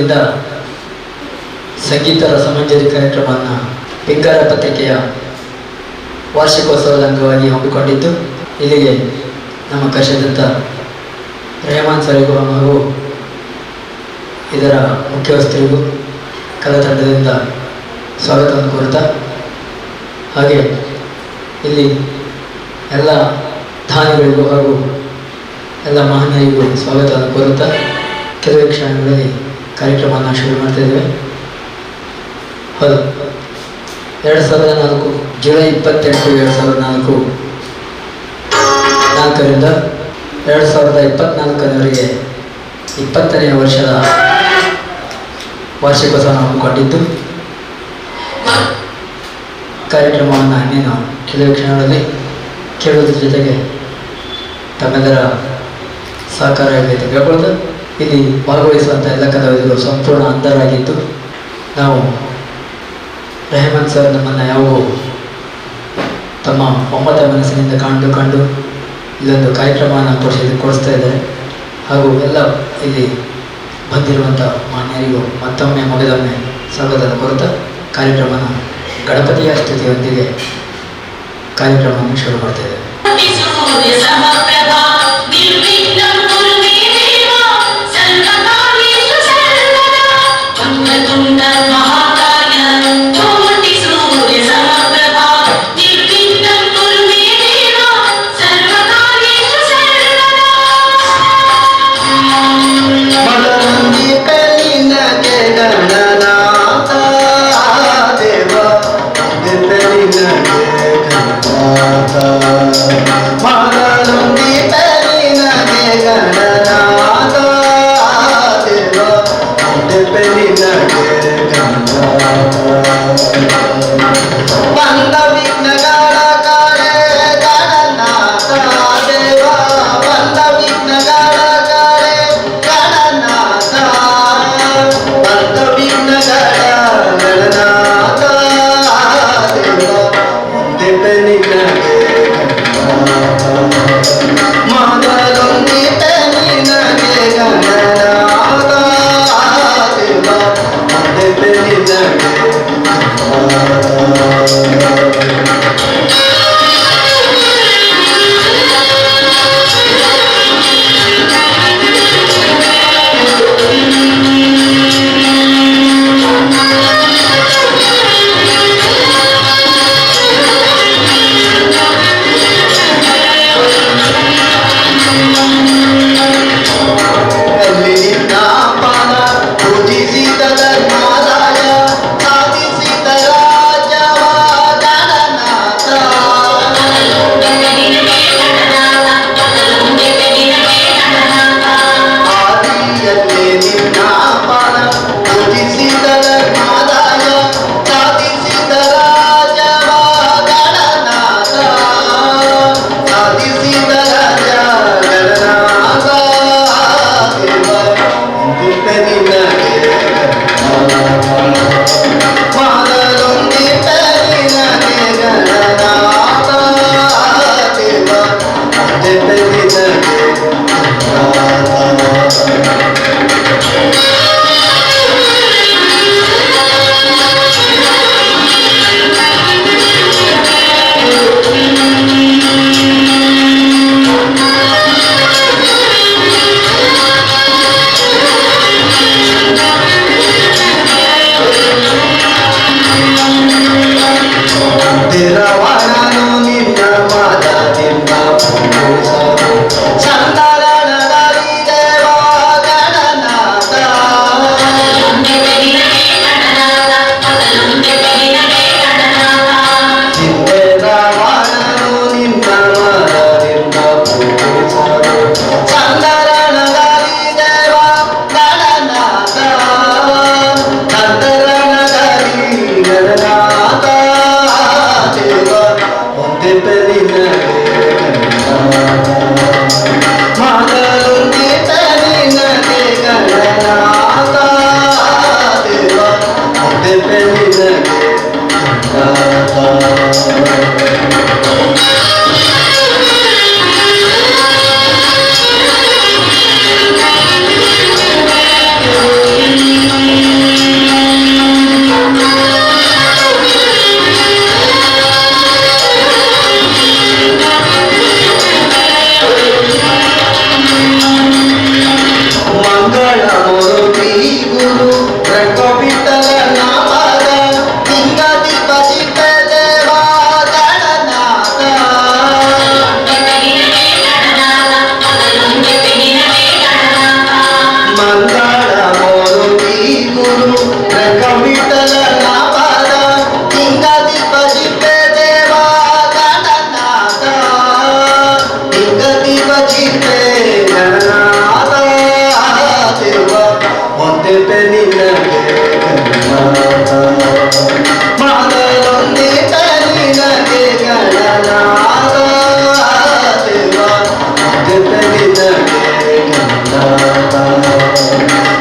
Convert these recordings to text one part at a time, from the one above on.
ವತಿಯಿಂದ ಸಂಗೀತ ರಸಮಂಜರಿ ಕಾರ್ಯಕ್ರಮವನ್ನು ಪಿಂಗಾರ ಪತ್ರಿಕೆಯ ವಾರ್ಷಿಕೋತ್ಸವದ ಅಂಗವಾಗಿ ಹಮ್ಮಿಕೊಂಡಿದ್ದು, ಇಲ್ಲಿಗೆ ನಮ್ಮ ಕರೆಸಿದಂಥ ರೆಹಮಾನ್ ಸರಿಗೂ ಹಾಗೂ ಇದರ ಮುಖ್ಯಸ್ಥರಿಗೂ ಕಲಾತಂಡದಿಂದ ಸ್ವಾಗತವನ್ನು ಕೋರುತ್ತಾ, ಹಾಗೆ ಇಲ್ಲಿ ಎಲ್ಲ ದಾನಿಗಳಿಗೂ ಹಾಗೂ ಎಲ್ಲ ಮಹನೀಯರಿಗೂ ಸ್ವಾಗತವನ್ನು ಕೋರುತ್ತಾ ಕೆಲವೇ ಕ್ಷಣಗಳಲ್ಲಿ ಕಾರ್ಯಕ್ರಮವನ್ನು ಶುರು ಮಾಡ್ತಾ ಇದ್ದೇವೆ. ಹೌದು, 2004 ಜುಲೈ 28, 2004ರಿಂದ 2024ರವರೆಗೆ 20ನೇ ವರ್ಷದ ವಾರ್ಷಿಕೋತ್ಸವ ಹಮ್ಮಿಕೊಂಡಿದ್ದು, ಕಾರ್ಯಕ್ರಮವನ್ನು ಇನ್ನೇನು ಕೆಲವೇ ಕ್ಷಣಗಳಲ್ಲಿ ಕೇಳುವುದರ ಜೊತೆಗೆ ತಮ್ಮೆಲ್ಲರ ಸಹಕಾರ ಇರಲಿ ಅಂತ ಕೇಳ್ಕೊಳ್ತಾ, ಇಲ್ಲಿ ಭಾಗವಹಿಸುವಂಥ ಎಲ್ಲ ಕಲಾವಿದರು ಸಂಪೂರ್ಣ ಅಂಧರಾಗಿದ್ದು, ನಾವು ರೆಹಮಾನ್ ಸರ್ ನಮ್ಮನ್ನು ಯಾವಾಗೂ ತಮ್ಮ ಒಮ್ಮತ ಮನಸ್ಸಿನಿಂದ ಕಂಡು ಇಲ್ಲೊಂದು ಕಾರ್ಯಕ್ರಮವನ್ನು ಕೊಡಿಸ್ತಾ ಇದ್ದಾರೆ. ಹಾಗೂ ಎಲ್ಲ ಇಲ್ಲಿ ಬಂದಿರುವಂಥ ಮಾನ್ಯರಿಗೂ ಮತ್ತೊಮ್ಮೆ ಮುಗಿದೊಮ್ಮೆ ಸ್ವಾಗತದ ಕೋರುತ್ತಾ ಕಾರ್ಯಕ್ರಮನ ಗಣಪತಿಯ ಸ್ತುತಿಯೊಂದಿಗೆ ಕಾರ್ಯಕ್ರಮವನ್ನು ಶುರು ಮಾಡ್ತಾ ಇದ್ದೇವೆ. ಜಿಪೆ ದೇವಾ ಗಣನಾಥ ಮಂಗಳ ಮೋರುಗಿ ಗುರು ರಂಗವಿಠಲನ ಪಾದ ಲಿಂಗ ದೀಪ ಜಿಪೆ ದೇವಾ ಗಣನಾಥ ಲಿಂಗ ದೀಪ ಜಿಪೆ ಗಣನಾಥ ದೇವ ಒಂದೇ ನಿನಗೆ ಗಣನಾಥ ಮಾದರೊಂದೇ ನಿನಗೆ ಗಣನಾಥ ದೇವ ಒಂದೇ ನಿನಗೆ ಗಣನಾಥ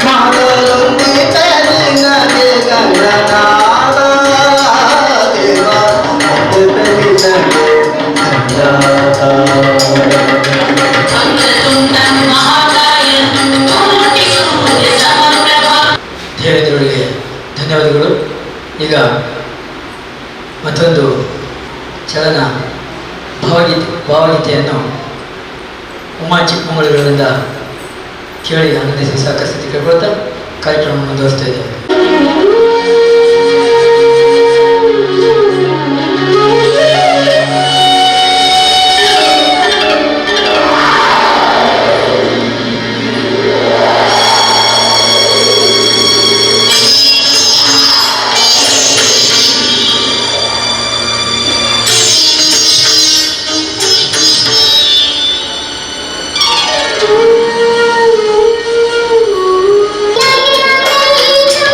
ಮಾದರೊಂದೇ ನಿನಗೆ ಗಣನಾಥ ದೇವ ಒಂದೇ ನಿನಗೆ ಗಣನಾಥ ದೇವೇಂದ್ರರಿಗೆ ಧನ್ಯವಾದಗಳು. ಈಗ ಮತ್ತೊಂದು ಚಲನ ಭಾವಗೀತೆಯನ್ನು ಉಮಾ ಚಿಕ್ಕಮಗಳೂರಿನಿಂದ ಕೇಳಿ ಆನಂದಿಸಿ ಸಹಕರಿಸಿ ಕೇಳ್ಕೊಳ್ತಾ ಕಾರ್ಯಕ್ರಮ ಮುಂದುವರಿಸ್ತಾ ಇದ್ದೇವೆ. Thank you.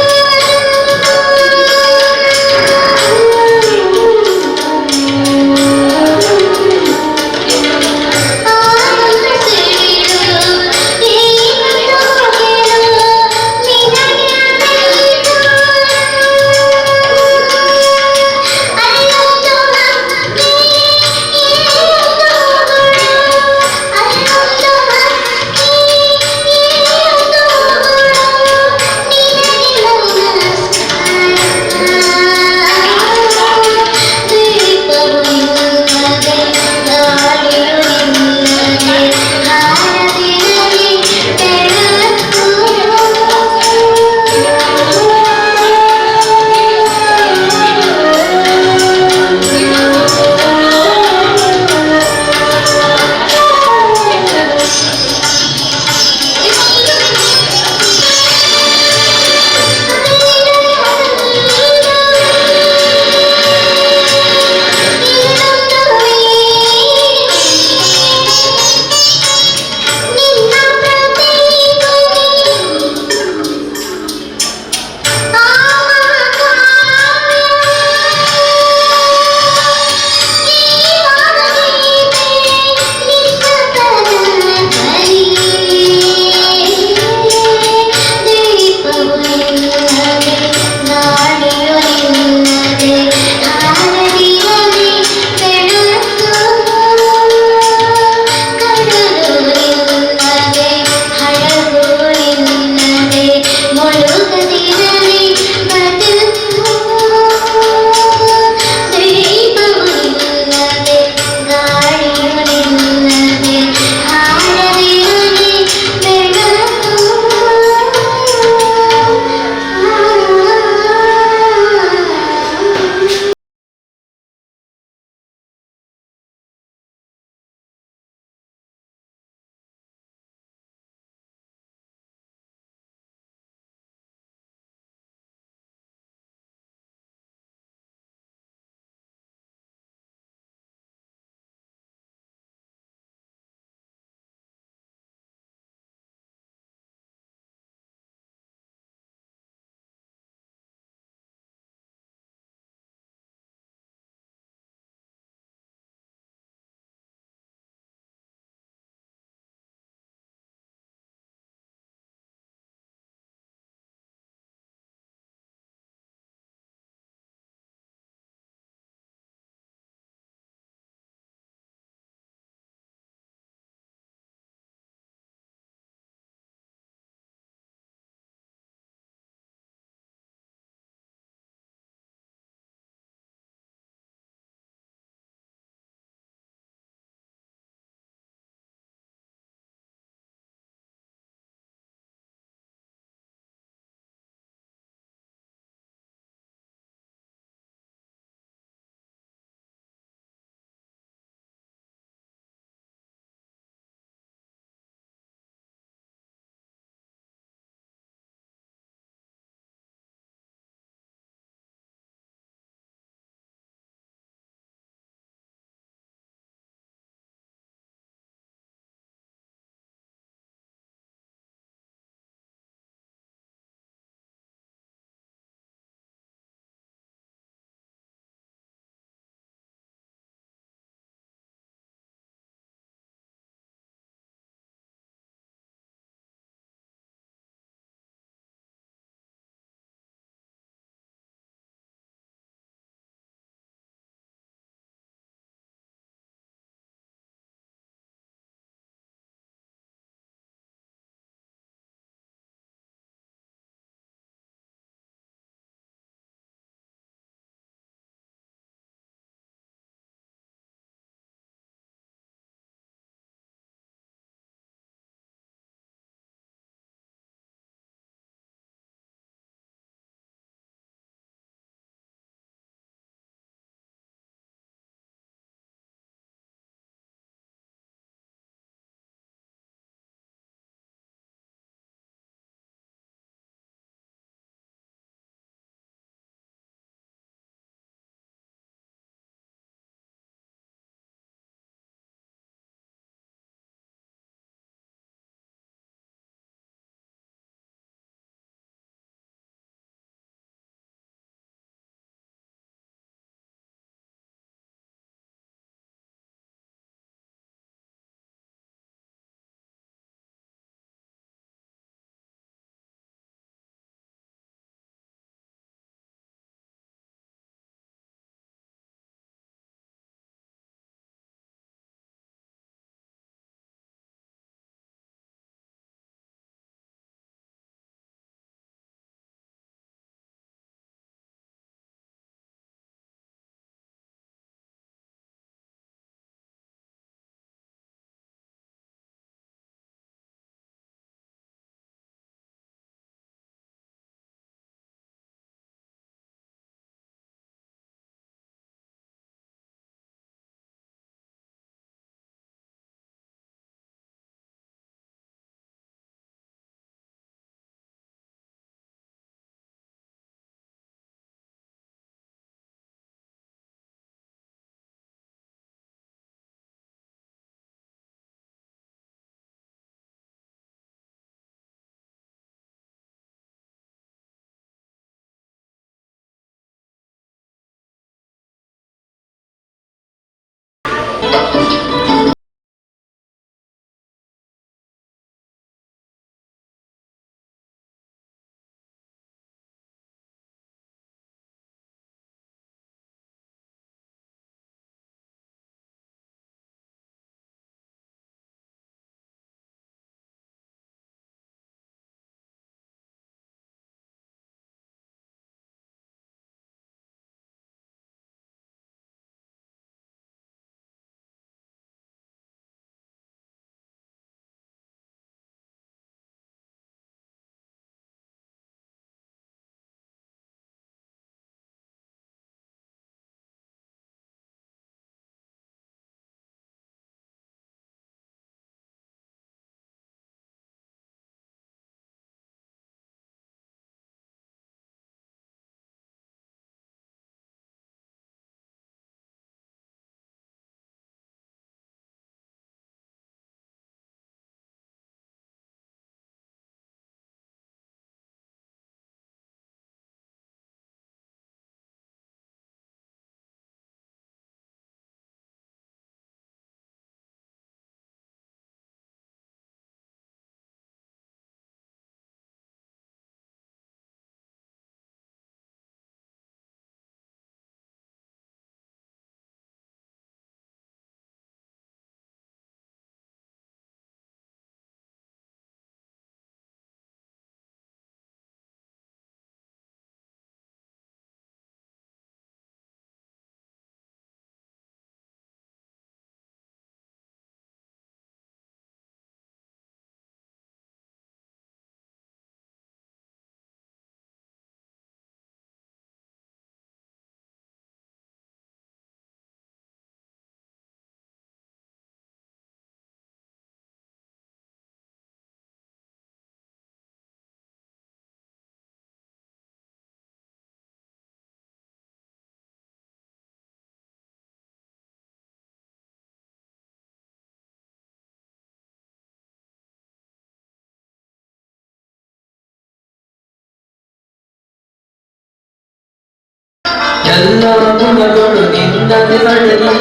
ಎಲ್ಲ ಗುಣಗಳು ನಿನ್ನದೆ ಅಡಗಿ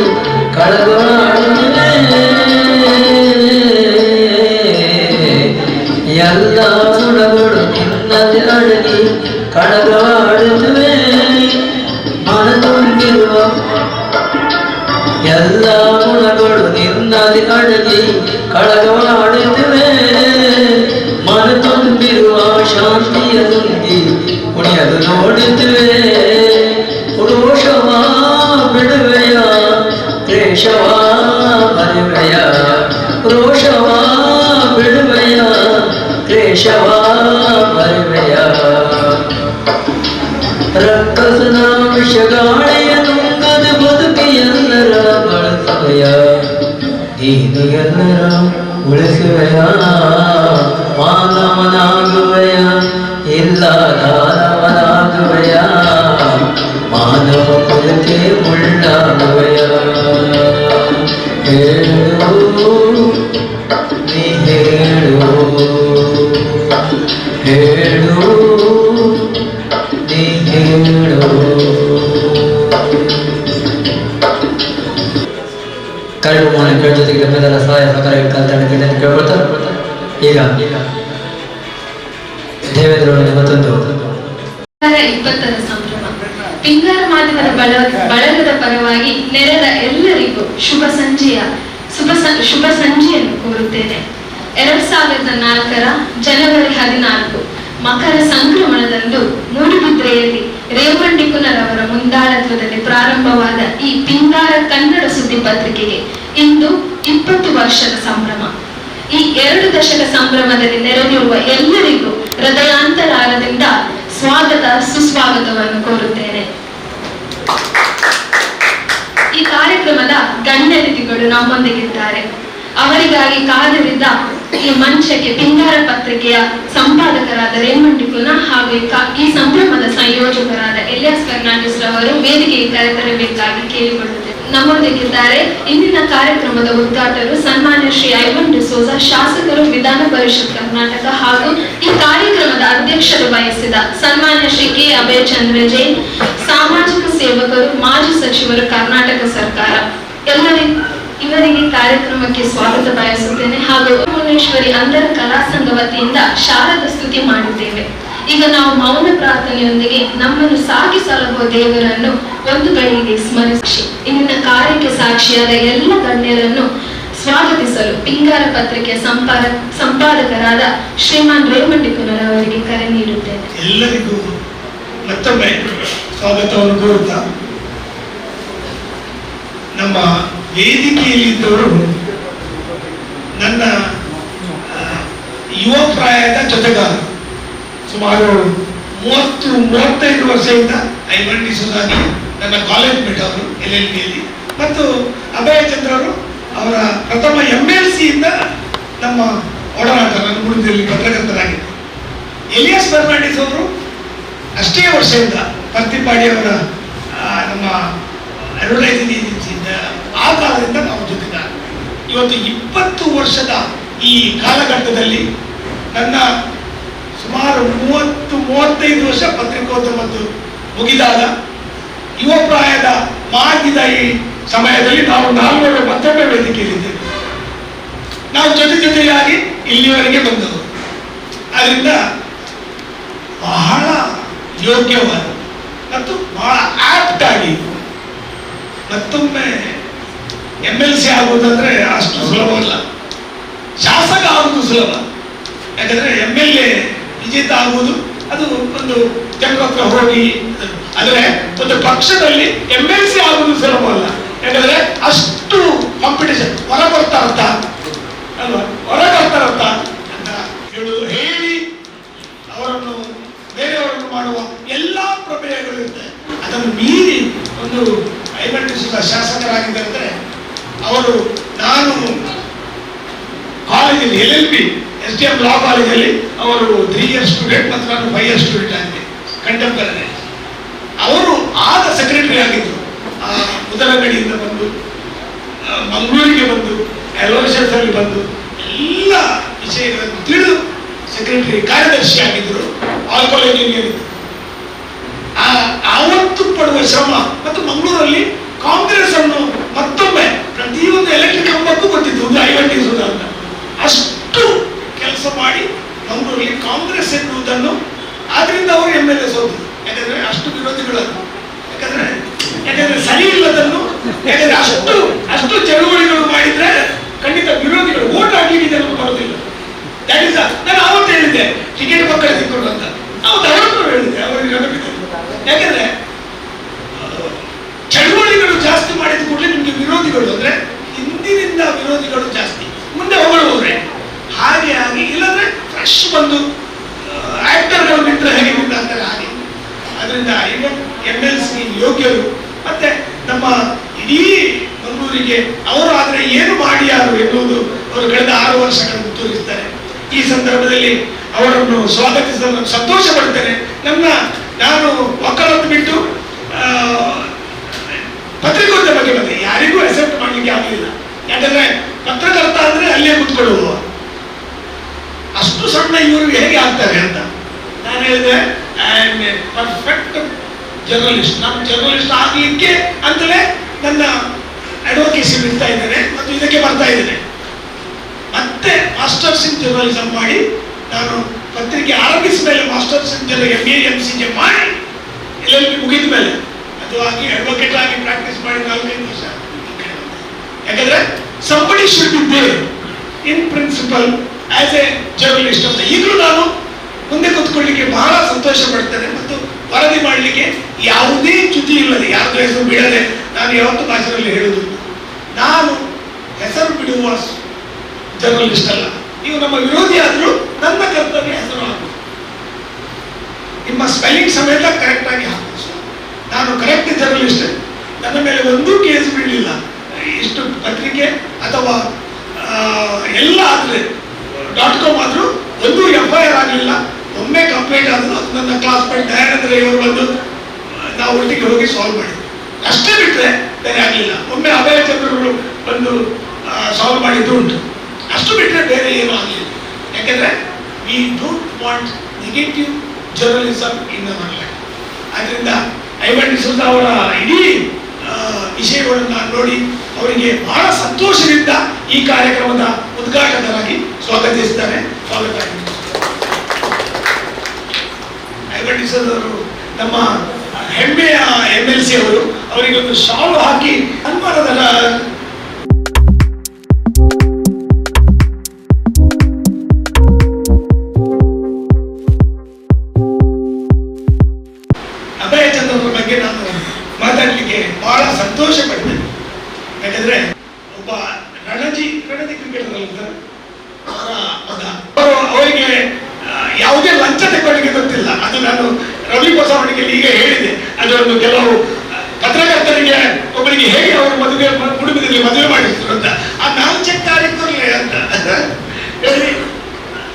ಕಳಗಾಡುತ್ತಿವೆ ಎಲ್ಲ ಗುಣಗಳು ನಿನ್ನದೆ ಅಡಗಿ ಕಳಗಾಡುತ್ತಿವೆ ಮನ ತುಂಬಿರುವ ಎಲ್ಲ ಗುಣಗಳು ನಿನ್ನದೆ ಅಡಗಿ ಕಳಗಾಡುತ್ತಿವೆ ಮನ ತುಂಬಿರುವ ಶಾಂತಿಯ ತುಂಬಿ ಕುಣಿಯಲು ನೋಡುತ್ತಿವೆ ರೋಷವ ಬಿಡುವೆಯ ಕ್ಲೇಶವ ಮರುವೆಯ ರೋಷವ ಬಿಡುವೆಯ ಕ್ಲೇಶವ ಮರುವೆಯ ರಕ್ಕಸನ ವಿಷಗಾಳೆಯ ನುಂಗದ ಬದುಕಿಯೆಲ್ಲರ ಬಳಸುವೆಯ ನೀನು ಎಲ್ಲರ ಉಳಿಸುವೆಯ ಮಾನವನಾಗುವೆಯ ಇಲ್ಲ ದಾನವನಾಗುವೆಯ ಮಾನವ ಕುಲಕ್ಕೆ ಮುಳ್ಳಾಗುವೆಯ ಹೇಳು ನೀ ಹೇಳು ಹೇಳು ನೀ ಹೇಳು. ಕಾರ್ಯಕ್ರಮಗಳ ಜೊತೆಗೆ ನಮ್ಮೆಲ್ಲರ ಸಹಾಯ ಸಹಕಾರ ಕಲ್ತಾಣಿಕೆ ಕೇಳ್ಕೊಳ್ತಾ ಈಗ ದೇವೇಂದ್ರವರಿಗೆ ಮತ್ತೊಂದು 20ರ ಸಂಭ್ರಮ ಪಿಂಗಾರ ಮಾಧ್ಯಮದ ಬಳಗದ ಪರವಾಗಿ ನೆರೆದ ಎಲ್ಲರಿಗೂ ಶುಭ ಸಂಜೆಯನ್ನು ಕೋರುತ್ತೇನೆ. 2004ರ ಜನವರಿ 14 ಮಕರ ಸಂಕ್ರಮಣದಂದು ಮೂಡುಬಿದ್ರೆಯಲ್ಲಿ ರೇವಣ್ಣ ಕುನರವರ ಮುಂದಾಳತ್ವದಲ್ಲಿ ಪ್ರಾರಂಭವಾದ ಈ ಪಿಂಗಾರ ಕನ್ನಡ ಸುದ್ದಿ ಪತ್ರಿಕೆಗೆ ಇಂದು 20 ವರ್ಷದ ಸಂಭ್ರಮ. ಈ 2 ದಶಕ ಸಂಭ್ರಮದಲ್ಲಿ ನೆರೆದಿರುವ ಎಲ್ಲರಿಗೂ ಹೃದಯಾಂತರಾಳದಿಂದ ಸ್ವಾಗತ ಸುಸ್ವಾಗತವನ್ನು ಕೋರುತ್ತೇನೆ. ಈ ಕಾರ್ಯಕ್ರಮದ ಗಣ್ಯತಿಥಿಗಳು ನಮ್ಮೊಂದಿಗಿದ್ದಾರೆ. ಅವರಿಗಾಗಿ ಕಾದಿರಿದ್ದ ಈ ಮಂಚಕ್ಕೆ ಪಿಂಗಾರ ಪತ್ರಿಕೆಯ ಸಂಪಾದಕರಾದ ರೇಮಂಡಿ ಕುನ ಹಾಗೂ ಈ ಸಂಭ್ರಮದ ಸಂಯೋಜಕರಾದ ಎಲಿಯಾಸ್ ಫರ್ನಾಂಡಿಸ್ ರವರು ವೇದಿಕೆಗೆ ಕರೆತರಬೇಕಾಗಿ ಕೇಳಿಕೊಳ್ಳುತ್ತೇವೆ. ನಮ್ಮೊಂದಿಗಿದ್ದಾರೆ ಇಂದಿನ ಕಾರ್ಯಕ್ರಮದ ಉದ್ಘಾಟಕರು ಸನ್ಮಾನ್ಯ ಶ್ರೀ ಐವನ್ ಡಿಸೋಜ, ಶಾಸಕರು, ವಿಧಾನ ಪರಿಷತ್ ಕರ್ನಾಟಕ ಹಾಗೂ ಈ ಕಾರ್ಯಕ್ರಮದ ಅಧ್ಯಕ್ಷರು ವಹಿಸಿದ ಸನ್ಮಾನ್ಯ ಶ್ರೀ ಕೆ ಅಭಯ ಚಂದ್ರ ಜೈನ್, ಸಾಮಾಜಿಕ ಸೇವಕರು, ಮಾಜಿ ಸಚಿವರು, ಕರ್ನಾಟಕ ಸರ್ಕಾರ. ಇವರಿಗೆ ಕಾರ್ಯಕ್ರಮಕ್ಕೆ ಸ್ವಾಗತ ಬಯಸುತ್ತೇನೆ ಹಾಗೂ ಭುವನೇಶ್ವರಿ ಅಂಧರ ಕಲಾ ಸಂಘ ವತಿಯಿಂದ ಶಾರದಾ ಸ್ತುತಿ ಮಾಡಿದ್ದೇವೆ. ಈಗ ನಾವು ಮೌನ ಪ್ರಾರ್ಥನೆಯೊಂದಿಗೆ ನಮ್ಮನ್ನು ಸಾಗಿ ಸಲಹುವ ದೇವರನ್ನು ಒಂದು ಗಳಿಗೆ ಸ್ಮರಿಸಿ ಇಂದಿನ ಕಾರ್ಯಕ್ಕೆ ಸಾಕ್ಷಿಯಾದ ಎಲ್ಲ ಗಣ್ಯರನ್ನು ಸ್ವಾಗತಿಸಲು ಪಿಂಗಾರ ಪತ್ರಿಕೆಯ ಸಂಪಾದಕರಾದ ಶ್ರೀಮಾನ್ ರೇಮಂಡಿ ಕುನರವರಿಗೆ ಕರೆ ನೀಡುತ್ತೇನೆ. ಎಲ್ಲರಿಗೂ ಮತ್ತೊಮ್ಮೆ ಸ್ವಾಗತವನ್ನು ಕೋರುತ್ತಾ, ನಮ್ಮ ವೇದಿಕೆಯಲ್ಲಿದ್ದವರು ನನ್ನ ಯುವ ಪ್ರಾಯದ ಜೊತೆಗಾರ. ಸುಮಾರು 30-35 ವರ್ಷದಿಂದ ಐವನ್ ಡಿಸೋಜಾಗಿ ನನ್ನ ಕಾಲೇಜ್ ಮೇಟ್ ಅವರು LLBಯಲ್ಲಿ, ಮತ್ತು ಅಭಯ ಚಂದ್ರ ಅವರು ಅವರ ಪ್ರಥಮ MLC ಇಂದ ನಮ್ಮ ಒಡನಾಟ ನನ್ನ ಗುರುದಲ್ಲಿ ಪತ್ರಕರ್ತರಾಗಿದ್ದರು. ಎಲಿಯಾಸ್ ಫರ್ನಾಂಡಿಸ್ ಅವರು ಅಷ್ಟೇ ವರ್ಷದಿಂದ ಪರ್ತಿಪಾಡಿ ಅವರ ನಮ್ಮ ಅಡ್ವರ್ಟೈಸಿಂಗ್ ಏಜೆನ್ಸಿಯಿಂದ ಆ ಕಾಲದಿಂದ ನಾವು ಜೊತೆಗಾರ. ಇವತ್ತು 20 ವರ್ಷದ ಈ ಕಾಲಘಟ್ಟದಲ್ಲಿ ನನ್ನ ಸುಮಾರು 30-35 ವರ್ಷ ಪತ್ರಿಕೋದ್ಯಮದ್ದು ಮುಗಿದಾಗ ಯುವ ಪ್ರಾಯದ ಮಾಗಿದ ಈ ಸಮಯದಲ್ಲಿ ನಾವು 4 ಮತ್ತೊಮ್ಮೆ ವೇದಿಕೆಯಲ್ಲಿದ್ದೇವೆ. ನಾವು ಜೊತೆಯಾಗಿ ಇಲ್ಲಿವರೆಗೆ ಬಂದವರು. ಅದರಿಂದ ಬಹಳ ಯೋಗ್ಯವಾದ ಮತ್ತು ಬಹಳ ಆಪ್ಟ್ ಆಗಿ ಮತ್ತೊಮ್ಮೆ MLC ಆಗುವುದಂದ್ರೆ ಅಷ್ಟು ಸುಲಭವಲ್ಲ. ಶಾಸಕ ಆಗುವುದು ಸುಲಭ, ಯಾಕಂದ್ರೆ MLA ವಿಜೇತ ಆಗುವುದು ಅದು ಒಂದು ಜನರ ಹತ್ರ ಹೋಗಿ. ಆದರೆ ಒಂದು ಪಕ್ಷದಲ್ಲಿ MLC ಆಗುವುದು ಸುಲಭ ಅಲ್ಲ, ಯಾಕಂದ್ರೆ ಅಷ್ಟು ಕಾಂಪಿಟೇಷನ್. ಹೊರಬರ್ತಾರಂತ ಅಲ್ವಾ, ಹೊರಬರ್ತಾರಂತ ಅಂತ ಹೇಳಿ ಅವರನ್ನು ಬೇರೆಯವರನ್ನು ಮಾಡುವ ಎಲ್ಲಾ ಪ್ರಮೇಯಗಳು ಇರುತ್ತೆ. ಅದನ್ನು ಮೀರಿ ಒಂದು ಐವನ್ ಡಿಸೋಜ ಶಾಸಕರಾಗಿದ್ದಾರೆ. ಅವರು ನಾನು ಕಾಲೇಜಲ್ಲಿ LLB SDM ಲಾ ಕಾಲೇಜಲ್ಲಿ ಅವರು 3 ಇಯರ್ ಸ್ಟೂಡೆಂಟ್ ಮತ್ತು ನಾನು 5 ಇಯರ್ ಸ್ಟೂಡೆಂಟ್ ಆಗಿದೆ ಕಂಟೆಂಪರರಿ. ಅವರು ಆಗ ಸೆಕ್ರೆಟರಿ ಆಗಿದ್ದರು. ಉದರಗಡಿಯಿಂದ ಬಂದು ಮಂಗಳೂರಿಗೆ ಬಂದು ಎಲೋಷನ್ಸ್ ಅಲ್ಲಿ ಬಂದು ಎಲ್ಲ ವಿಷಯಗಳನ್ನು ತಿಳಿದು ಸೆಕ್ರೆಟರಿ ಕಾರ್ಯದರ್ಶಿ ಆಗಿದ್ದರು. ಆಲ್ ಕಾಲೇಜ್ ಯೂನಿಯನ್ ಇದ್ದು ಆವತ್ತು ಪಡುವ ಶ್ರಮ ಮತ್ತು ಮಂಗಳೂರಲ್ಲಿ ಕಾಂಗ್ರೆಸ್ ಅನ್ನು ಮತ್ತೊಮ್ಮೆ ಪ್ರತಿಯೊಂದು ಎಲೆಕ್ಟ್ರಿಕ್ ಕಂಬಕ್ಕೂ ಗೊತ್ತಿತ್ತು ಒಂದು 50 ದಿವಸದ ಅಂತ ಅಷ್ಟು ಕೆಲಸ ಮಾಡಿ ಮಂಗಳೂರಲ್ಲಿ ಕಾಂಗ್ರೆಸ್ ಎನ್ನುವುದನ್ನು ಆದ್ರಿಂದ ಅವರು MLA ಸೋತರು. ಯಾಕಂದ್ರೆ ಅಷ್ಟು ವಿರೋಧಿಗಳನ್ನು ಯಾಕಂದ್ರೆ ಸರಿ ಇಲ್ಲದನ್ನು ಯಾಕಂದ್ರೆ ಅಷ್ಟು ಚಳುವಳಿಗಳು ಮಾಡಿದ್ರೆ ಖಂಡಿತ ವಿರೋಧಿಗಳು ವೋಟ್ ಹಾಕ್ಲಿಕ್ಕೆ ಜನರು ಬರೋದಿಲ್ಲ. ದಟ್ ಇಸ್ ನಾನು ಅವತ್ತು ಹೇಳಿದ್ದೆ ಟಿಕೆಟ್ ಮಕ್ಕಳ ಸಿಕ್ಕೊಂಡು ಅಂತ ಅವತ್ತು ಅವತ್ತು ಹೇಳಿದ್ದೆ ಅವರಿಗೆ ನೆನಪಿದೆ. ಯಾಕಂದ್ರೆ ಚಳುವಳಿಗಳು ಜಾಸ್ತಿ ಮಾಡಿದ ಕೂಡಲೇ ನಿಮ್ಗೆ ವಿರೋಧಿಗಳು ಅಂದ್ರೆ ಹಿಂದಿನಿಂದ ವಿರೋಧಿಗಳು ಜಾಸ್ತಿ ಮುಂದೆ ಹೋದ್ರೆ ಹಾಗೆ ಆಗಿ ಇಲ್ಲಾಂದ್ರೆ ಫ್ರೆಶ್ ಬಂದು ಆಕ್ಟರ್ಗಳು ನಿಂತರೆ ಹೇಗೆ ನಿಂತಾರೆ ಹಾಗೆ. ಅದರಿಂದ ಇವನ್ MLC ಯೋಗ್ಯರು ಮತ್ತೆ ನಮ್ಮ ಇಡೀ ಮಂಗಳೂರಿಗೆ ಅವರು ಆದ್ರೆ ಏನು ಮಾಡಿಯಾರು ಎನ್ನುವುದು ಅವರು ಕಳೆದ 6 ವರ್ಷಗಳನ್ನು ತೋರಿಸ್ತಾರೆ. ಈ ಸಂದರ್ಭದಲ್ಲಿ ಅವರನ್ನು ಸ್ವಾಗತಿಸಲು ಸಂತೋಷ ಪಡ್ತೇನೆ. ನಾನು ಒಕ್ಕಲನ್ನು ಬಿಟ್ಟು ಪತ್ರಿಕೋದ್ಯಮ ಬಗ್ಗೆ ಬಂದೆ, ಯಾರಿಗೂ ಅಕ್ಸೆಪ್ಟ್ ಮಾಡ್ಲಿಕ್ಕೆ ಆಗಲಿಲ್ಲ. ಯಾಕಂದ್ರೆ ಪತ್ರಕರ್ತ ಅಂದ್ರೆ ಅಲ್ಲೇ ಕೂತ್ಕೊಳ್ಳುವ ಅಷ್ಟು ಸಣ್ಣ ಇವರು ಹೇಗೆ ಆಗ್ತಾರೆ ಅಂತ ನಾನು ಹೇಳಿದೆ. ಪರ್ಫೆಕ್ಟ್ ಜರ್ನಲಿಸ್ಟ್, ನಾನು ಜರ್ನಲಿಸ್ಟ್ ಆಗ್ಲಿಕ್ಕೆ ಅಂತಲೇ ನನ್ನ ಅಡ್ವೊಕೇಸಿ ಬಿಡ್ತಾ ಇದ್ದೇನೆ ಮತ್ತು ಇದಕ್ಕೆ ಬರ್ತಾ ಇದ್ದೇನೆ. ಮತ್ತೆ ಮಾಸ್ಟರ್ಸ್ ಇನ್ ಜರ್ನಲಿಸಂ ಮಾಡಿ ನಾನು ಪತ್ರಿಕೆ ಆರಂಭಿಸಿದ ಮೇಲೆ ಮಾಸ್ಟರ್ಸ್ ಇನ್ MA MCJ ಮಾಡಿ LLB ಮುಗಿದ ಮೇಲೆ ಅದು ಆಗಿ ಅಡ್ವೊಕೇಟ್ ಆಗಿ ಪ್ರಾಕ್ಟೀಸ್ ಮಾಡಿ 4-5 ವರ್ಷ. ಯಾಕಂದ್ರೆ somebody should be there in principle as a journalist ಅಂತ ಈಗಲೂ ನಾನು ಮುಂದೆ ಕೂತ್ಕೊಳ್ಳಿಕ್ಕೆ ಬಹಳ ಸಂತೋಷ ಪಡ್ತೇನೆ ಮತ್ತು ವರದಿ ಮಾಡಲಿಕ್ಕೆ ಯಾವುದೇ ಚ್ಯುತಿ ಇಲ್ಲದೆ ಯಾರ್ದು ಹೆಸರು ಬಿಡದೆ ನಾನು ಯಾವತ್ತು ಭಾಷೆಯಲ್ಲಿ ಹೇಳುದು ನಾನು ಹೆಸರು ಬಿಡುವ ಜರ್ನಲಿಸ್ಟ್ ಅಲ್ಲ. ನೀವು ನಮ್ಮ ವಿರೋಧಿ ಆದ್ರೂ ನನ್ನ ಕರ್ತವ್ಯ ಹೆಸರು ಹಾಕುದು, ನಿಮ್ಮ ಸ್ಪೆಲ್ಲಿಂಗ್ ಸಮೇತ ಕರೆಕ್ಟ್ ಆಗಿ ಹಾಕುದು. ನಾನು ಕರೆಕ್ಟ್ ಜರ್ನಲಿಸ್ಟ್, ನನ್ನ ಮೇಲೆ ಒಂದೂ ಕೇಸ್ ಬೀಳಲಿಲ್ಲ. ಇಷ್ಟು ಪತ್ರಿಕೆ ಅಥವಾ ಎಲ್ಲ ಆದ್ರೆ .com ಆದ್ರೂ ಒಂದು FIR ಆಗಲಿಲ್ಲ. ಒಮ್ಮೆ ಕಂಪ್ಲೇಂಟ್ ಆದ್ರು ಅದು ನನ್ನ ಕ್ಲಾಸ್ಮೇಟ್ ದಯಾನಂದ್ರ ಇವರು ಬಂದು ನಾವು ಒಟ್ಟಿಗೆ ಹೋಗಿ ಸಾಲ್ವ್ ಮಾಡಿದ್ವಿ. ಅಷ್ಟೇ ಬಿಟ್ಟರೆ ಬೇರೆ ಆಗಲಿಲ್ಲ. ಒಮ್ಮೆ ಅಭಯ ಚಂದ್ರಗಳು ಬಂದು ಸಾಲ್ವ್ ಮಾಡಿದ್ದು ಉಂಟು. ಅಷ್ಟು ಬಿಟ್ಟರೆ ಬೇರೆ ಏನೂ ಆಗಲಿಲ್ಲ. ಯಾಕೆಂದ್ರೆ we don't want negative journalism in our life. ಆದ್ರಿಂದ ಐವನ್ ಡಿಸೋಜ ಅವರ ಇಡೀ ವಿಷಯಗಳನ್ನು ನೋಡಿ ಅವರಿಗೆ ಬಹಳ ಸಂತೋಷದಿಂದ ಈ ಕಾರ್ಯಕ್ರಮದ ಉದ್ಘಾಟಕರಾಗಿ ಸ್ವಾಗತಿಸುತ್ತಾರೆ. ಸ್ವಾಗತ. ಐವನ್ ಡಿಸೋಜ ಅವರು ನಮ್ಮ ಹೆಮ್ಮೆಯ MLC ಅವರು, ಅವರಿಗೆ ಒಂದು ಶಾಲು ಹಾಕಿ ಸನ್ಮಾನದ ಅಭಯ ಚಂದ್ರರ ಬಗ್ಗೆ ನಾನು ಮಾತಾಡ್ಲಿಕ್ಕೆ ಬಹಳ ಸಂತೋಷ ಪಡ್ತೇನೆ. ಯಾಕಂದ್ರೆ ಒಬ್ಬ ರಣಜಿ ಕ್ರಿಕೆಟರ್ ಅಲ್ಲಿದ್ದಾರೆ, ಅವರ ಮಗ. ಅವರಿಗೆ ಯಾವುದೇ ಲಂಚ ತಗೊಳ್ಳಿಕ್ಕೆ ಗೊತ್ತಿಲ್ಲ. ಅದು ನಾನು ರವಿ ಬಸವಣಿಗೆ ಈಗ ಹೇಳಿದೆ. ಅದೊಂದು ಕೆಲವು ಪತ್ರಕರ್ತರಿಗೆ ಒಬ್ಬರಿಗೆ ಹೇಗೆ ಅವರು ಕುಟುಂಬದಲ್ಲಿ ಮದುವೆ ಮಾಡಿದ್ರು ಅಂತ ಆ 4 ತಾರೀಕು ಅಂತ ಹೇಳಿ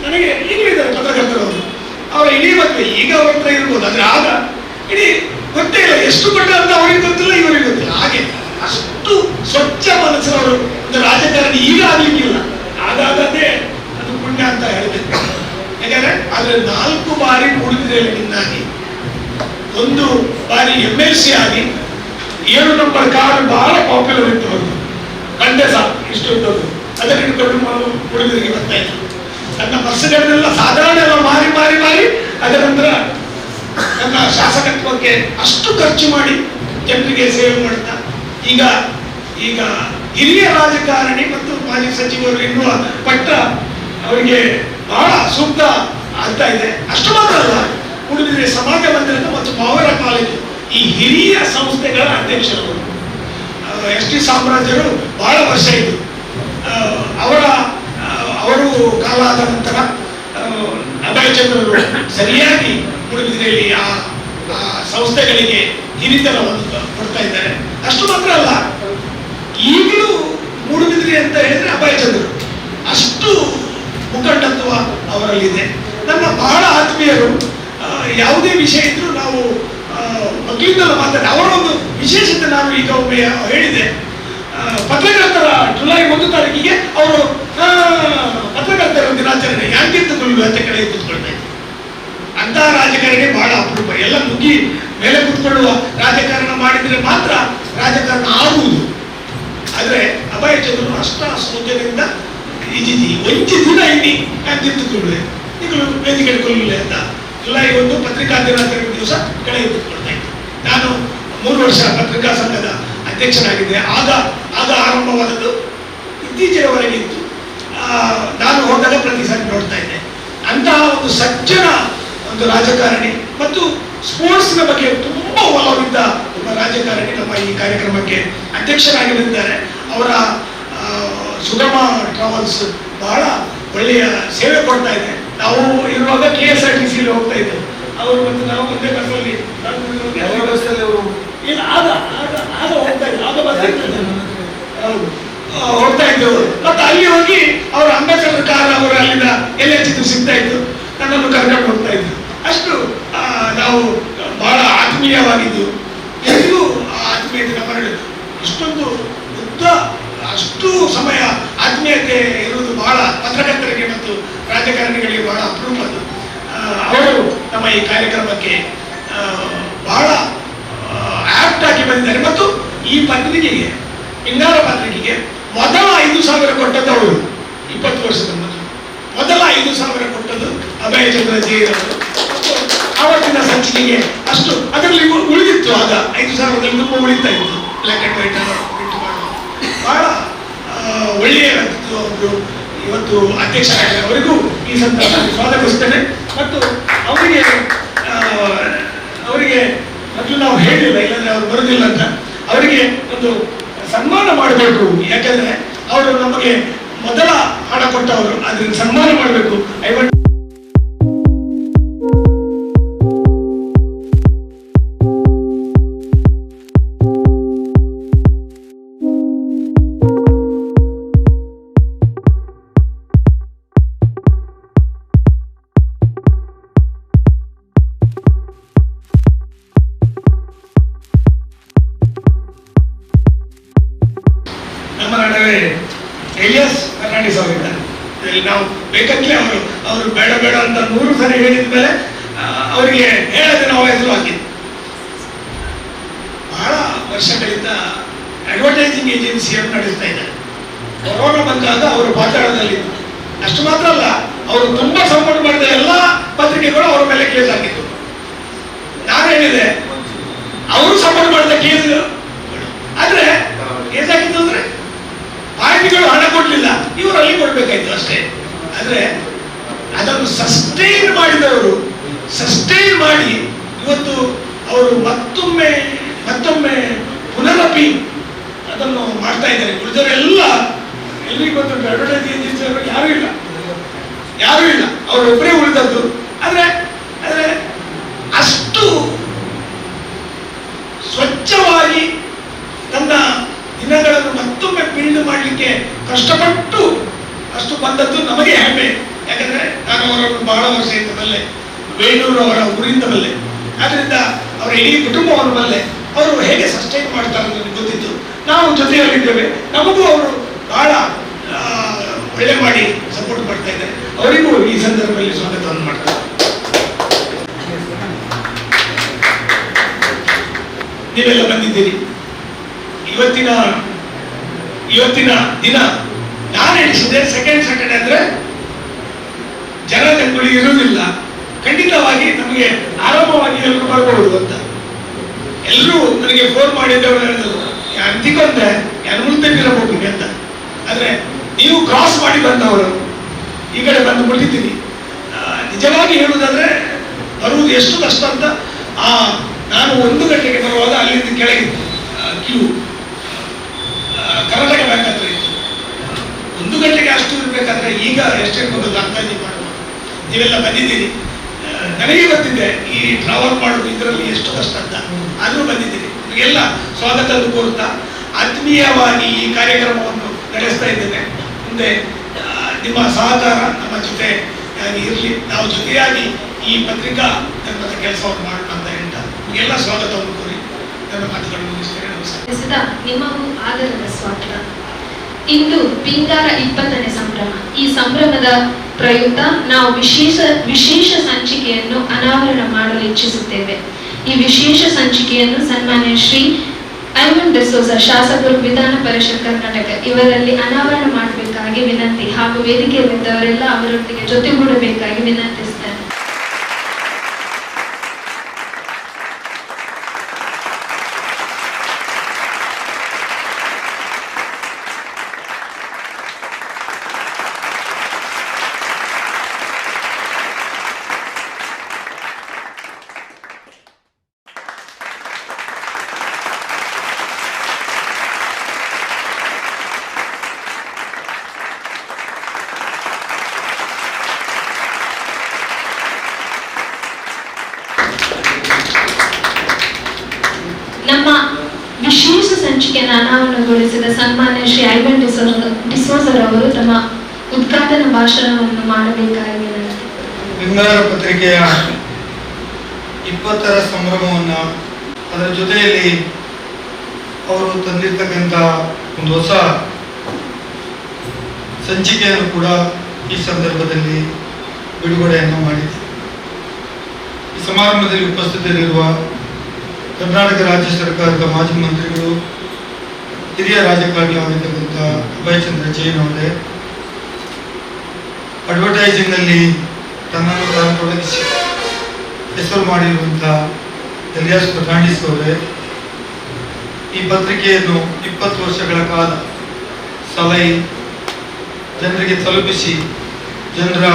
ನನಗೆ ಈಗಲೂ ಇದ್ದಾರೆ ಪತ್ರಕರ್ತರು. ಅವರ ಇಡೀ ಮದುವೆ ಈಗ ಅವ್ರ ಹತ್ರ ಇರ್ಬೋದು, ಆದ್ರೆ ಆಗ ಇಡೀ ಗೊತ್ತೇ ಇಲ್ಲ ಎಷ್ಟು ಕೊಟ್ಟ ಅಂತ ಅವರಿಗೆ ಗೊತ್ತಿಲ್ಲ, ಇವರಿಗೆ ಗೊತ್ತಿಲ್ಲ. ಹಾಗೆ ಅಷ್ಟು ಸ್ವಚ್ಛ ಮನಸ್ಸಿನವರು ಒಂದು ರಾಜಕಾರಣಿ ಈಗ ಆಗ್ಲಿಕ್ಕಿಲ್ಲ. ಆಗಾಗದೇ ಅದು ಪುಣ್ಯ ಅಂತ ಹೇಳ್ಬೇಕು. ಯಾಕಂದ್ರೆ ಆದ್ರೆ 4 ಬಾರಿ ಮೂಡಿಗೆರೆಯಲ್ಲಿ ನಿನ್ನಾಗಿ 1 ಬಾರಿ MLC ಆಗಿ 7 ನಂಬರ್ ಕಾರ್ ಬಹಳ ಪಾಪ್ಯುಲರ್ ಇತ್ತು. ಅವರು ಕಂಡೆ ಸಾಕು ಇಷ್ಟು ಇದ್ದದ್ದು, ಅದನ್ನು ಹಿಡ್ಕೊಂಡು ಮೂಡಿಗೆರೆಗೆ ಬರ್ತಾ ಇದ್ರು. ನನ್ನ ಬಸ್ಸುಗಳನ್ನೆಲ್ಲ ಸಾಧಾರಣ ಎಲ್ಲ ಮಾರಿ ಮಾರಿ ಮಾರಿ ಅದರ ನಂತರ ನನ್ನ ಶಾಸಕತ್ವಕ್ಕೆ ಅಷ್ಟು ಖರ್ಚು ಮಾಡಿ ಜನರಿಗೆ ಸೇವೆ ಮಾಡ್ತಾ ಈಗ ಹಿರಿಯ ರಾಜಕಾರಣಿ ಮತ್ತು ಮಾಜಿ ಸಚಿವರು ಎನ್ನುವ ಪಟ್ಟ ಅವರಿಗೆ ಬಹಳ ಸೂಕ್ತ ಆಗ್ತಾ ಇದೆ. ಅಷ್ಟು ಮಾತ್ರ ಅಲ್ಲ, ಮೂಡಿಗೆರೆ ಸಮಾಜ ಮಂದಿರದ ಮತ್ತು ಮಾವರ ಕಾಲೇಜು ಈ ಹಿರಿಯ ಸಂಸ್ಥೆಗಳ ಅಧ್ಯಕ್ಷರು ST ಸಾಮ್ರಾಜ್ಯರು ಬಹಳ ವರ್ಷ ಇದ್ದರು. ಅವರು ಕಾಲ ಆದ ನಂತರ ಅಭಯ ಚಂದ್ರರು ಸರಿಯಾಗಿ ಮೂಡಿಗೆರೆಯಲ್ಲಿ ಆ ಸಂಸ್ಥೆಗಳಿಗೆ ಹಿರಿತನವನ್ನು ಕೊಡ್ತಾ ಇದ್ದಾರೆ. ಅಷ್ಟು ಮಾತ್ರ ಅಲ್ಲ, ಈಗಲೂ ಮೂಡುಬಿದಿರೆ ಅಂತ ಹೇಳಿದ್ರೆ ಅಭಯ ಚಂದ್ರರು ಅಷ್ಟು ಮುಖಂಡತ್ವ ಅವರಲ್ಲಿದೆ. ನನ್ನ ಬಹಳ ಆತ್ಮೀಯರು, ಯಾವುದೇ ವಿಷಯ ಇದ್ರೂ ನಾವು ಮಕ್ಕಳಿಂದಲೂ ಮಾತಾಡಿ ಅವರ ಒಂದು ವಿಶೇಷತೆ ನಾನು ಈಗ ಒಮ್ಮೆ ಹೇಳಿದೆ. ಪತ್ರಕರ್ತರ ಜುಲೈ 1 ತಾರೀಕಿಗೆ ಅವರು ಪತ್ರಕರ್ತರ ದಿನಾಚರಣೆ ಯಾಕಿರ್ತಕೊಳ್ಳುವ ಅಂತ ಕಡೆ ಕೂತ್ಕೊಳ್ತಾ ಇದ್ರು. ಅಂತ ರಾಜಕಾರಣಿ ಬಹಳ ಅಪರೂಪ. ಎಲ್ಲ ಮುಗಿ ಮೇಲೆ ಕೂತ್ಕೊಳ್ಳುವ ರಾಜಕಾರಣ ಮಾಡಿದ್ರೆ ಮಾತ್ರ ರಾಜಕಾರಣ ಆಗುವುದು. ಆದ್ರೆ ಅಭಯ ಚಂದ್ರನು ಅಷ್ಟ ಸೌಜನ್ಯದಿಂದ ಈಜಿಜಿ ಒಂಚು ದಿನ ಇಲ್ಲಿ ನಾನು ತಿಂದುಕೊಳ್ಳುವೆ ಈಗಲೂ ವೇದಿಕೆ ಕೊಲ್ಲಿಲ್ಲ ಅಂತ ಜುಲೈ 1 ಪತ್ರಿಕಾ ದಿನಾಚರಣೆ ದಿವಸ ಕೆಳಗೆ ಕೂತ್ಕೊಳ್ತಾ ಇದ್ದೆ. ನಾನು 3 ವರ್ಷ ಪತ್ರಿಕಾ ಸಂಘದ ಅಧ್ಯಕ್ಷನಾಗಿದ್ದೆ. ಆಗ ಆರಂಭವಾದದ್ದು ಇತ್ತೀಚಿನವರೆಗೆ ಇತ್ತು. ನಾನು ಹೋದಾಗ ಪ್ರತಿ ಸಾರಿ ನೋಡ್ತಾ ಇದ್ದೆ. ಅಂತಹ ಒಂದು ಸಜ್ಜನ ಒಂದು ರಾಜಕಾರಣಿ ಮತ್ತು ಸ್ಪೋರ್ಟ್ಸ್ನ ಬಗ್ಗೆ ತುಂಬಾ ಒಲವಿದ್ದ ಒಬ್ಬ ರಾಜಕಾರಣಿ ನಮ್ಮ ಈ ಕಾರ್ಯಕ್ರಮಕ್ಕೆ ಅಧ್ಯಕ್ಷರಾಗಿದ್ದಾರೆ. ಅವರ ಸುಗಮ ಟ್ರಾವೆಲ್ಸ್ ಬಹಳ ಒಳ್ಳೆಯ ಸೇವೆ ಕೊಡ್ತಾ ಇದೆ. ನಾವು ಇರುವಾಗ KSRTC ಹೋಗ್ತಾ ಇದ್ದೆವು. ಅವರು ಮತ್ತು ನಾವು ಒಂದೇ ಬಸ್ಸಲ್ಲಿ ಹೋಗ್ತಾ ಇದ್ದೆವು. ಮತ್ತೆ ಅಲ್ಲಿ ಹೋಗಿ ಅವರು ಅಂಬೇಡ್ಕರ್ ಕಾರ್ ಅವರು ಅಲ್ಲಿಂದ LHC ಸಿಗ್ತಾ ಇತ್ತು, ನನ್ನನ್ನು ಕರ್ಕೊಂಡು ಹೋಗ್ತಾ ಇದ್ರು. ಅಷ್ಟು ನಾವು ಬಹಳ ಆತ್ಮೀಯವಾಗಿದ್ದು ಎಲ್ಲೂ ಆತ್ಮೀಯತೆ ನಮ್ಮ ಇಷ್ಟೊಂದು ಉದ್ದ ಅಷ್ಟು ಸಮಯ ಆತ್ಮೀಯತೆ ಇರುವುದು ಬಹಳ ಪತ್ರಕರ್ತರಿಗೆ ಮತ್ತು ರಾಜಕಾರಣಿಗಳಿಗೆ ಬಹಳ ಅಪರೂಪದ್ದು. ಅವರು ನಮ್ಮ ಈ ಕಾರ್ಯಕ್ರಮಕ್ಕೆ ಬಹಳ ಆಪ್ಟ್ ಆಗಿ ಬಂದಿದ್ದಾರೆ. ಮತ್ತು ಈ ಪತ್ರಿಕೆಗೆ ಪಿಂಗಾರ ಪತ್ರಿಕೆಗೆ ಮೊದಲ 5,000 ಕೊಟ್ಟದ್ದು ಅವರು. 20 ವರ್ಷದ ಮೊದಲ 5,000 ಕೊಟ್ಟದ್ದು ಅಭಯ ಚಂದ್ರ ಜೈರವರು. ಆವತ್ತಿನ ಸಂಚಿಕೆಗೆ ಅಷ್ಟು ಅದರಲ್ಲಿ ಉಳಿದಿತ್ತು. ಆಗ 5,000 ತುಂಬ ಉಳಿತಾ ಇತ್ತು. ಬ್ಲ್ಯಾಕ್ ಅಂಡ್ ವೈಟ್ ಬಹಳ ಒಳ್ಳೆಯ ವ್ಯಕ್ತಿತ್ವ ಅವರು ಇವತ್ತು ಅಧ್ಯಕ್ಷರಾಗಿದ್ದಾರೆ. ಅವರಿಗೂ ಈ ಸಂದರ್ಭದಲ್ಲಿ ಸ್ವಾಗತಿಸ್ತೇನೆ. ಮತ್ತು ಅವರಿಗೆ ಮೊದಲು ನಾವು ಹೇಳಿಲ್ಲ, ಇಲ್ಲಾಂದ್ರೆ ಅವರು ಬರುದಿಲ್ಲ ಅಂತ. ಅವರಿಗೆ ಒಂದು ಸನ್ಮಾನ ಮಾಡಬೇಕು. ಯಾಕಂದ್ರೆ ಅವರು ನಮಗೆ ಮೊದಲ ಹಣ ಕೊಟ್ಟವರು, ಅದರಿಂದ ಸನ್ಮಾನ ಮಾಡಬೇಕು. ನಮ್ಮ ನಡುವೆ ಎಲಿಯಾಸ್ ಫರ್ನಾಂಡಿಸ್ ಅವರಿದ್ದಾರೆ. ನಾವು ಬೇಕಂತಲೇ ಅವರು ಬೇಡ ಬೇಡ ಅಂತ 100 ಸರಿ ಹೇಳಿದ ಮೇಲೆ ಅವರಿಗೆ ಹೇಳದೆ ನಾವು ಹೆಸರು ಹಾಕಿದ್ವಿ. ಬಹಳ ವರ್ಷಗಳಿಂದ ಅಡ್ವರ್ಟೈಸಿಂಗ್ ಏಜೆನ್ಸಿಯನ್ನು ನಡೆಸ್ತಾ ಇದ್ದಾರೆ. ಕೊರೋನಾ ಬಂದಾಗ ಅವರು ಪಾತಾಳದಲ್ಲಿ. ಅಷ್ಟು ಮಾತ್ರ ಅಲ್ಲ, ಅವರು ತುಂಬಾ ಸಪೋರ್ಟ್ ಮಾಡಿದ ಎಲ್ಲ ಪತ್ರಿಕೆಗಳು ಅವರ ಮೇಲೆ ಕೇಸ್ ಹಾಕಿತ್ತು. ನಾನು ಹೇಳಿದೆ ಅವರು ಸಪೋರ್ಟ್ ಮಾಡಿದ ಕೇಸ್, ಆದ್ರೆ ಕೇಸ್ ಹಾಕಿದ್ದು ಅಂದ್ರೆ ಪಾರ್ಟಿಗಳು ಹಣ ಕೊಡ್ಲಿಲ್ಲ, ಇವರು ಅಲ್ಲಿ ಕೊಡ್ಬೇಕಾಯ್ತು ಅಷ್ಟೇ. ಆದ್ರೆ ಅದನ್ನು ಸಸ್ಟೈನ್ ಮಾಡಿದವರು, ಸಸ್ಟೈನ್ ಮಾಡಿ ಇವತ್ತು ಅವರು ಮತ್ತೊಮ್ಮೆ ಪುನರಪಿ ಅದನ್ನು ಮಾಡ್ತಾ ಇದ್ದಾರೆ. ಉಳಿದವರೆಲ್ಲ ಎಲ್ಲಿಗೆ ಗೊತ್ತುಂಟು, ಅಡ್ವರ್ಟೈಸಿಂಗ್ ಏಜೆನ್ಸಿ ಯಾರು ಇಲ್ಲ, ಅವರೊಬ್ಬರೇ ಉಳಿದದ್ದು. ಆದ್ರೆ ಅಷ್ಟು ಸ್ವಚ್ಛವಾಗಿ ತನ್ನ ದಿನಗಳನ್ನು ಮತ್ತೊಮ್ಮೆ ಬಿಲ್ಡ್ ಮಾಡಲಿಕ್ಕೆ ಕಷ್ಟಪಟ್ಟು ಅಷ್ಟು ಬಂದದ್ದು ನಮಗೆ ಹೆಮ್ಮೆ. ಯಾಕಂದ್ರೆ ನಾನು ಅವರನ್ನು ಬಹಳ ವರ್ಷದಿಂದ ಬಲ್ಲೆ, ಬೇಲೂರು ಅವರ ಊರಿಂದ ಬಲ್ಲೆ. ಆದ್ರಿಂದ ಅವರ ಇಡೀ ಕುಟುಂಬವನ್ನು ಬಲ್ಲೆ. ಅವರು ಹೇಗೆ ಸಸ್ಟೈನ್ ಮಾಡ್ತಾರೆ ಅಂತ ಗೊತ್ತಿತ್ತು. ನಾವು ಜೊತೆಯಲ್ಲಿದ್ದೇವೆ. ನಮಗೂ ಅವರು ಬಹಳ ಒಳ್ಳೆ ಮಾಡಿ ಸಪೋರ್ಟ್ ಮಾಡ್ತಾ ಇದ್ದಾರೆ. ಅವರಿಗೂ ಈ ಸಂದರ್ಭದಲ್ಲಿ ಸ್ವಾಗತವನ್ನು ಮಾಡ್ತಾರೆ. ನೀವೆಲ್ಲ ಬಂದಿದ್ದೀರಿ. ಇವತ್ತಿನ ದಿನ ನಾನು ಎಣಿಸಿದೆ ಸೆಕೆಂಡ್ ಸ್ಯಾಟರ್ಡೆ ಅಂದ್ರೆ ಜನಜಂಗುಳಿ ಇರುವುದಿಲ್ಲ. ಖಂಡಿತವಾಗಿ ನಮಗೆ ಆರಾಮವಾಗಿ ಎಲ್ಲರೂ ಬರಬಹುದು ಅಂತ ಎಲ್ಲರೂ ನನಗೆ ಫೋನ್ ಮಾಡಿದ್ದವರು ಹೇಳಿದ್ರು, ಅಂತಿಕೊಂಡೆ ಅನುಮತಿರಬಹುದು ಅಂತ. ಆದ್ರೆ ನೀವು ಕ್ರಾಸ್ ಮಾಡಿ ಬಂದವರು ಈ ಕಡೆ ಬಂದು ಮುಟ್ಟಿದ್ದೀರಿ. ನಿಜವಾಗಿ ಹೇಳುವುದಾದ್ರೆ ಬರುವುದು ಎಷ್ಟು ಕಷ್ಟ ಅಂತ. ನಾನು 1 ಗಂಟೆಗೆ ಬರುವಾಗ ಅಲ್ಲಿಂದ ಕೆಳಗೆ ಕ್ಯೂ ಕರ್ನಾಟಕ ಬ್ಯಾಂಕ್ ಹತ್ರ ಇತ್ತು. 1 ಗಂಟೆಗೆ ಅಷ್ಟು ಇರಬೇಕಾದ್ರೆ ಈಗ ಎಷ್ಟಿರ್ಬೋದು ಅಂದಾಜಿ ಮಾಡುವ. ನೀವೆಲ್ಲ ಬಂದಿದ್ದೀರಿ. ನನಗೆ ಗೊತ್ತಿದೆ ಈ ಟ್ರಾವೆಲ್ ಮಾಡೋದು ಇದರಲ್ಲಿ ಎಷ್ಟು ಕಷ್ಟ ಅಂತ. ಆದರೂ ಬಂದಿದ್ದೀರಿ. ನಿಮಗೆಲ್ಲ ಸ್ವಾಗತ ಕೋರುತ್ತಾ ಆತ್ಮೀಯವಾಗಿ ಈ ಕಾರ್ಯಕ್ರಮವನ್ನು ನಡೆಸ್ತಾ ಇದ್ದೇನೆ. ಮುಂದೆ ನಿಮ್ಮ ಸಹಕಾರ ನಮ್ಮ ಜೊತೆ ಇರಲಿ. ನಾವು ಜೊತೆಯಾಗಿ ಈ ಪತ್ರಿಕಾ ಧರ್ಮದ ಕೆಲಸವನ್ನು ಮಾಡೋಣ ಅಂತ ಹೇಳ್ತಾ ನಿಮಗೆಲ್ಲ ಸ್ವಾಗತವನ್ನು ಕೋರಿ ನನ್ನ ಮಾತುಗಳನ್ನು ಮುಗಿಸ್ತೇನೆ. ನಮಸ್ಕಾರ. ನಿಮಗೂ ಆದರದ ಸ್ವಾಗತ. ಇಂದು ಪಿಂಗಾರ 20ನೇ ಸಂಭ್ರಮ. ಈ ಸಂಭ್ರಮದ ಪ್ರಯುಕ್ತ ನಾವು ವಿಶೇಷ ಸಂಚಿಕೆಯನ್ನು ಅನಾವರಣ ಮಾಡಲು ಇಚ್ಛಿಸುತ್ತೇವೆ. ಈ ವಿಶೇಷ ಸಂಚಿಕೆಯನ್ನು ಸನ್ಮಾನ್ಯ ಶ್ರೀ ಐಮನ್ ಡಿಸೋಜ ಶಾಸಕರು ವಿಧಾನ ಪರಿಷತ್ ಕರ್ನಾಟಕ ಇವರಲ್ಲಿ ಅನಾವರಣ ಮಾಡಬೇಕಾಗಿ ವಿನಂತಿ ಹಾಗೂ ವೇದಿಕೆಯಲ್ಲಿದ್ದವರೆಲ್ಲ ಅವರೊಂದಿಗೆ ಜೊತೆಗೂಡಬೇಕಾಗಿ ವಿನಂತಿಸುತ್ತೇನೆ. ನಮ್ಮ ವಿಶೇಷ ಸಂಚಿಕೆಯನ್ನು ಅನಾವರಣಗೊಳಿಸಿದ ಸನ್ಮಾನ್ಯ ಶ್ರೀ ಐಮನ್ ಡಿಸೋಜರ್ ಅವರು ತಮ್ಮ ಉದ್ಘಾಟನಾ ಭಾಷಣವನ್ನು ಮಾಡಬೇಕಾಗಿ ವಿನಂತಿ. ಬೆಂಗಾರ ಪತ್ರಿಕೆಯ 20ರ ಸಂಭ್ರಮವನ್ನ ಅದರ ಜೊತೆಯಲ್ಲಿ ಅವರು ತಂದಿರ್ತಕ್ಕಂಥ ಒಂದು ಹೊಸ ಸಂಚಿಕೆಯನ್ನು ಕೂಡ ಈ ಸಂದರ್ಭದಲ್ಲಿ ಬಿಡುಗಡೆಯನ್ನು ಮಾಡಿದೆ. ಈ ಸಮಾರಂಭದಲ್ಲಿ ಉಪಸ್ಥಿತರಿರುವ ಕರ್ನಾಟಕ ರಾಜ್ಯ ಸರ್ಕಾರದ ಮಾಜಿ ಮಂತ್ರಿಗಳು, ಹಿರಿಯ ರಾಜಕಾರಣಿಯಾಗಿರ್ತಕ್ಕಂಥ ಅಭಯಚಂದ್ರ ಜೈನ್ ಅವರೇ, ಅಡ್ವರ್ಟೈಸಿಂಗ್ ನಲ್ಲಿ ತನ್ನನ್ನು ತಾನು ತೊಡಗಿಸಿ ಹೆಸರು ಮಾಡಿರುವಂತಹ ಎಲಿಯಾಸ್ ಫರ್ನಾಂಡಿಸ್ ಅವರೇ, ಈ ಪತ್ರಿಕೆಯನ್ನು 20 ವರ್ಷಗಳ ಕಾಲ ಸಲಹೆ ಜನರಿಗೆ ತಲುಪಿಸಿ ಜನರ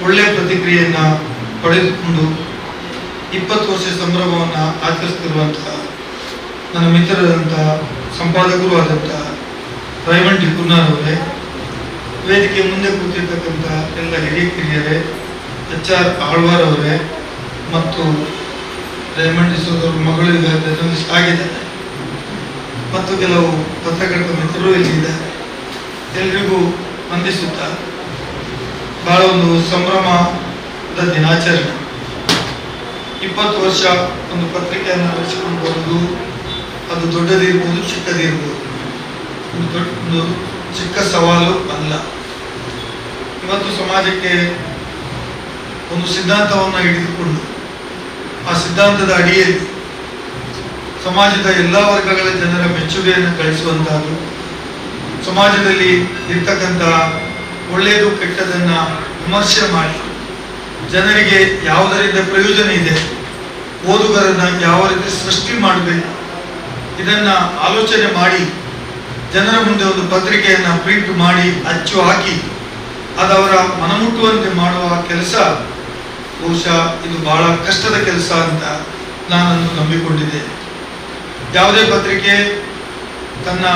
ಒಳ್ಳೆಯ ಪ್ರತಿಕ್ರಿಯೆಯನ್ನ ಪಡೆದುಕೊಂಡು 20 ವರ್ಷ ಸಂಭ್ರಮವನ್ನು ಆಚರಿಸುತ್ತಿರುವಂತಹ ನನ್ನ ಮಿತ್ರರಾದಂತಹ ಸಂಪಾದಕರು ಆದಂತಹ ರೈಮಂಡ್ ಡಿ ಕುನ್ನಾರ್ ಅವರೇ, ವೇದಿಕೆ ಮುಂದೆ ಕೂತಿರ್ತಕ್ಕಂಥ ಎಲ್ಲ ಹಿರಿಯರೇ, HR ಆಳ್ವಾರ್ ಅವರೇ ಮತ್ತು ರೈಮಂಡ್ ಡಿಸೋಜ ಮಗಳು ಜರ್ನಲಿಸ್ಟ್ ಆಗಿದ್ದಾರೆ ಮತ್ತು ಕೆಲವು ಪತ್ರಕರ್ತ ಮಿತ್ರರು ಇಲ್ಲಿದ್ದಾರೆ. ಎಲ್ರಿಗೂ ವಂದಿಸುತ್ತಾ ಬಹಳ ಒಂದು ಸಂಭ್ರಮದ ದಿನಾಚರಣೆ. 20 ವರ್ಷ ಒಂದು ಪತ್ರಿಕೆಯನ್ನು ನಡೆಸಿಕೊಂಡು ಬರುವುದು ಅದು ದೊಡ್ಡದಿರ್ಬೋದು ಚಿಕ್ಕದಿರ್ಬೋದು, ಒಂದು ಚಿಕ್ಕ ಸವಾಲು ಅಲ್ಲ. ಇವತ್ತು ಸಮಾಜಕ್ಕೆ ಒಂದು ಸಿದ್ಧಾಂತವನ್ನು ಹಿಡಿದುಕೊಂಡು ಆ ಸಿದ್ಧಾಂತದ ಅಡಿಯಲ್ಲಿ ಸಮಾಜದ ಎಲ್ಲ ವರ್ಗಗಳ ಜನರ ಮೆಚ್ಚುಗೆಯನ್ನು ಗಳಿಸುವಂತಹದ್ದು, ಸಮಾಜದಲ್ಲಿ ಇರ್ತಕ್ಕಂತಹ ಒಳ್ಳೆಯದು ಕೆಟ್ಟದನ್ನ ವಿಮರ್ಶೆ ಮಾಡಿ ಜನರಿಗೆ ಯಾವುದರಿಂದ ಪ್ರಯೋಜನ ಇದೆ, ಓದುಗರನ್ನ ಯಾವ ರೀತಿ ಸೃಷ್ಟಿ ಮಾಡಬೇಕು ಇದನ್ನ ಆಲೋಚನೆ ಮಾಡಿ ಜನರ ಮುಂದೆ ಒಂದು ಪತ್ರಿಕೆಯನ್ನ ಪ್ರಿಂಟ್ ಮಾಡಿ ಅಚ್ಚು ಹಾಕಿ ಅದವರ ಮನಮುಟ್ಟುವಂತೆ ಮಾಡುವ ಕೆಲಸ ಬಹುಶಃ ಇದು ಬಹಳ ಕಷ್ಟದ ಕೆಲಸ ಅಂತ ನಾನನ್ನು ನಂಬಿಕೊಂಡಿದ್ದೇನೆ. ಯಾವುದೇ ಪತ್ರಿಕೆ ತನ್ನ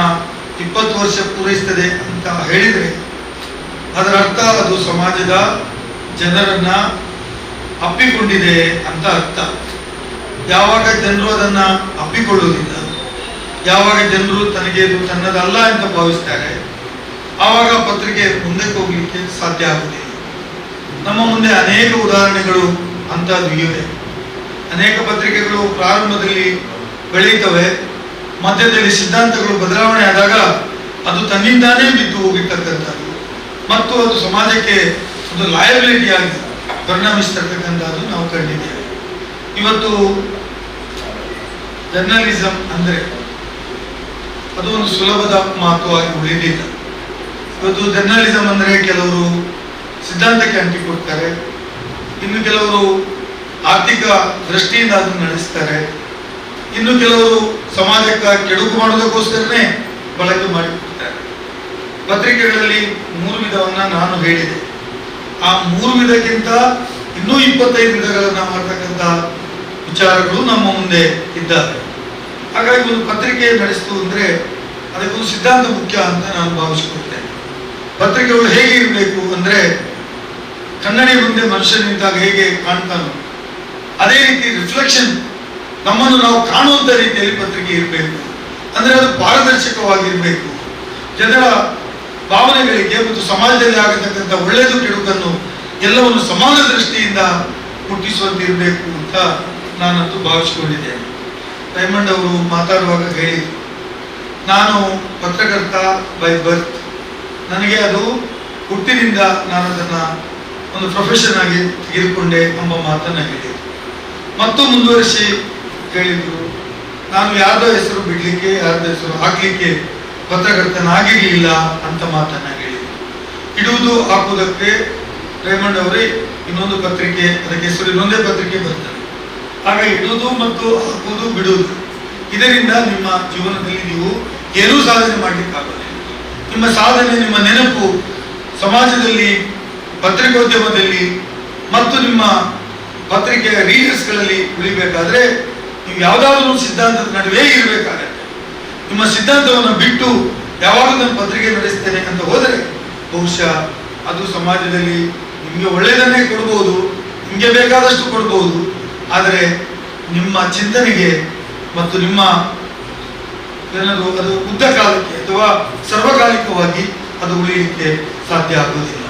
20 ವರ್ಷ ಪೂರೈಸ್ತದೆ ಅಂತ ಹೇಳಿದರೆ ಅದರ ಅರ್ಥ ಅದು ಸಮಾಜದ ಜನರನ್ನ ಅಪ್ಪಿಕೊಂಡಿದೆ ಅಂತ ಅರ್ಥ. ಯಾವಾಗ ಜನರು ಅದನ್ನ ಅಪ್ಪಿಕೊಳ್ಳುವುದಿಲ್ಲ, ಯಾವಾಗ ಜನರು ತನಗೆ ಇದು ತನ್ನದಲ್ಲ ಅಂತ ಭಾವಿಸ್ತಾರೆ, ಆವಾಗ ಪತ್ರಿಕೆ ಮುಂದಕ್ಕೆ ಹೋಗ್ಲಿಕ್ಕೆ ಸಾಧ್ಯ ಆಗುವುದಿಲ್ಲ. ನಮ್ಮ ಮುಂದೆ ಅನೇಕ ಉದಾಹರಣೆಗಳು ಅಂತದ್ದು ಇವೆ. ಅನೇಕ ಪತ್ರಿಕೆಗಳು ಪ್ರಾರಂಭದಲ್ಲಿ ಬೆಳೆಯುತ್ತವೆ, ಮಧ್ಯದಲ್ಲಿ ಸಿದ್ಧಾಂತಗಳು ಬದಲಾವಣೆ ಆದಾಗ ಅದು ತನ್ನಿಂದಾನೇ ಬಿದ್ದು ಹೋಗಿರ್ತಕ್ಕಂಥದ್ದು ಮತ್ತು ಅದು ಸಮಾಜಕ್ಕೆ ಒಂದು ಲಯಬಿಲಿಟಿ ಆಗಿ ಪರಿಣಮಿಸ್ತಕ್ಕಂಥದ್ದು ನಾವು ಕಂಡಿದ್ದೇವೆ. ಇವತ್ತು ಜರ್ನಲಿಸಂ ಅಂದ್ರೆ ಅದು ಒಂದು ಸುಲಭದ ಮಾತು ಆಗಿ ಉಳಿದಿಲ್ಲ. ಇವತ್ತು ಜರ್ನಲಿಸಂ ಅಂದ್ರೆ ಕೆಲವರು ಸಿದ್ಧಾಂತಕ್ಕೆ ಅಂಟಿಕೊಡ್ತಾರೆ, ಇನ್ನು ಕೆಲವರು ಆರ್ಥಿಕ ದೃಷ್ಟಿಯಿಂದ ಅದನ್ನು ನಡೆಸ್ತಾರೆ, ಇನ್ನು ಕೆಲವರು ಸಮಾಜಕ್ಕೆ ಕೆಡುಕು ಮಾಡೋದಕ್ಕೋಸ್ಕರನೇ ಬಳಕೆ ಮಾಡಿಕೊಡ್ತಾರೆ. ಪತ್ರಿಕೆಗಳಲ್ಲಿ 3 ವಿಧವನ್ನ ನಾನು ಹೇಳಿದೆ. ಆ 3 ವಿಧಕ್ಕಿಂತ ಇನ್ನೂ 25 ವಿಧಗಳನ್ನ ಮಾಡ್ತಕ್ಕಂಥ ವಿಚಾರಗಳು ನಮ್ಮ ಮುಂದೆ ಇದ್ದಾವೆ. ಹಾಗಾಗಿ ಒಂದು ಪತ್ರಿಕೆ ನಡೆಸ್ತು ಅಂದ್ರೆ ಅದಕ್ಕೊಂದು ಸಿದ್ಧಾಂತ ಮುಖ್ಯ ಅಂತ ನಾನು ಭಾವಿಸಿಕೊಳ್ತೇನೆ. ಪತ್ರಿಕೆಗಳು ಹೇಗೆ ಇರಬೇಕು ಅಂದ್ರೆ ಕನ್ನಡಿ ಮುಂದೆ ಮನುಷ್ಯ ನಿಂತಾಗ ಹೇಗೆ ಕಾಣ್ತಾನೋ ಅದೇ ರೀತಿ ರಿಫ್ಲೆಕ್ಷನ್ ನಮ್ಮನ್ನು ನಾವು ಕಾಣುವಂತ ರೀತಿಯಲ್ಲಿ ಪತ್ರಿಕೆ ಇರಬೇಕು. ಅಂದ್ರೆ ಅದು ಪಾರದರ್ಶಕವಾಗಿರ್ಬೇಕು. ಜನರ ಭಾವನೆಗಳಿಗೆ ಮತ್ತು ಸಮಾಜದಲ್ಲಿ ಆಗತಕ್ಕಂಥ ಒಳ್ಳೆಯದು ಕೆಡುಕನ್ನು ಎಲ್ಲವನ್ನು ಸಮಾನ ದೃಷ್ಟಿಯಿಂದ ಮುಟ್ಟಿಸುವಂತೆ ಇರಬೇಕು ಅಂತ ನಾನಂತೂ ಭಾವಿಸಿಕೊಂಡಿದ್ದೇನೆ. ರೈಮಂಡ್ ಅವರು ಮಾತಾಡುವಾಗ ಹೇಳಿದ್ರು, ನಾನು ಪತ್ರಕರ್ತ ಬೈ ಬರ್ತ್, ನನಗೆ ಅದು ಹುಟ್ಟಿನಿಂದ ನಾನು ಅದನ್ನ ಒಂದು ಪ್ರೊಫೆಷನ್ ಆಗಿ ತೆಗೆದುಕೊಂಡೆ ಎಂಬ ಮಾತನ್ನ ಹೇಳಿದ್ರು. ಮತ್ತು ಮುಂದುವರಿಸಿ ಕೇಳಿದ್ರು, ನಾನು ಯಾರ್ದೋ ಹೆಸರು ಬಿಡ್ಲಿಕ್ಕೆ, ಯಾರ್ದೋ ಹೆಸರು ಹಾಕ್ಲಿಕ್ಕೆ ಪತ್ರಕರ್ತನಾಗಿರ್ಲಿಲ್ಲ ಅಂತ ಮಾತನ್ನ ಹೇಳಿದ್ರು. ಇಡುವುದು ಹಾಕುವುದಕ್ಕೆ ರೇಮಂಡ್ ಅವರೇ ಇನ್ನೊಂದು ಪತ್ರಿಕೆ, ಅದಕ್ಕೆ ಹೆಸರು ಇನ್ನೊಂದೇ ಪತ್ರಿಕೆ ಬರ್ತದೆ. ಆಗ ಇಡುವುದು ಮತ್ತು ಹಾಕುವುದು ಬಿಡುವುದು, ಇದರಿಂದ ನಿಮ್ಮ ಜೀವನದಲ್ಲಿ ನೀವು ಏನೂ ಸಾಧನೆ ಮಾಡ್ಲಿಕ್ಕಾಗೋದಿಲ್ಲ. ನಿಮ್ಮ ಸಾಧನೆ, ನಿಮ್ಮ ನೆನಪು ಸಮಾಜದಲ್ಲಿ, ಪತ್ರಿಕೋದ್ಯಮದಲ್ಲಿ ಮತ್ತು ನಿಮ್ಮ ಪತ್ರಿಕೆಯ ರೀಡರ್ಸ್ಗಳಲ್ಲಿ ಉಳಿಬೇಕಾದ್ರೆ ನೀವು ಯಾವುದಾದ್ರೂ ಒಂದು ಸಿದ್ಧಾಂತದ ನಡುವೆ ಇರಬೇಕಾಗತ್ತೆ. ನಿಮ್ಮ ಸಿದ್ಧಾಂತವನ್ನು ಬಿಟ್ಟು ಯಾವಾಗ ನಾನು ಪತ್ರಿಕೆ ನಡೆಸ್ತೇನೆ ಅಂತ ಹೋದರೆ ಬಹುಶಃ ಅದು ಸಮಾಜದಲ್ಲಿ ನಿಮಗೆ ಒಳ್ಳೆಯದನ್ನೇ ಕೊಡ್ಬೋದು, ನಿಮಗೆ ಬೇಕಾದಷ್ಟು ಕೊಡ್ಬೋದು, ಆದರೆ ನಿಮ್ಮ ಚಿಂತನೆಗೆ ಮತ್ತು ನಿಮ್ಮ ಏನಾದರೂ ಅದು ಉದ್ದ ಕಾಲಕ್ಕೆ ಅಥವಾ ಸರ್ವಕಾಲಿಕವಾಗಿ ಅದು ಉಳಿಯಲಿಕ್ಕೆ ಸಾಧ್ಯ ಆಗುವುದಿಲ್ಲ.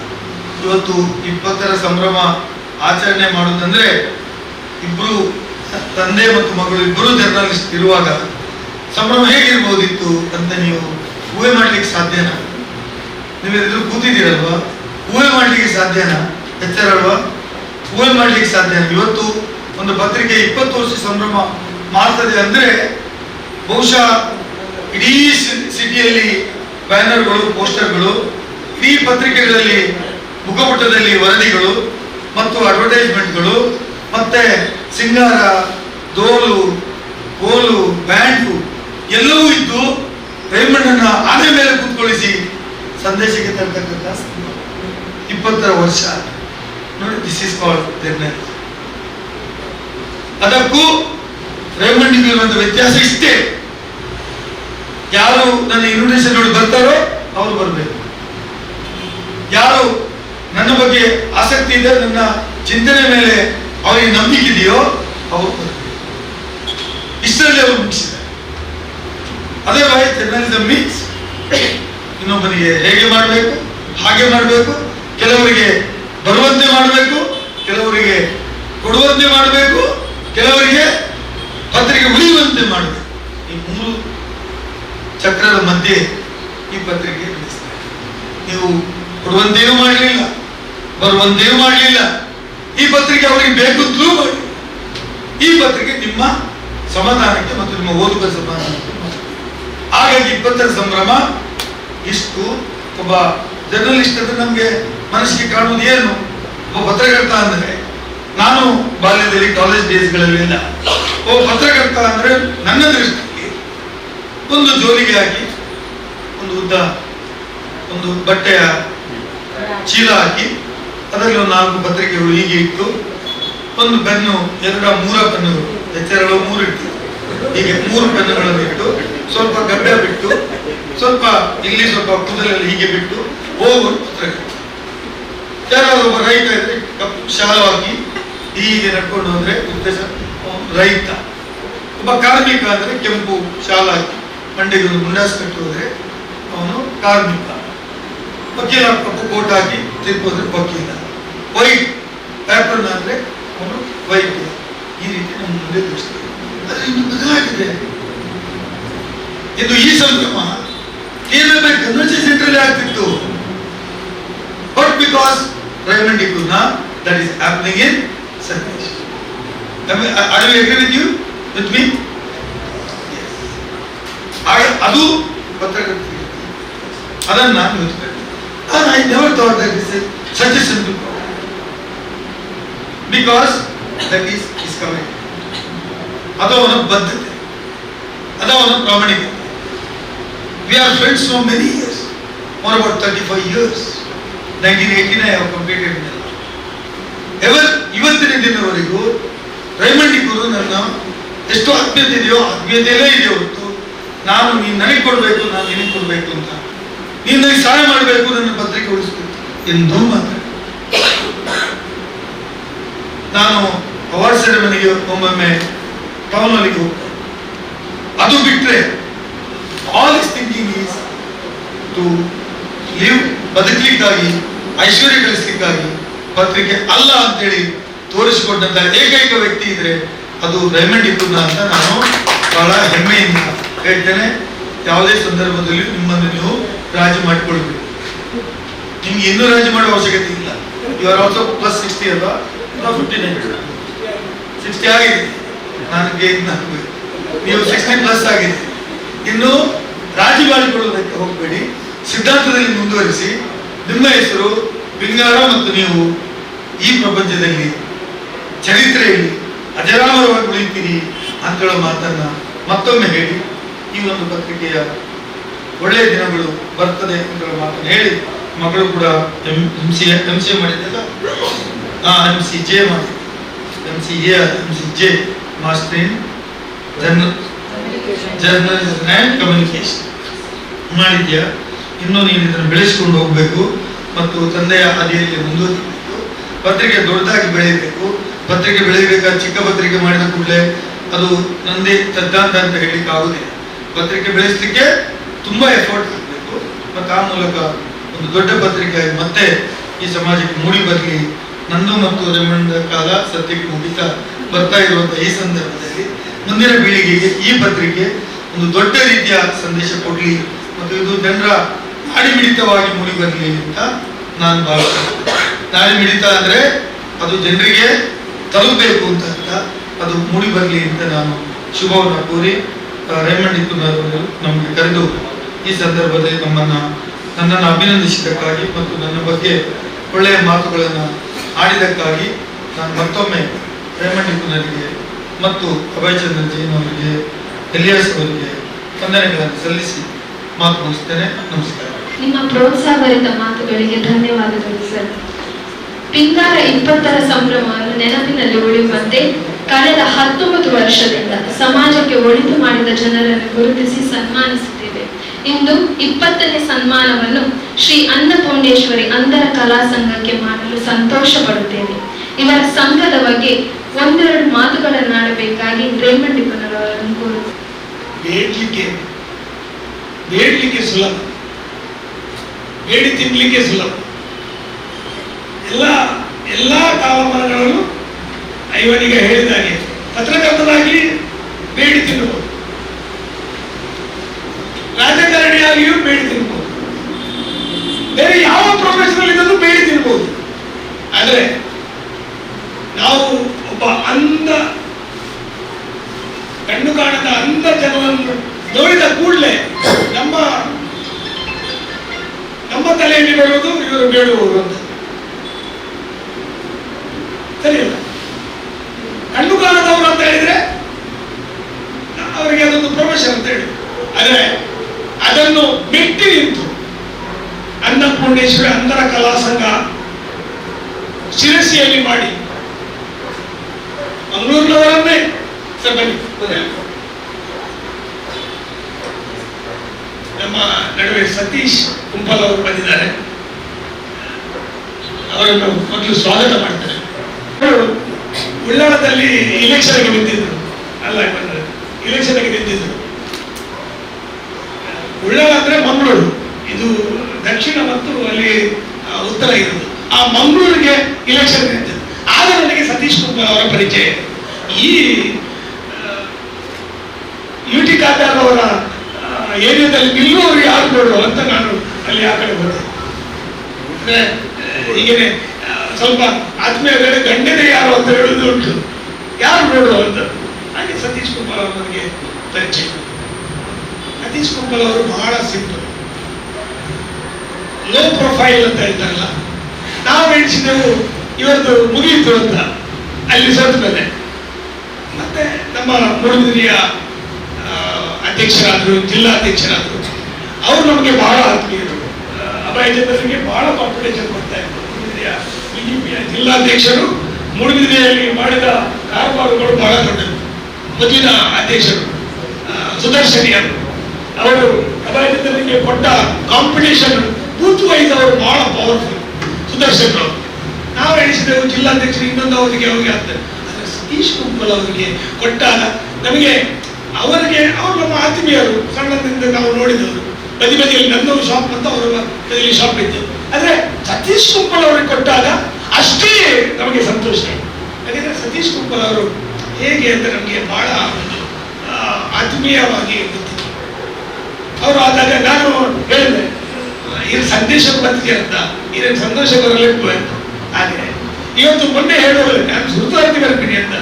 ಇವತ್ತು 20ರ ಸಂಭ್ರಮ ಆಚರಣೆ ಮಾಡುವುದಂದ್ರೆ ಇಬ್ಬರು ತಂದೆ ಮತ್ತು ಮಗಳು ಇಬ್ಬರು ಜರ್ನಲಿಸ್ಟ್ ಇರುವಾಗ ಸಂಭ್ರಮ ಹೇಗಿರ್ಬೋದಿತ್ತು ಅಂತ ನೀವು ಊಹೆ ಮಾಡ್ಲಿಕ್ಕೆ ಸಾಧ್ಯನಾ? ನೀವೆಲ್ಲರೂ ಕೂತಿದ್ದೀರಲ್ವಾ, ಊಹೆ ಮಾಡ್ಲಿಕ್ಕೆ ಸಾಧ್ಯನಾ? ಎಚ್ಚರಲ್ವಾ? ಊಹೆ ಮಾಡ್ಲಿಕ್ಕೆ ಸಾಧ್ಯನಾ? ಇವತ್ತು ಒಂದು ಪತ್ರಿಕೆ 20 ವರ್ಷ ಸಂಭ್ರಮ ಮಾಡ್ತದೆ ಅಂದ್ರೆ ಬಹುಶಃ ಇಡೀ ಸಿಟಿಯಲ್ಲಿ ಬ್ಯಾನರ್ಗಳು, ಪೋಸ್ಟರ್ಗಳು, ಇಡೀ ಪತ್ರಿಕೆಗಳಲ್ಲಿ ಮುಖಪುಟದಲ್ಲಿ ವರದಿಗಳು ಮತ್ತು ಅಡ್ವರ್ಟೈಸ್ಮೆಂಟ್ಗಳು, ಮತ್ತೆ ಸಿಂಗಾರ, ದೋಲು, ಕೋಲು, ಬ್ಯಾಂಡು ಎಲ್ಲವೂ ಇದ್ದು ರೇಮಂಡನ್ನ ಆನೆ ಮೇಲೆ ಕೂತ್ಕೊಳ್ಳಿಸಿ ಸಂದೇಶಕ್ಕೆ ತರ್ತಕ್ಕಂಥ 20ರ ವರ್ಷ ನೋಡಿ. This is called journalism. ಅದಕ್ಕೂ ರೇಮಂಡಿಗೆ ಇರುವಂತ ವ್ಯತ್ಯಾಸ ಇಷ್ಟೇ, ಯಾರು ನನ್ನ ಇನ್ವಿಟೇಷನ್ ನೋಡಿ ಬರ್ತಾರೋ ಅವರು ಬರಬೇಕು, ಯಾರು ನನ್ನ ಬಗ್ಗೆ ಆಸಕ್ತಿ ಇದೆ, ನನ್ನ ಚಿಂತನೆ ಮೇಲೆ ಅವರಿಗೆ ನಂಬಿಕೆ ಇದೆಯೋ ಅವರು ಬರಬೇಕು. ಇಷ್ಟರಲ್ಲಿ ಅವರು ಮುಗಿಸಿದ್ದಾರೆ. ಅದರ್ವೈಸ್ ಜರ್ನಲಿಸಂ ಮೀನ್ಸ್ ಇನ್ನೊಬ್ಬನಿಗೆ ಹೇಗೆ ಮಾಡಬೇಕು ಹಾಗೆ ಮಾಡಬೇಕು, ಕೆಲವರಿಗೆ ಬರುವಂತೆ ಮಾಡಬೇಕು, ಕೆಲವರಿಗೆ ಕೊಡುವಂತೆ ಮಾಡಬೇಕು, ಕೆಲವರಿಗೆ ಪತ್ರಿಕೆ ಉಳಿಯುವಂತೆ ಮಾಡಬೇಕು. ಈ 3 ಚಕ್ರದ ಮಧ್ಯೆ ಈ ಪತ್ರಿಕೆ ನಡೆಸ್ತಾರೆ. ನೀವು ಕೊಡುವಂತೆಯೂ ಮಾಡಲಿಲ್ಲ, ಬರುವಂತೆಯೂ ಮಾಡಲಿಲ್ಲ, ಈ ಪತ್ರಿಕೆ ಅವರಿಗೆ ಬೇಕಂತಲೂ ಮಾಡಿ. ಈ ಪತ್ರಿಕೆ ನಿಮ್ಮ ಸಮಾಧಾನಕ್ಕೆ ಮತ್ತು ನಿಮ್ಮ ಓದುಗರ ಸಮಾಧಾನಕ್ಕೆ. ಹಾಗಾಗಿ 20ರ ಸಂಭ್ರಮ ಇಷ್ಟು. ಒಬ್ಬ ಜರ್ನಲಿಸ್ಟ್ ಅಂದ್ರೆ ನಮ್ಗೆ ಮನಸ್ಸಿಗೆ ಕಾಣುವುದು ಏನು? ಒಬ್ಬ ಪತ್ರಕರ್ತ ಅಂದ್ರೆ, ನಾನು ಬಾಲ್ಯದಲ್ಲಿ ಕಾಲೇಜ್ ಡೇಸ್ಗಳಲ್ಲೆಲ್ಲ ಒಬ್ಬ ಪತ್ರಕರ್ತ ಅಂದ್ರೆ ನನ್ನ ದೃಷ್ಟಿಯಲ್ಲಿ ಒಂದು ಜೋಲಿಗೆ ಹಾಕಿ, ಒಂದು ಉದ್ದ ಒಂದು ಬಟ್ಟೆಯ ಚೀಲ ಹಾಕಿ, ಅದರಲ್ಲಿ ಒಂದು 4 ಪತ್ರಿಕೆಗಳು ಹೀಗೆ ಇಟ್ಟು, ಒಂದು ಪೆನ್ನು 2-3 ಪೆನ್ನುಗಳು, ಎಚ್ಚರಗಳು 3 ಇಟ್ಟು, ಹೀಗೆ 3 ಪೆನ್ನುಗಳನ್ನು ಇಟ್ಟು, ಸ್ವಲ್ಪ ಗಡ್ಡ ಬಿಟ್ಟು, ಸ್ವಲ್ಪ ಇಲ್ಲಿ ಸ್ವಲ್ಪ ಕೂದಲಲ್ಲಿ ಹೀಗೆ ಬಿಟ್ಟು ಹೋಗುವ ಪತ್ರಕರ್ತ. ಯಾರಾದ್ರೂ ಒಬ್ಬ ರೈತ ಇದ್ರೆ ಕಪ್ಪು ಶಾಲು ಹಾಕಿ ಹೀಗೆ ನಡ್ಕೊಂಡು ಹೋದ್ರೆ ಉದ್ದೇಶ ರೈತ. ಒಬ್ಬ ಕಾರ್ಮಿಕ ಅಂದ್ರೆ ಕೆಂಪು ಶಾಲು ಹಾಕಿ ಮಂಡೆಗೆ ಒಂದು ಮುಂಡಾಸ್ ಕಟ್ಟಿ ಹೋದ್ರೆ ಅವನು ಕಾರ್ಮಿಕ. ವಕೀಲ ಕಪ್ಪು ಕೋಟ್ ಹಾಕಿ ತಿರ್ಗೋದ್ರೆ ವಕೀಲ. ವೈಟ್ ಪ್ಯಾಪರ್ನ ಅಂದ್ರೆ ಅವನು ವೈದ್ಯ. ಈ ರೀತಿ ನಮ್ಮ ಮುಂದೆ ದೃಷ್ಟಿ. ಆದ್ರೆ ಇನ್ನು ಬದಲಾಗಿದೆ. ಇದು ಈ ಸಂಭ್ರಮ KMFI ಕನ್ವೆನ್ಷನ್ ಸೆಂಟರ್ ಆಗ್ತಿತ್ತು. But because Raymond Ikuna, that is happening in Sandesh. Are you agree with you? With me? Yes. ಅದು ಪತ್ರಕರ್ತರಿಗೆ ಅದನ್ನು ನಾನು ಯೋಚಿಸ್ತೇನೆ. I never thought that this is such a simple problem. Because that is coming. ಅದು ಅವನ ಬದ್ಧತೆ, ಅದು ಅವನ ಪ್ರಾಮಾಣಿಕತೆ. We are friends for many years, for about 35 years. 1918 I have completed in life. Ever ಇವತ್ತಿನ ದಿನವರೆಗೂ ರೇಮಂಡ್ ಇಕುರು ನನ್ನ ಎಷ್ಟು ಆತ್ಮೀಯತೆ ಇದೆಯೋ ಆತ್ಮೀಯತೆಯಲ್ಲೇ ಇದೆಯೋ ಹೊರತು ನಾನು ನೀನು ನನಗೆ ಕೊಡಬೇಕು, ನಾನು ನಿನಗೆ ಕೊಡಬೇಕು ಅಂತ, ನೀನು ನನಗೆ ಸಹಾಯ ಮಾಡಬೇಕು, ನನ್ನ ಪತ್ರಿಕೆ ಉಳಿಸ್ಬೇಕು ಎಂದೂ ಮಾತ್ರ. ನಾನು ಅವಾರ್ಡ್ ಸೆರೆಮನಿಗೆ ಒಮ್ಮೊಮ್ಮೆ ಟೌನ್ ಅಲ್ಲಿ ಹೋಗ್ತೇನೆ. ಅದು ಬಿಟ್ಟರೆ all his thinking is to live, ಬದುಕಲಿಕ್ಕಾಗಿ, ಐಶ್ವರ್ಯ ಗಳಿಸಲಿಕ್ಕಾಗಿ ಪತ್ರಿಕೆ ಅಲ್ಲ ಅಂತೇಳಿ ತೋರಿಸಿಕೊಂಡಂತ ಏಕೈಕ ವ್ಯಕ್ತಿ ಇದ್ರೆ ಅದು ರೇಮಂಡ್ ಇಕುನ ಅಂತ ನಾನು ಬಹಳ ಹೆಮ್ಮೆಯಿಂದ ಹೇಳ್ತೇನೆ. ಯಾವುದೇ ಸಂದರ್ಭದಲ್ಲಿ ನಿಮ್ಮನ್ನು ನೀವು ರಾಜಿ ಮಾಡಿಕೊಳ್ಬೇಕು. ನಿಮ್ಗೆ ಇನ್ನೂ ರಾಜಿ ಮಾಡೋ ಅವಶ್ಯಕತೆ ಇಲ್ಲ. ಯು ಆರ್ ಆಲ್ಸೋ +60 ಅಲ್ವಾ, 59. 60 ಆಗಿದೆ, ನಾನು ಗೇಟ್ ನೀವು 60+ ಆಗಿದೆ. ಇನ್ನು ರಾಜಿ ಮಾಡಿಕೊಳ್ಳುವುದಕ್ಕೆ ಹೋಗಬೇಡಿ, ಸಿದ್ಧಾಂತದಲ್ಲಿ ಮುಂದುವರಿಸಿ. ನಿಮ್ಮ ಹೆಸರು ಬಿಂಗಾರ ಮತ್ತು ನೀವು ಈ ಪ್ರಪಂಚದಲ್ಲಿ ಚರಿತ್ರೆಯಲ್ಲಿ ಅಜರಾಮರವಾಗಿ ಉಳಿತೀರಿ ಅಂತ ಹೇಳೋ ಮಾತನ್ನ ಮತ್ತೊಮ್ಮೆ ಹೇಳಿ, ಈ ಒಂದು ಪತ್ರಿಕೆಯ ಒಳ್ಳೆಯ ದಿನಗಳು ಬರ್ತದೆ ಅಂತ ಹೇಳೋ ಮಾತನ್ನು ಹೇಳಿ, ಮಗಳು ಕೂಡ MCA ಮಾಡಿದ್ದಲ್ಲ, MCJ ಮಾಡಿ, MCJ master in journalism and communication ಮಾಡಿದ್ಯಾ. ಇನ್ನೂ ನೀನು ಇದನ್ನು ಬೆಳೆಸ್ಕೊಂಡು ಹೋಗ್ಬೇಕು ಮತ್ತು ತಂದೆಯ ಹಾದಿಯಲ್ಲಿ ಮುಂದುವರಿಬೇಕು. ಪತ್ರಿಕೆ ದೊಡ್ಡದಾಗಿ ಬೆಳೆಯಬೇಕು. ಪತ್ರಿಕೆ ಬೆಳೆಯಬೇಕಾದ ಚಿಕ್ಕ ಪತ್ರಿಕೆ ಮಾಡಿದ ಕೂಡಲೇ ಅದು ನಂದೇ ಸಿದ್ಧಾಂತ ಅಂತ ಹೇಳಲಿಕ್ಕೆ ಆಗುದಿಲ್ಲ. ಪತ್ರಿಕೆ ಬೆಳೆಸಲಿಕ್ಕೆ ತುಂಬಾ ಎಫರ್ಟ್ ಹಾಕಬೇಕು ಮತ್ತು ಆ ಮೂಲಕ ಒಂದು ದೊಡ್ಡ ಪತ್ರಿಕೆಯಾಗಿ ಮತ್ತೆ ಈ ಸಮಾಜಕ್ಕೆ ಮೂಡಿ ಬರಲಿ. ನಂದು ಮತ್ತು ರೇಮಂಡ್ ಕಾಲ ಸತ್ಯಕ್ಕೆ ಮುಗಿತಾ ಬರ್ತಾ ಇರುವಂತಹ ಈ ಸಂದರ್ಭದಲ್ಲಿ ಮುಂದಿನ ಪೀಳಿಗೆಗೆ ಈ ಪತ್ರಿಕೆ ಒಂದು ದೊಡ್ಡ ರೀತಿಯ ಸಂದೇಶ ಕೊಡ್ಲಿ ಮತ್ತು ಇದು ಜನರ ನಾಡಿ ಮಿಡಿತವಾಗಿ ಮೂಡಿ ಬರಲಿ ಅಂತ ನಾನು ಭಾವಿಸ್ತೇನೆ. ನಾಡಿ ಮಿಡಿತ ಅಂದ್ರೆ ಅದು ಜನರಿಗೆ ತಲುಪಬೇಕು ಅಂತ ಅರ್ಥ. ಅದು ಮೂಡಿ ಬರಲಿ ಅಂತ ನಾನು ಶುಭವನ್ನು ಕೋರಿ, ರೇಮಂಡ್ ಇಕ್ಕುನವರು ನಮಗೆ ಕರೆದು ಈ ಸಂದರ್ಭದಲ್ಲಿ ನನ್ನನ್ನು ಅಭಿನಂದಿಸಿದ್ದಕ್ಕಾಗಿ ಮತ್ತು ನನ್ನ ಬಗ್ಗೆ ಒಳ್ಳೆಯ ಮಾತುಗಳನ್ನು ಆಡಿದ್ದಕ್ಕಾಗಿ ನಾನು ಮತ್ತೊಮ್ಮೆ ರೇಮಂಡ್ ಇಕ್ಕುನವರಿಗೆ ಮತ್ತು ಅಭಯ್ ಚಂದ್ರ ಜೈನ್ ಅವರಿಗೆ, ಎಲಿಯಾಸ್ ಅವರಿಗೆ ವಂದನೆಗಳನ್ನು ಸಲ್ಲಿಸಿ ಮಾತು ಮುಗಿಸ್ತೇನೆ. ನಮಸ್ಕಾರ. ನಿಮ್ಮ ಪ್ರೋತ್ಸಾಹಭರಿತ ಮಾತುಗಳಿಗೆ ಧನ್ಯವಾದಗಳು ಸರ್. ಪಿಂಗಾರ 20ರ ಸಂಭ್ರಮವನ್ನು ನೆನಪಿನಲ್ಲಿ ಉಳಿಯುವಂತೆ ಕಳೆದ 19 ವರ್ಷದಿಂದ ಸಮಾಜಕ್ಕೆ ಒಳಿತು ಮಾಡಿದ ಜನರನ್ನು ಗುರುತಿಸಿ ಸನ್ಮಾನಿಸುತ್ತೇವೆ. ಇಂದು 20ನೇ ಸನ್ಮಾನವನ್ನು ಶ್ರೀ ಅನ್ನಪೂರ್ಣೇಶ್ವರಿ ಅಂಧರ ಕಲಾ ಸಂಘಕ್ಕೆ ಮಾಡಲು ಸಂತೋಷ ಪಡುತ್ತೇವೆ. ಇವರ ಸಂಘದ ಬಗ್ಗೆ ಒಂದೆರಡು ಮಾತುಗಳನ್ನಾಡಬೇಕಾಗಿ ರೇಮಂಡ್ ಇಕ್ಕುನವರನ್ನು ಕೋರುತ್ತೇವೆ. ಬೇಡಲಿಕ್ಕೆ ಸುಲಭ, ಬೇಡಿ ತಿನ್ನಲಿಕ್ಕೆ ಸುಲಭ. ಎಲ್ಲ ಕಾಲಮಾನಗಳನ್ನು ಇವನಿಗೆ ಹೇಳಿದಾಗೆ ಪತ್ರಕರ್ತನಾಗಿ ಬೇಡಿ ತಿನ್ನಬಹುದು, ರಾಜಕಾರಣಿಯಾಗಿಯೂ ಬೇಡಿ ತಿನ್ನಬಹುದು, ಬೇರೆ ಯಾವ ಪ್ರೊಫೆಷನಲ್ ಇದನ್ನು ಬೇಡಿ ತಿನ್ನಬಹುದು. ಆದರೆ ನಾವು ಒಬ್ಬ ಕಣ್ಣು ಕಾಣದ ಅಂಧ ಜನರನ್ನು ನೋಡಿದ ಕೂಡಲೇ ನಮ್ಮ ತಲೆಯಲ್ಲಿ ಬರುವುದು ಇವರು ಬೇಡುವರು ಅಂತ. ಸರಿಯಲ್ಲ? ಕಣ್ಣು ಕಾಣದವರು ಅಂತ ಹೇಳಿದ್ರೆ ಅವರಿಗೆ ಅದೊಂದು ಪ್ರೊಫೆಷನ್ ಅಂತ ಹೇಳಿ, ಆದರೆ ಅದನ್ನು ಮೆಟ್ಟಿ ನಿಂತು ಅನ್ನಪೂರ್ಣೇಶ್ವರಿ ಅಂಧರ ಕಲಾ ಸಂಘ ಶಿರಸಿಯಲ್ಲಿ ಮಾಡಿ ಮಂಗಳೂರಿನವರನ್ನೇ ಸರ್ ಬನ್ನಿ, ನಮ್ಮ ನಡುವೆ ಸತೀಶ್ ಕುಂಪಲ್ ಅವರು ಬಂದಿದ್ದಾರೆ. ಅವರನ್ನು ಮೊದಲು ಸ್ವಾಗತ ಮಾಡ್ತಾರೆ. ಉಳ್ಳಾಳದಲ್ಲಿ ಇಲೆಕ್ಷನ್ಗೆ ನಿಂತಿದ್ರು, ಇಲೆಕ್ಷನ್ಗೆ ನಿಂತಿದ್ರು. ಉಳ್ಳಾಳ ಅಂದ್ರೆ ಮಂಗಳೂರು, ಇದು ದಕ್ಷಿಣ ಮತ್ತು ಅಲ್ಲಿ ಉತ್ತರ ಇರುವುದು. ಆ ಮಂಗಳೂರಿಗೆ ಇಲೆಕ್ಷನ್ ನಿಂತಿದ್ರು. ಆಗ ನನಗೆ ಸತೀಶ್ ಕುಂಪಲ್ ಅವರ ಪರಿಚಯ. ಈ UT ಖಾದರ್ ಅವರ ಏರಿಯಾದಲ್ಲಿ ನಿಲ್ಲುವವರು ಯಾರು ನೋಡುವ ಅಂತ ನಾನು ಅಲ್ಲಿ ಆ ಕಡೆ ಹೋದೆ. ಅಂದ್ರೆ ಹೀಗೇನೆ ಸ್ವಲ್ಪ ಆತ್ಮೀಯ ಗಂಡನೇ ಯಾರು ಅಂತ ಹೇಳುವುದು ಉಂಟು, ಯಾರು ನೋಡುವ ಅಂತ. ಹಾಗೆ ಸತೀಶ್ ಕುಂಪಲ್ ಅವರು ನನಗೆ ಪರಿಚಯ. ಸತೀಶ್ ಕುಂಪಲ್ ಅವರು ಬಹಳ ಸಿಂಪಲ್, ಲೋ ಪ್ರೊಫೈಲ್ ಅಂತ ಹೇಳ್ತಾರಲ್ಲ, ನಾವು ಎಣಿಸಿದೆವು ಇವತ್ತು ಮುಗಿಯಿತು ಅಂತ. ಅಲ್ಲಿ ಸೋತ ಮೇಲೆ ಮತ್ತೆ ನಮ್ಮ ಮೂಡುಬಿದಿರೆಯ ಅಧ್ಯಕ್ಷರಾದ್ರು, ಜಿಲ್ಲಾಧ್ಯಕ್ಷರಾದ್ರು. ಅವರು ನಮಗೆ ಬಹಳ ಆತ್ಮೀಯರು. ಅಭಯ್ ಚಂದ್ರನಿಗೆ ಬಹಳ ಕಾಂಪಿಟೇಷನ್ ಕೊಡ್ತಾ ಇದ್ರು. ಮೂಡುಬಿದಿರೆಯ BJPಯ ಜಿಲ್ಲಾಧ್ಯಕ್ಷರು ಮೂಡುಬಿದಿರೆಯಲ್ಲಿ ಮಾಡಿದ ಕಾರಬಾರುಗಳು ಬಹಳ ದೊಡ್ಡದು. ಮೊದಲಿನ ಅಧ್ಯಕ್ಷರು ಸುದರ್ಶನಿ ಅವರು ಅಭಯ್ ಚಂದ್ರನಿಗೆ ಕೊಟ್ಟ ಕಾಂಪಿಟೇಷನ್ ಬೂತ್ ವೈಸ್ ಅವರು ಬಹಳ ಪವರ್ಫುಲ್. ಸುದರ್ಶನ್ ಅವರು ನಾವು ಎಣಿಸಿದೆವು ಜಿಲ್ಲಾಧ್ಯಕ್ಷರು ಇನ್ನೊಂದು ಅವರಿಗೆ ಆಗ್ತದೆ. ಆದರೆ ಸತೀಶ್ ಕುಂಪಲ್ ಅವರಿಗೆ ಕೊಟ್ಟಾಗ ನಮಗೆ ಅವರಿಗೆ ಅವರು ನಮ್ಮ ಆತ್ಮೀಯರು, ಸಣ್ಣದಿಂದ ನಾವು ನೋಡಿದವರು. ಬದಿಯಲ್ಲಿ ನಂದೊಂದು ಶಾಪ್ ಅಂತ ಅವರ ಬದಿಯಲ್ಲಿ ಶಾಪ್ ಇತ್ತು. ಆದರೆ ಸತೀಶ್ ಕುಂಪಲ್ ಅವರಿಗೆ ಕೊಟ್ಟಾಗ ಅಷ್ಟೇ ನಮಗೆ ಸಂತೋಷ. ಯಾಕಂದ್ರೆ ಸತೀಶ್ ಕುಂಪಲ್ ಅವರು ಹೇಗೆ ಅಂತ ನಮಗೆ ಬಹಳ ಒಂದು ಆತ್ಮೀಯವಾಗಿ ಗೊತ್ತಿತ್ತು. ಅವರು ಆದಾಗ ನಾನು ಹೇಳಿದೆ, ಇದು ಸಂದೇಶ ಬಂದಿದೆ ಅಂತ, ಇದನ್ನು ಸಂತೋಷ ಬರಲಿಕ್ಕೆ ಅಂತ. ಹಾಗೆ ಇವತ್ತು ಮೊನ್ನೆ ಹೇಳುವಲ್ಲಿ ನಾನು ಸುಧಾರಿಸಿ ಬರ್ತೀನಿ ಅಂತ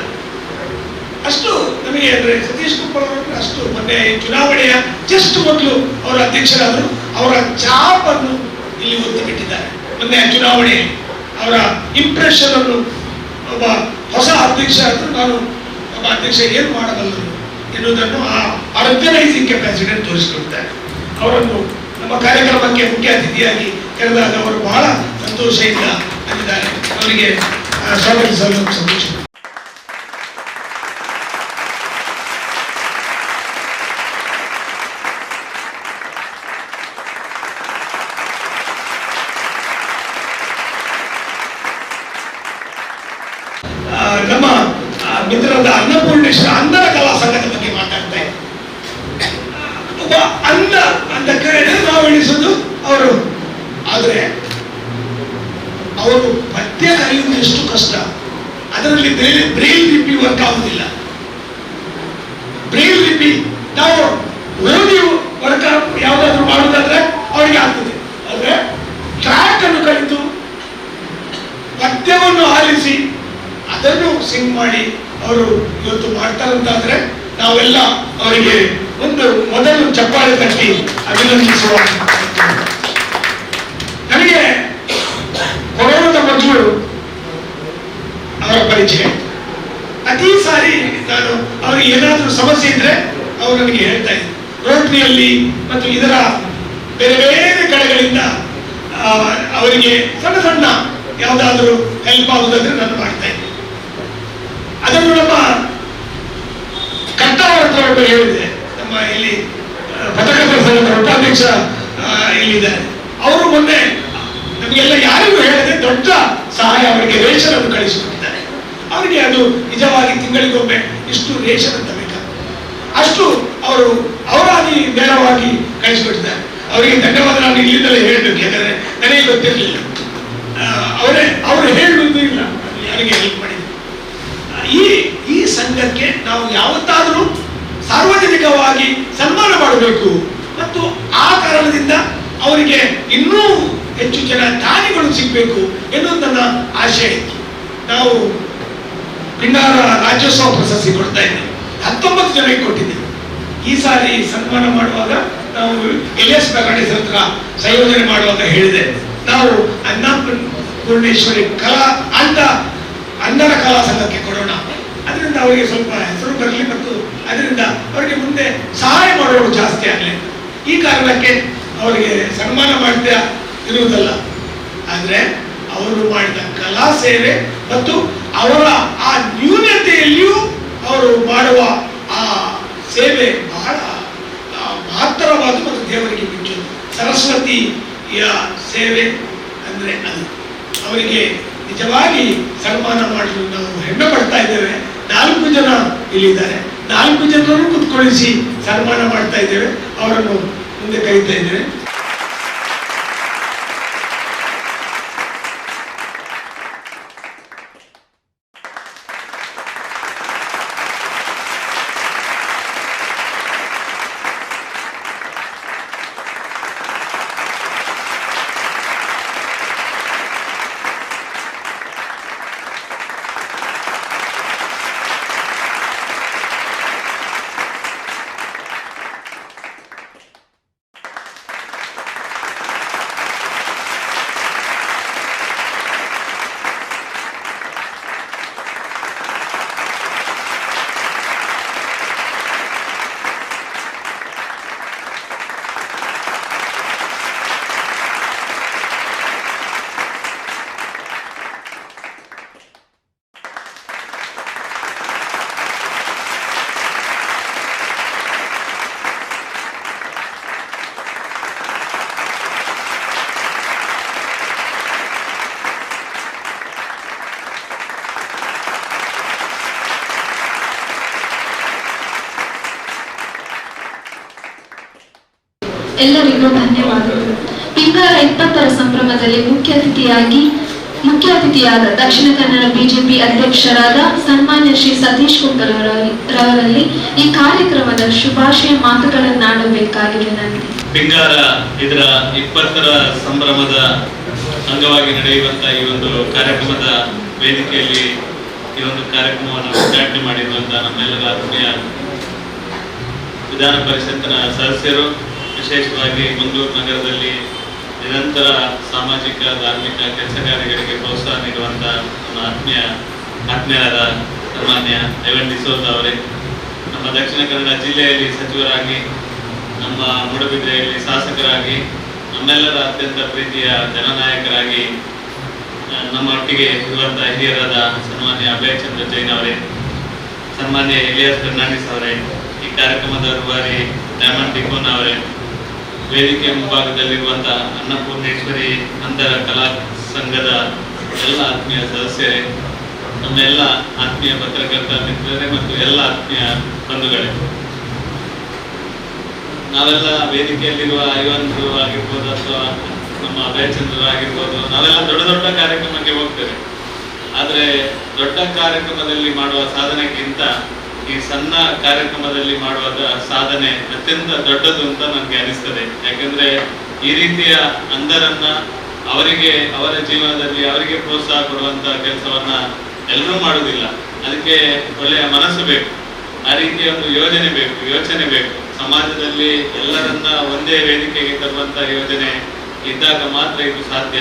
ಅಷ್ಟು ನಮಗೆ ಅಂದ್ರೆ ಸತೀಶ್ ಕುಪ್ಪಲ್ ಅವರು ಅಷ್ಟು ಮೊನ್ನೆ ಚುನಾವಣೆಯ ಜಸ್ಟ್ ಮೊದಲು ಅವರ ಅಧ್ಯಕ್ಷರಾದರು. ಅವರ ಚಾಪನ್ನು ಇಲ್ಲಿ ಒತ್ತಿ ಬಿಟ್ಟಿದ್ದಾರೆ. ಮೊನ್ನೆ ಚುನಾವಣೆ ಅವರ ಇಂಪ್ರೆಷನ್ ಅನ್ನು ಒಬ್ಬ ಹೊಸ ಅಧ್ಯಕ್ಷ ಆದರೂ ನಾನು ಒಬ್ಬ ಅಧ್ಯಕ್ಷ ಏನು ಮಾಡಬಲ್ಲರು ಎನ್ನುವುದನ್ನು ಆ ಆರ್ಗನೈಸಿಂಗ್ ಕೆಪಾಸಿಟಿ ತೋರಿಸಿಕೊಡ್ತಾರೆ. ಅವರನ್ನು ನಮ್ಮ ಕಾರ್ಯಕ್ರಮಕ್ಕೆ ಮುಖ್ಯ ಅತಿಥಿಯಾಗಿ ಕರೆದಾಗ ಅವರು ಬಹಳ ಸಂತೋಷದಿಂದ ಬಂದಿದ್ದಾರೆ. ಅವರಿಗೆ ಸ್ವಾಗತಿಸಲು ಸಂತೋಷ. ನಮ್ಮ ಮಿತ್ರರಾದ ಅನ್ನಪೂರ್ಣೇಶ್ವರ ಅಂಧರ ಕಲಾ ಸಂಘದ ಬಗ್ಗೆ ಮಾತಾಡ್ತಾ ಇದ್ದಾರೆ. ಒಬ್ಬ ಅಂಧ ಅಂತ ಕೇಳಿದ್ರೆ ನಾವು ಎಣಿಸೋದು ಅವರು, ಆದ್ರೆ ಅವರು ಪದ್ಯ ಕಲಿಯುವುದು ಎಷ್ಟು ಕಷ್ಟ. ಅದರಲ್ಲಿ ಬ್ರೈಲ್ ಲಿಪಿ ವರ್ಕ್ ಆಗುದಿಲ್ಲ. ಬ್ರೈಲ್ ಲಿಪಿ ನಾವು ಓದಿ ವರ್ಕ್ ಯಾವ್ದಾದ್ರು ಮಾಡುವುದಾದ್ರೆ ಅವರಿಗೆ ಆಗ್ತದೆ. ಆದ್ರೆ ಟ್ರ್ಯಾಕ್ ಅನ್ನು ಕಲಿತು ಪದ್ಯವನ್ನು ಆಲಿಸಿ ಅದನ್ನು ಸಿಂಗ್ ಮಾಡಿ ಅವರು ಇವತ್ತು ಮಾಡ್ತಾರಂತಾದ್ರೆ ನಾವೆಲ್ಲ ಅವರಿಗೆ ಒಂದು ಮೊದಲು ಚಪ್ಪಾಳೆ ತಟ್ಟಿ ಅಭಿನಂದಿಸುವ. ನನಗೆ ಕೊರೋನಾದ ಮೊದಲು ಅವರ ಪರಿಚಯ. ಅತಿ ಸಾರಿ ನಾನು ಅವರಿಗೆ ಏನಾದರೂ ಸಮಸ್ಯೆ ಇದ್ರೆ ಅವರು ನನಗೆ ಹೇಳ್ತಾ ಇದ್ರು. ರೋಟರಿಯಲ್ಲಿ ಮತ್ತು ಇದರ ಬೇರೆ ಬೇರೆ ಕಡೆಗಳಿಂದ ಅವರಿಗೆ ಸಣ್ಣ ಸಣ್ಣ ಯಾವುದಾದ್ರೂ ಹೆಲ್ಪ್ ಆಗುದಾದ್ರೆ ನಾನು ಮಾಡ್ತಾ ಇದ್ದೆ. ಅದನ್ನು ನಮ್ಮ ಕರ್ತಾವರ ಹೇಳಿದೆ. ನಮ್ಮ ಇಲ್ಲಿ ಪತ್ರಕರ್ತರ ಸಂಘದ ಒಟ್ಟಾಧ್ಯಕ್ಷ ಇಲ್ಲಿದ್ದಾರೆ. ಅವರು ಮೊನ್ನೆ ನಮಗೆಲ್ಲ ಯಾರಿಗೂ ಹೇಳದೆ ದೊಡ್ಡ ಸಹಾಯ ಅವರಿಗೆ ರೇಷನ್ ಅನ್ನು ಕಳಿಸಿಕೊಟ್ಟಿದ್ದಾರೆ. ಅವರಿಗೆ ಅದು ನಿಜವಾಗಿ ತಿಂಗಳಿಗೊಮ್ಮೆ ಇಷ್ಟು ರೇಷನ್ ಅಂತ ಬೇಕಾಗ್ತದೆ. ಅಷ್ಟು ಅವರು ಅವರಾಗಿ ನೇರವಾಗಿ ಕಳಿಸಿಕೊಟ್ಟಿದ್ದಾರೆ. ಅವರಿಗೆ ಧನ್ಯವಾದ ನಾನು ಇಲ್ಲಿಂದಲೇ ಹೇಳಬೇಕು. ಯಾಕಂದ್ರೆ ನನಗೆ ಗೊತ್ತಿರಲಿಲ್ಲ. ಅವರು ಹೇಳುವುದು ಇಲ್ಲ ಯಾರಿಗೆ ಹೆಲ್ಪ್ ಮಾಡಿದ್ರು. ಈ ಸಂಘಕ್ಕೆ ನಾವು ಯಾವತ್ತಾದರೂ ಸಾರ್ವಜನಿಕವಾಗಿ ಸನ್ಮಾನ ಮಾಡಬೇಕು ಮತ್ತು ಆ ಕಾರಣದಿಂದ ಅವರಿಗೆ ಇನ್ನೂ ಹೆಚ್ಚು ಜನ ದಾನಿಗಳು ಸಿಗಬೇಕು ಎನ್ನುವುದು ನನ್ನ ಆಶೆ ಇತ್ತು. ನಾವು ಪಿಂಗಾರ ರಾಜ್ಯೋತ್ಸವ ಪ್ರಶಸ್ತಿ ಕೊಡ್ತಾ ಇದ್ದೇವೆ. 19 ಜನಕ್ಕೆ ಕೊಟ್ಟಿದ್ದೇವೆ. ಈ ಸಾರಿ ಸನ್ಮಾನ ಮಾಡುವಾಗ ನಾವು ಎಲಿಯಸ್ ಬೆಗಡೇಸ್ ಹತ್ರ ಸಂಯೋಜನೆ ಮಾಡುವಾಗ ಹೇಳಿದೆ, ನಾವು ಅನ್ನಪೂರ್ಣೇಶ್ವರಿ ಅಂಧರ ಕಲಾ ಸಂಘಕ್ಕೆ ಕೊಡೋಣ. ಅದರಿಂದ ಅವರಿಗೆ ಸ್ವಲ್ಪ ಹೆಸರು ಬರಲಿ ಮತ್ತು ಅದರಿಂದ ಅವರಿಗೆ ಮುಂದೆ ಸಹಾಯ ಮಾಡೋರು ಜಾಸ್ತಿ ಆಗಲಿ. ಈ ಕಾರಣಕ್ಕೆ ಅವರಿಗೆ ಸನ್ಮಾನ ಮಾಡ್ತಾ ಇರುವುದಲ್ಲ, ಆದರೆ ಅವರು ಮಾಡಿದ ಕಲಾ ಸೇವೆ ಮತ್ತು ಅವರ ಆ ನ್ಯೂನತೆಯಲ್ಲಿಯೂ ಅವರು ಮಾಡುವ ಆ ಸೇವೆ ಬಹಳ ಮಹತ್ತರವಾದ ಮತ್ತು ದೇವರಿಗೆ ಮೆಚ್ಚುವುದು. ಸರಸ್ವತಿಯ ಸೇವೆ ಅಂದರೆ ಅದು. ಅವರಿಗೆ ನಿಜವಾಗಿ ಸನ್ಮಾನ ಮಾಡಲು ನಾವು ಹೆಮ್ಮೆ ಪಡ್ತಾ ಇದ್ದೇವೆ. 4 ಜನ ಇಲ್ಲಿದ್ದಾರೆ. 4 ಜನರನ್ನು ಕುತ್ಕೊಳಿಸಿ ಸನ್ಮಾನ ಮಾಡ್ತಾ ಇದ್ದೇವೆ. ಅವರನ್ನು ಮುಂದೆ ಕರೀತಾ ಇದ್ದೇವೆ. ಎಲ್ಲರಿಗೂ ಧನ್ಯವಾದಗಳು. ಪಿಂಗಾರ 20ರ ಸಂಭ್ರಮದಲ್ಲಿ ಮುಖ್ಯ ಅತಿಥಿಯಾದ ದಕ್ಷಿಣ ಕನ್ನಡ ಬಿಜೆಪಿ ಅಧ್ಯಕ್ಷರಾದ ಸನ್ಮಾನ್ಯ ಶ್ರೀ ಸತೀಶ್ ಕುಪ್ಪಲ್ ರವರಲ್ಲಿ ಈ ಕಾರ್ಯಕ್ರಮದ ಶುಭಾಶಯ ಮಾತುಗಳನ್ನಾಡಬೇಕಾಗಿ ವಿನಂತಿ. ಪಿಂಗಾರ ಇದರ 20ರ ಸಂಭ್ರಮದ ಅಂಗವಾಗಿ ನಡೆಯುವಂತ ಈ ಒಂದು ಕಾರ್ಯಕ್ರಮದ ವೇದಿಕೆಯಲ್ಲಿ ಈ ಒಂದು ಕಾರ್ಯಕ್ರಮವನ್ನು ಉದ್ಘಾಟನೆ ಮಾಡಿರುವಂತ ನಮ್ಮೆಲ್ಲರ ಆತ್ಮೀಯ ವಿಧಾನ ಪರಿಷತ್ತಿನ ಸದಸ್ಯರು, ವಿಶೇಷವಾಗಿ ಮಂಗಳೂರು ನಗರದಲ್ಲಿ ನಿರಂತರ ಸಾಮಾಜಿಕ ಧಾರ್ಮಿಕ ಕೆಲಸ ಕಾರ್ಯಗಳಿಗೆ ಪ್ರೋತ್ಸಾಹ ನೀಡುವಂತಹ ನಮ್ಮ ಆತ್ಮೀಯರಾದ ಸನ್ಮಾನ್ಯ ಎವನ್ ಡಿಸೋಜ ಅವರೇ, ನಮ್ಮ ದಕ್ಷಿಣ ಕನ್ನಡ ಜಿಲ್ಲೆಯಲ್ಲಿ ಸಚಿವರಾಗಿ, ನಮ್ಮ ಮೂಡಬಿದ್ರೆಯಲ್ಲಿ ಶಾಸಕರಾಗಿ, ನಮ್ಮೆಲ್ಲರ ಅತ್ಯಂತ ಪ್ರೀತಿಯ ಜನನಾಯಕರಾಗಿ ನಮ್ಮ ಒಟ್ಟಿಗೆ ಇರುವಂತಹ ಹಿರಿಯರಾದ ಸನ್ಮಾನ್ಯ ಅಭಯ ಚಂದ್ರ ಜೈನ್ ಅವರೇ, ಸನ್ಮಾನ್ಯ ಎಲಿಯಾಸ್ ಫರ್ನಾಂಡಿಸ್ ಅವರೇ, ಈ ಕಾರ್ಯಕ್ರಮದ ರೂವಾರಿ ಡೈಮಂಡ್ ಡಿಕೋನ್ ಅವರೇ, ವೇದಿಕೆ ಮುಂಭಾಗದಲ್ಲಿರುವಂತಹ ಅನ್ನಪೂರ್ಣೇಶ್ವರಿ ಅಂತರ ಕಲಾ ಸಂಘದ ಎಲ್ಲ ಆತ್ಮೀಯ ಸದಸ್ಯರೇ, ನಮ್ಮೆಲ್ಲ ಆತ್ಮೀಯ ಪತ್ರಕರ್ತ ಮಿತ್ರರೇ ಮತ್ತು ಎಲ್ಲ ಆತ್ಮೀಯ ಬಂಧುಗಳೇ, ನಾವೆಲ್ಲ ವೇದಿಕೆಯಲ್ಲಿರುವ ಐವಂತರು ಆಗಿರ್ಬೋದು ಅಥವಾ ನಮ್ಮ ಅಭಯಚಂದ್ರ ಆಗಿರ್ಬೋದು, ನಾವೆಲ್ಲ ದೊಡ್ಡ ದೊಡ್ಡ ಕಾರ್ಯಕ್ರಮಕ್ಕೆ ಹೋಗ್ತೇವೆ. ಆದ್ರೆ ದೊಡ್ಡ ಕಾರ್ಯಕ್ರಮದಲ್ಲಿ ಮಾಡುವ ಸಾಧನೆಗಿಂತ ಈ ಸಣ್ಣ ಕಾರ್ಯಕ್ರಮದಲ್ಲಿ ಮಾಡುವ ಸಾಧನೆ ಅತ್ಯಂತ ದೊಡ್ಡದು ಅಂತ ನನಗೆ ಅನಿಸ್ತದೆ. ಯಾಕಂದ್ರೆ ಈ ರೀತಿಯ ಅಂಧರನ್ನ ಅವರಿಗೆ ಅವರ ಜೀವನದಲ್ಲಿ ಅವರಿಗೆ ಪ್ರೋತ್ಸಾಹ ಕೊಡುವಂತ ಕೆಲಸವನ್ನ ಎಲ್ಲರೂ ಮಾಡುವುದಿಲ್ಲ. ಅದಕ್ಕೆ ಒಳ್ಳೆಯ ಮನಸ್ಸು ಬೇಕು, ಆ ರೀತಿಯ ಒಂದು ಯೋಚನೆ ಬೇಕು. ಸಮಾಜದಲ್ಲಿ ಎಲ್ಲರನ್ನ ಒಂದೇ ವೇದಿಕೆಗೆ ತರುವಂತ ಯೋಜನೆ ಇದ್ದಾಗ ಮಾತ್ರ ಇದು ಸಾಧ್ಯ.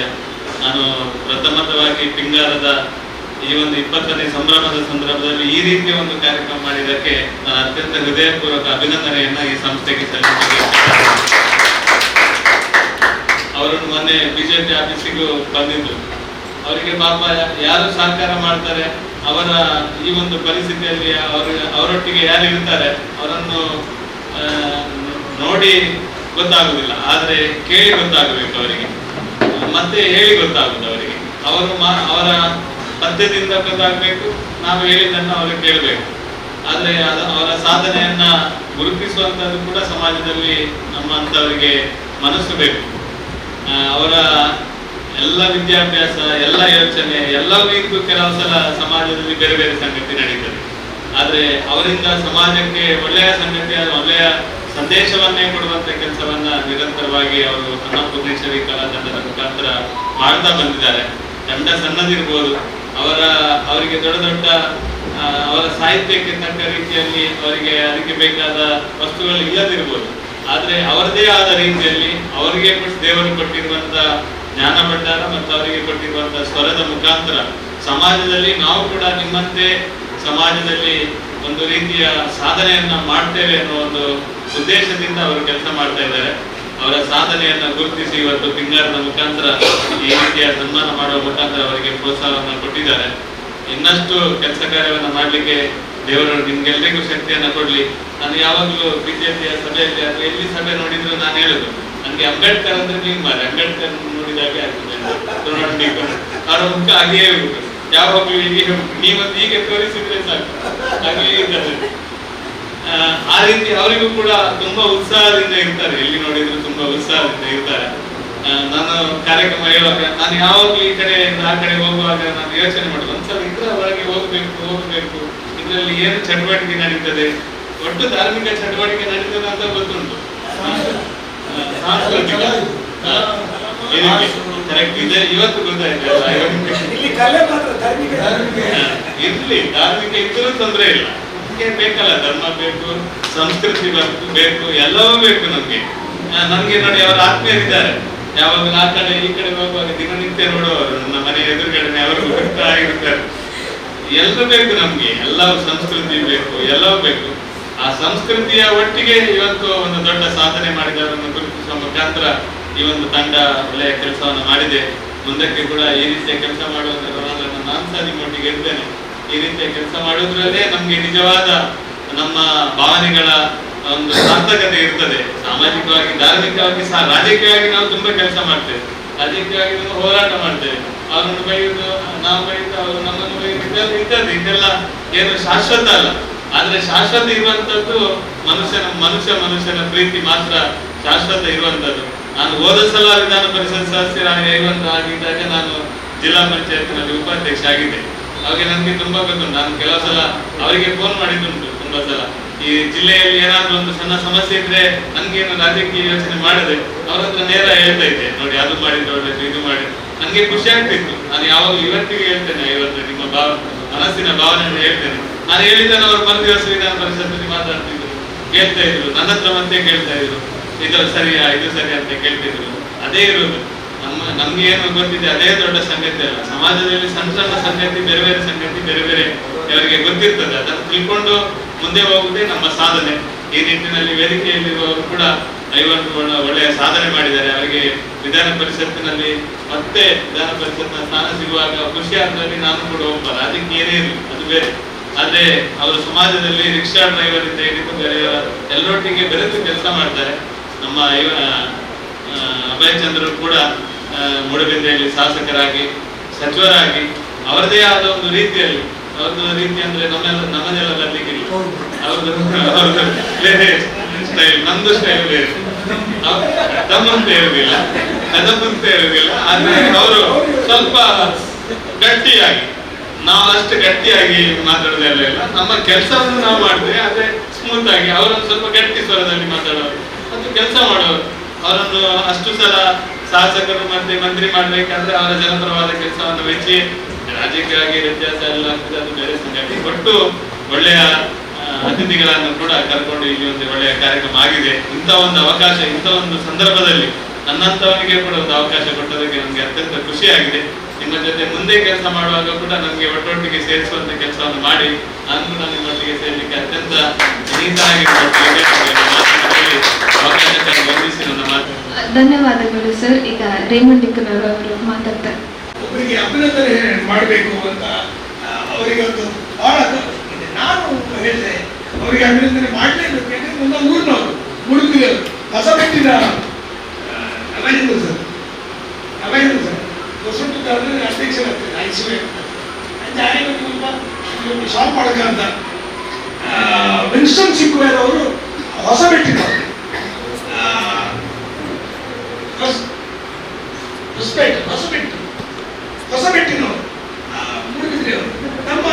ನಾನು ಪ್ರಥಮವಾಗಿ ಪಿಂಗಾರದ ಈ ಒಂದು 20ನೇ ಸಂಭ್ರಮದ ಸಂದರ್ಭದಲ್ಲಿ ಈ ರೀತಿಯ ಒಂದು ಕಾರ್ಯಕ್ರಮ ಮಾಡಿದ್ದಕ್ಕೆ ನಾನು ಅತ್ಯಂತ ಹೃದಯಪೂರ್ವಕ ಅಭಿನಂದನೆಯನ್ನ ಈ ಸಂಸ್ಥೆಗೆ ಸಲ್ಲಿಸಿದ್ದೇನೆ. ಅವರನ್ನು ಮೊನ್ನೆ ಬಿಜೆಪಿ ಆಫೀಸಿಗೂ ಬಂದಿದ್ದು, ಅವರಿಗೆ ಪಾಪ ಯಾರು ಸಹಕಾರ ಮಾಡ್ತಾರೆ, ಅವರ ಈ ಒಂದು ಪರಿಸ್ಥಿತಿಯಲ್ಲಿ ಅವರೊಟ್ಟಿಗೆ ಯಾರು ಇರ್ತಾರೆ ಅವರನ್ನು ನೋಡಿ ಗೊತ್ತಾಗುದಿಲ್ಲ, ಆದ್ರೆ ಕೇಳಿ ಗೊತ್ತಾಗಬೇಕು ಅವರಿಗೆ, ಮತ್ತೆ ಹೇಳಿ ಗೊತ್ತಾಗುದು ಅವರಿಗೆ. ಅವರ ಪದ್ಯದಿಂದ ಗೊತ್ತಾಗಬೇಕು, ನಾವು ಹೇಳಿದ್ದನ್ನು ಅವರು ಕೇಳಬೇಕು. ಆದ್ರೆ ಅವರ ಸಾಧನೆಯನ್ನ ಗುರುತಿಸುವಂತದ್ದು ಕೂಡ ಸಮಾಜದಲ್ಲಿ ನಮ್ಮಂತವರಿಗೆ ಮನಸ್ಸು ಬೇಕು. ಅವರ ಎಲ್ಲ ವಿದ್ಯಾಭ್ಯಾಸ, ಎಲ್ಲ ಯೋಚನೆ ಎಲ್ಲವೂ ಇದ್ದು ಕೆಲವು ಸಲ ಸಮಾಜದಲ್ಲಿ ಬೇರೆ ಬೇರೆ ಸಂಗತಿ ನಡೀತದೆ. ಆದ್ರೆ ಅವರಿಂದ ಸಮಾಜಕ್ಕೆ ಒಳ್ಳೆಯ ಸಂಗತಿಯ ಒಳ್ಳೆಯ ಸಂದೇಶವನ್ನೇ ಕೊಡುವಂತ ಕೆಲಸವನ್ನ ನಿರಂತರವಾಗಿ ಅವರು ಅನ್ನಪೂರ್ಣೇಶ್ವರಿ ಕಲಾತಂಡದ ಮುಖಾಂತರ ಮಾಡ್ತಾ ಬಂದಿದ್ದಾರೆ. ತಂಡ ಸಣ್ಣದಿರ್ಬೋದು, ಅವರಿಗೆ ದೊಡ್ಡ ದೊಡ್ಡ ಅವರ ಸಾಹಿತ್ಯಕ್ಕೆ ತಕ್ಕ ರೀತಿಯಲ್ಲಿ ಅವರಿಗೆ ಅದಕ್ಕೆ ಬೇಕಾದ ವಸ್ತುಗಳು ಇಲ್ಲದಿರ್ಬೋದು, ಆದ್ರೆ ಅವರದೇ ಆದ ರೀತಿಯಲ್ಲಿ ಅವರಿಗೆ ದೇವರು ಕೊಟ್ಟಿರುವಂತ ಜ್ಞಾನ ಭಂಡಾರ ಮತ್ತು ಅವರಿಗೆ ಕೊಟ್ಟಿರುವಂತಹ ಸ್ವರದ ಮುಖಾಂತರ ಸಮಾಜದಲ್ಲಿ ನಾವು ಕೂಡ ನಿಮ್ಮಂತೆ ಸಮಾಜದಲ್ಲಿ ಒಂದು ರೀತಿಯ ಸಾಧನೆಯನ್ನ ಮಾಡ್ತೇವೆ ಅನ್ನೋ ಒಂದು ಉದ್ದೇಶದಿಂದ ಅವರು ಕೆಲಸ ಮಾಡ್ತಾ ಇದ್ದಾರೆ. ಅವರ ಸಾಧನೆಯನ್ನ ಗುರುತಿಸಿ ಇವತ್ತು ಪಿಂಗಾರದ ಮುಖಾಂತರ ಈ ರೀತಿಯ ಸನ್ಮಾನ ಮಾಡುವ ಮುಖಾಂತರ ಅವರಿಗೆ ಪ್ರೋತ್ಸಾಹವನ್ನು ಕೊಟ್ಟಿದ್ದಾರೆ. ಇನ್ನಷ್ಟು ಕೆಲಸ ಕಾರ್ಯವನ್ನ ಮಾಡ್ಲಿಕ್ಕೆ ದೇವರು ನಿಮ್ಗೆಲ್ಲರಿಗೂ ಶಕ್ತಿಯನ್ನ ಕೊಡ್ಲಿ. ನಾನು ಯಾವಾಗಲೂ ಬಿಜೆಪಿಯ ಸಭೆಯಲ್ಲಿ ಅಥವಾ ಎಲ್ಲಿ ಸಭೆ ನೋಡಿದ್ರು ನಾನು ಹೇಳುದು, ನನ್ಗೆ ಅಂಬೇಡ್ಕರ್ ಅಂದ್ರೆ ನೀವು ಮಾರಿ, ಅಂಬೇಡ್ಕರ್ ನೋಡಿದಾಗೆ ಆಗ್ತದೆ, ಅವರ ಮುಖ ಹಾಗೆಯೇ ಹೋಗುದು, ಯಾವಾಗಲೂ ನೀವೊಂದು ಹೀಗೆ ತೋರಿಸಿದ್ರೆ ಸಾಕು ಹಾಗೆಯೇ ಇರ್ತದೆ. ಆ ರೀತಿ ಅವರಿಗೂ ಕೂಡ ತುಂಬಾ ಉತ್ಸಾಹದಿಂದ ಇರ್ತಾರೆ, ಎಲ್ಲಿ ನೋಡಿದ್ರು ತುಂಬಾ ಉತ್ಸಾಹದಿಂದ ಇರ್ತಾರೆ. ನಾನು ಕಾರ್ಯಕ್ರಮ ಹೇಳುವಾಗ ನಾನು ಯಾವಾಗ್ಲೂ ಈ ಕಡೆ ಆ ಕಡೆ ಹೋಗುವಾಗ ನಾನು ಯೋಚನೆ ಮಾಡುದು, ಒಂದ್ಸಲ ಇದರ ಒಳಗೆ ಹೋಗ್ಬೇಕು, ಇದರಲ್ಲಿ ಏನು ಚಟುವಟಿಕೆ ನಡೀತದೆ, ಒಟ್ಟು ಧಾರ್ಮಿಕ ಚಟುವಟಿಕೆ ನಡೀತದೆ ಅಂತ ಗೊತ್ತುಂಟು, ಸಾಂಸ್ಕೃತಿಕ ಕರೆಕ್ಟ್ ಇದೆ. ಇವತ್ತು ಗೊತ್ತಾಯ್ತು, ಇರ್ಲಿ ಧಾರ್ಮಿಕ ಇದ್ರೂ ತೊಂದರೆ ಇಲ್ಲ, ಬೇಕಲ್ಲ, ಧರ್ಮ ಬೇಕು, ಸಂಸ್ಕೃತಿ ಬೇಕು, ಎಲ್ಲವೂ ಬೇಕು ನಮ್ಗೆ. ನೋಡಿ ಅವರ ಆತ್ಮೀಯರಿದ್ದಾರೆ, ಯಾವಾಗಲೂ ಆ ಕಡೆ ಈ ಕಡೆ ಹೋಗುವಾಗ ದಿನನಿತ್ಯ ನೋಡುವವರು, ನನ್ನ ಮನೆ ಎದುರುಗಡೆ ಅವರು ಹೋಗ್ತಾ ಆಗಿರ್ತಾರೆ. ಎಲ್ಲರೂ ಬೇಕು ನಮ್ಗೆ, ಎಲ್ಲವೂ ಸಂಸ್ಕೃತಿ ಬೇಕು, ಎಲ್ಲವೂ ಬೇಕು. ಆ ಸಂಸ್ಕೃತಿಯ ಒಟ್ಟಿಗೆ ಇವತ್ತು ಒಂದು ದೊಡ್ಡ ಸಾಧನೆ ಮಾಡಿದವರನ್ನು ಗುರುತಿಸುವ ಮುಖಾಂತರ ಈ ಒಂದು ತಂಡ ಒಳ್ಳೆಯ ಕೆಲಸವನ್ನು ಮಾಡಿದೆ. ಮುಂದಕ್ಕೆ ಕೂಡ ಈ ರೀತಿಯ ಕೆಲಸ ಮಾಡುವುದರ ನಾನು ಸಹ ನಿಮ್ಮೊಟ್ಟಿಗೆ ಇರ್ತೇನೆ. ಈ ರೀತಿಯ ಕೆಲಸ ಮಾಡುವುದರಲ್ಲೇ ನಮ್ಗೆ ನಿಜವಾದ ನಮ್ಮ ಭಾವನೆಗಳ ಒಂದು ಸಾರ್ಥಕತೆ ಇರ್ತದೆ. ಸಾಮಾಜಿಕವಾಗಿ, ಧಾರ್ಮಿಕವಾಗಿ ಸಹ, ರಾಜಕೀಯವಾಗಿ ನಾವು ತುಂಬಾ ಕೆಲಸ ಮಾಡ್ತೇವೆ, ರಾಜಕೀಯವಾಗಿ ನಾವು ಹೋರಾಟ ಮಾಡ್ತೇವೆ. ಅವರನ್ನು ಬೈಯುವುದು, ನಾವು ಬೈಯುವುದು, ಅವರು ನಮ್ಮನ್ನು ಬೈಯುವುದು ಇರ್ತದೆ. ಇದೆಲ್ಲ ಏನು ಶಾಶ್ವತ ಅಲ್ಲ. ಆದ್ರೆ ಶಾಶ್ವತ ಇರುವಂತದ್ದು ಮನುಷ್ಯನ ಪ್ರೀತಿ ಮಾತ್ರ ಶಾಶ್ವತ ಇರುವಂತದ್ದು. ನಾನು ಹೋದ ಸಲ ವಿಧಾನ ಪರಿಷತ್ ಸದಸ್ಯರಾಗಿದ್ದಾಗ ನಾನು ಜಿಲ್ಲಾ ಪಂಚಾಯತ್ನಲ್ಲಿ ಉಪಾಧ್ಯಕ್ಷ ಆಗಿದ್ದೆ. ಅವಾಗ ನನಗೆ ತುಂಬಾ ಗೊತ್ತುಂಟು, ನಾನು ಕೆಲವು ಸಲ ಅವರಿಗೆ ಫೋನ್ ಮಾಡಿದ್ದುಂಟು ತುಂಬಾ ಸಲ. ಈ ಜಿಲ್ಲೆಯಲ್ಲಿ ಏನಾದ್ರೂ ಒಂದು ಸಣ್ಣ ಸಮಸ್ಯೆ ಇದ್ರೆ ನನ್ಗೇನು ರಾಜಕೀಯ ಯೋಚನೆ ಮಾಡದೆ ಅವ್ರ ಹತ್ರ ನೇರ ಹೇಳ್ತಾ ಇದ್ದೆ, ನೋಡಿ ಅದು ಮಾಡಿದ್ರೆ ಒಳ್ಳೇದು, ಇದು ಮಾಡಿ. ನನ್ಗೆ ಖುಷಿ ಆಗ್ತಿತ್ತು. ನಾನು ಯಾವಾಗ ಇವತ್ತಿಗೆ ಹೇಳ್ತೇನೆ, ಇವತ್ತು ನಿಮ್ಮ ಮನಸ್ಸಿನ ಭಾವನೆಯನ್ನು ಹೇಳ್ತೇನೆ. ನಾನು ಹೇಳಿದ್ದನ್ನು ಅವರು ಮರುದಿವಸ ವಿಧಾನ ಪರಿಷತ್ತಲ್ಲಿ ಮಾತಾಡ್ತಿದ್ರು, ಕೇಳ್ತಾ ಇದ್ರು, ನನ್ನ ಹತ್ರ ಮತ್ತೆ ಕೇಳ್ತಾ ಇದ್ರು, ಇದು ಸರಿಯಾ ಇದು ಸರಿ ಅಂತ ಕೇಳ್ತಿದ್ರು. ಅದೇ ಇರುವುದು ನಮ್ಗೆ ಏನು ಗೊತ್ತಿದೆ ಅದೇ ದೊಡ್ಡ ಸಂಗತಿ ಅಲ್ಲ. ಸಮಾಜದಲ್ಲಿ ಸಣ್ಣ ಸಣ್ಣ ಸಂಗತಿ, ಬೇರೆ ಬೇರೆ ಸಂಗತಿ ಬೇರೆ ಬೇರೆ ಅವರಿಗೆ ಗೊತ್ತಿರ್ತದೆ. ಅದನ್ನು ತಿಳ್ಕೊಂಡು ಮುಂದೆ ಹೋಗುವುದೇ ನಮ್ಮ ಸಾಧನೆ. ಈ ನಿಟ್ಟಿನಲ್ಲಿ ವೇದಿಕೆಯಲ್ಲಿರುವವರು ಕೂಡ ಒಳ್ಳೆಯ ಸಾಧನೆ ಮಾಡಿದ್ದಾರೆ. ಅವರಿಗೆ ವಿಧಾನ ಪರಿಷತ್ತಿನಲ್ಲಿ ಮತ್ತೆ ವಿಧಾನ ಪರಿಷತ್ನ ಸ್ಥಾನ ಸಿಗುವಾಗ ಖುಷಿ ಆದ್ರಲ್ಲಿ ನಾನು ಕೂಡ ಒಬ್ಬ, ಅದಕ್ಕೆ ಏನೇ ಇರಲಿ ಅದು ಬೇರೆ. ಆದ್ರೆ ಅವರು ಸಮಾಜದಲ್ಲಿ ರಿಕ್ಷಾ ಡ್ರೈವರ್ ಇಂದ ಹಿಡಿದು ಬೇರೆ ಎಲ್ಲರೊಟ್ಟಿಗೆ ಬೆರೆತು ಕೆಲಸ ಮಾಡ್ತಾರೆ. ನಮ್ಮ ಅಭಯಚಂದ್ರ ಕೂಡ ಮೂಡಬಿದ್ರೆಯಲ್ಲಿ ಶಾಸಕರಾಗಿ ಸಚಿವರಾಗಿ ಅವರದೇ ಆದ ಒಂದು ರೀತಿಯಲ್ಲಿ, ಅವ್ರದ್ದು ರೀತಿ ಅಂದ್ರೆ ನಮ್ಮದೆಲ್ಲ ಬರ್ಲಿಕ್ಕಿಲ್ಲ, ಅವ್ರದ್ದು ಬೇರೆ ಸ್ಟೈಲ್, ನಮ್ದು ಸ್ಟೈಲ್ ಬೇರೆ, ತಮ್ಮಂತೆ ಇರುವುದಿಲ್ಲ, ಅದಮ್ಮಂತೆ ಇರುವುದಿಲ್ಲ. ಆದ್ರೆ ಅವರು ಸ್ವಲ್ಪ ಗಟ್ಟಿಯಾಗಿ, ನಾವು ಅಷ್ಟು ಗಟ್ಟಿಯಾಗಿ ಮಾತಾಡೋದೆಲ್ಲ ಇಲ್ಲ. ನಮ್ಮ ಕೆಲಸವನ್ನು ನಾವು ಮಾಡ್ತೇವೆ, ಆದ್ರೆ ಸ್ಮೂತ್ ಆಗಿ. ಅವರನ್ನು ಸ್ವಲ್ಪ ಗಟ್ಟಿ ಸ್ವರದಲ್ಲಿ ಮಾತಾಡೋರು ಮತ್ತು ಕೆಲಸ ಮಾಡೋರು. ಅವರನ್ನು ಅಷ್ಟು ಸಲ ಶಾಸಕರು ಮತ್ತೆ ಮಂತ್ರಿ ಮಾಡ್ಬೇಕಾದ್ರೆ ಅವರ ಜನಪರವಾದ ಕೆಲಸವನ್ನು ಮೆಚ್ಚಿ, ರಾಜಕೀಯವಾಗಿ ವ್ಯತ್ಯಾಸ ಎಲ್ಲ ಆಗ್ತದೆ, ಅದು ಬೇರೆ ಸಂಗತಿ. ಒಟ್ಟು ಒಳ್ಳೆಯ ಅತಿಥಿಗಳನ್ನು ಕೂಡ ಕರ್ಕೊಂಡು ಇಲ್ಲಿ ಒಂದು ಒಳ್ಳೆಯ ಕಾರ್ಯಕ್ರಮ ಆಗಿದೆ. ಇಂಥ ಒಂದು ಅವಕಾಶ, ಇಂಥ ಒಂದು ಸಂದರ್ಭದಲ್ಲಿ ನನ್ನಂತವನಿಗೆ ಕೂಡ ಒಂದು ಅವಕಾಶ ಕೊಟ್ಟದಕ್ಕೆ ನಮಗೆ ಅತ್ಯಂತ ಖುಷಿಯಾಗಿದೆ. ನಿಮ್ಮ ಜೊತೆ ಮುಂದೆ ಕೆಲಸ ಮಾಡುವಾಗ ಕೂಡ ನಮಗೆ ಒಟ್ಟೊಟ್ಟಿಗೆ ಸೇರಿಸುವಂತ ಕೆಲಸವನ್ನು ಮಾಡಿ ನಾನು ಕೂಡ ನಿಮ್ಮೊಟ್ಟಿಗೆ ಸೇರ್ಲಿಕ್ಕೆ ಅತ್ಯಂತ ಅವಕಾಶಕ್ಕಾಗಿ ವಂದಿಸಿ ನನ್ನ ಮಾತು. ಧನ್ಯವಾದಗಳು ಸರ್. ಈಗ ರೇಮಂಡ್ ನಿಕ್ಕನವರು ಅವರು ಮಾತಾಡ್ತಾರೆ. ಒಬ್ಬರಿಗೆ ಅಭಿನಂದನೆ ಮಾಡಬೇಕು ಅಂತ ಅವರಿಗೆ ಒಂದು ಬಹಳ ಇದೆ. ನಾನು ಹೇಳಿದೆ ಅವರಿಗೆ ಅಭಿನಂದನೆ ಮಾಡಲೇಬೇಕು. ಯಾಕಂದ್ರೆ ನನ್ನ ಊರಿನವರು, ಮುಡುಪಿಯವರು, ಹೊಸಪೇಟಿನ ಅಭಯೇಂದ್ರ ಸರ್ ಹೊಸಪೇಟೆ ಅಧ್ಯಕ್ಷರಾಗ್ತದೆ ಐಸಿವೆ ಶಾಪ್ ಮಾಡಕ ಅಂತ ವಿನ್ಸ್ಟನ್ ಸಿಕ್ವೇರ್ ಅವರು ಹೊಸಪೇಟಿನವರು, ಹೊಸಪೇಟಿನವರು, ಮೂಡುಬಿದ್ರೆಯವರು, ನಮ್ಮ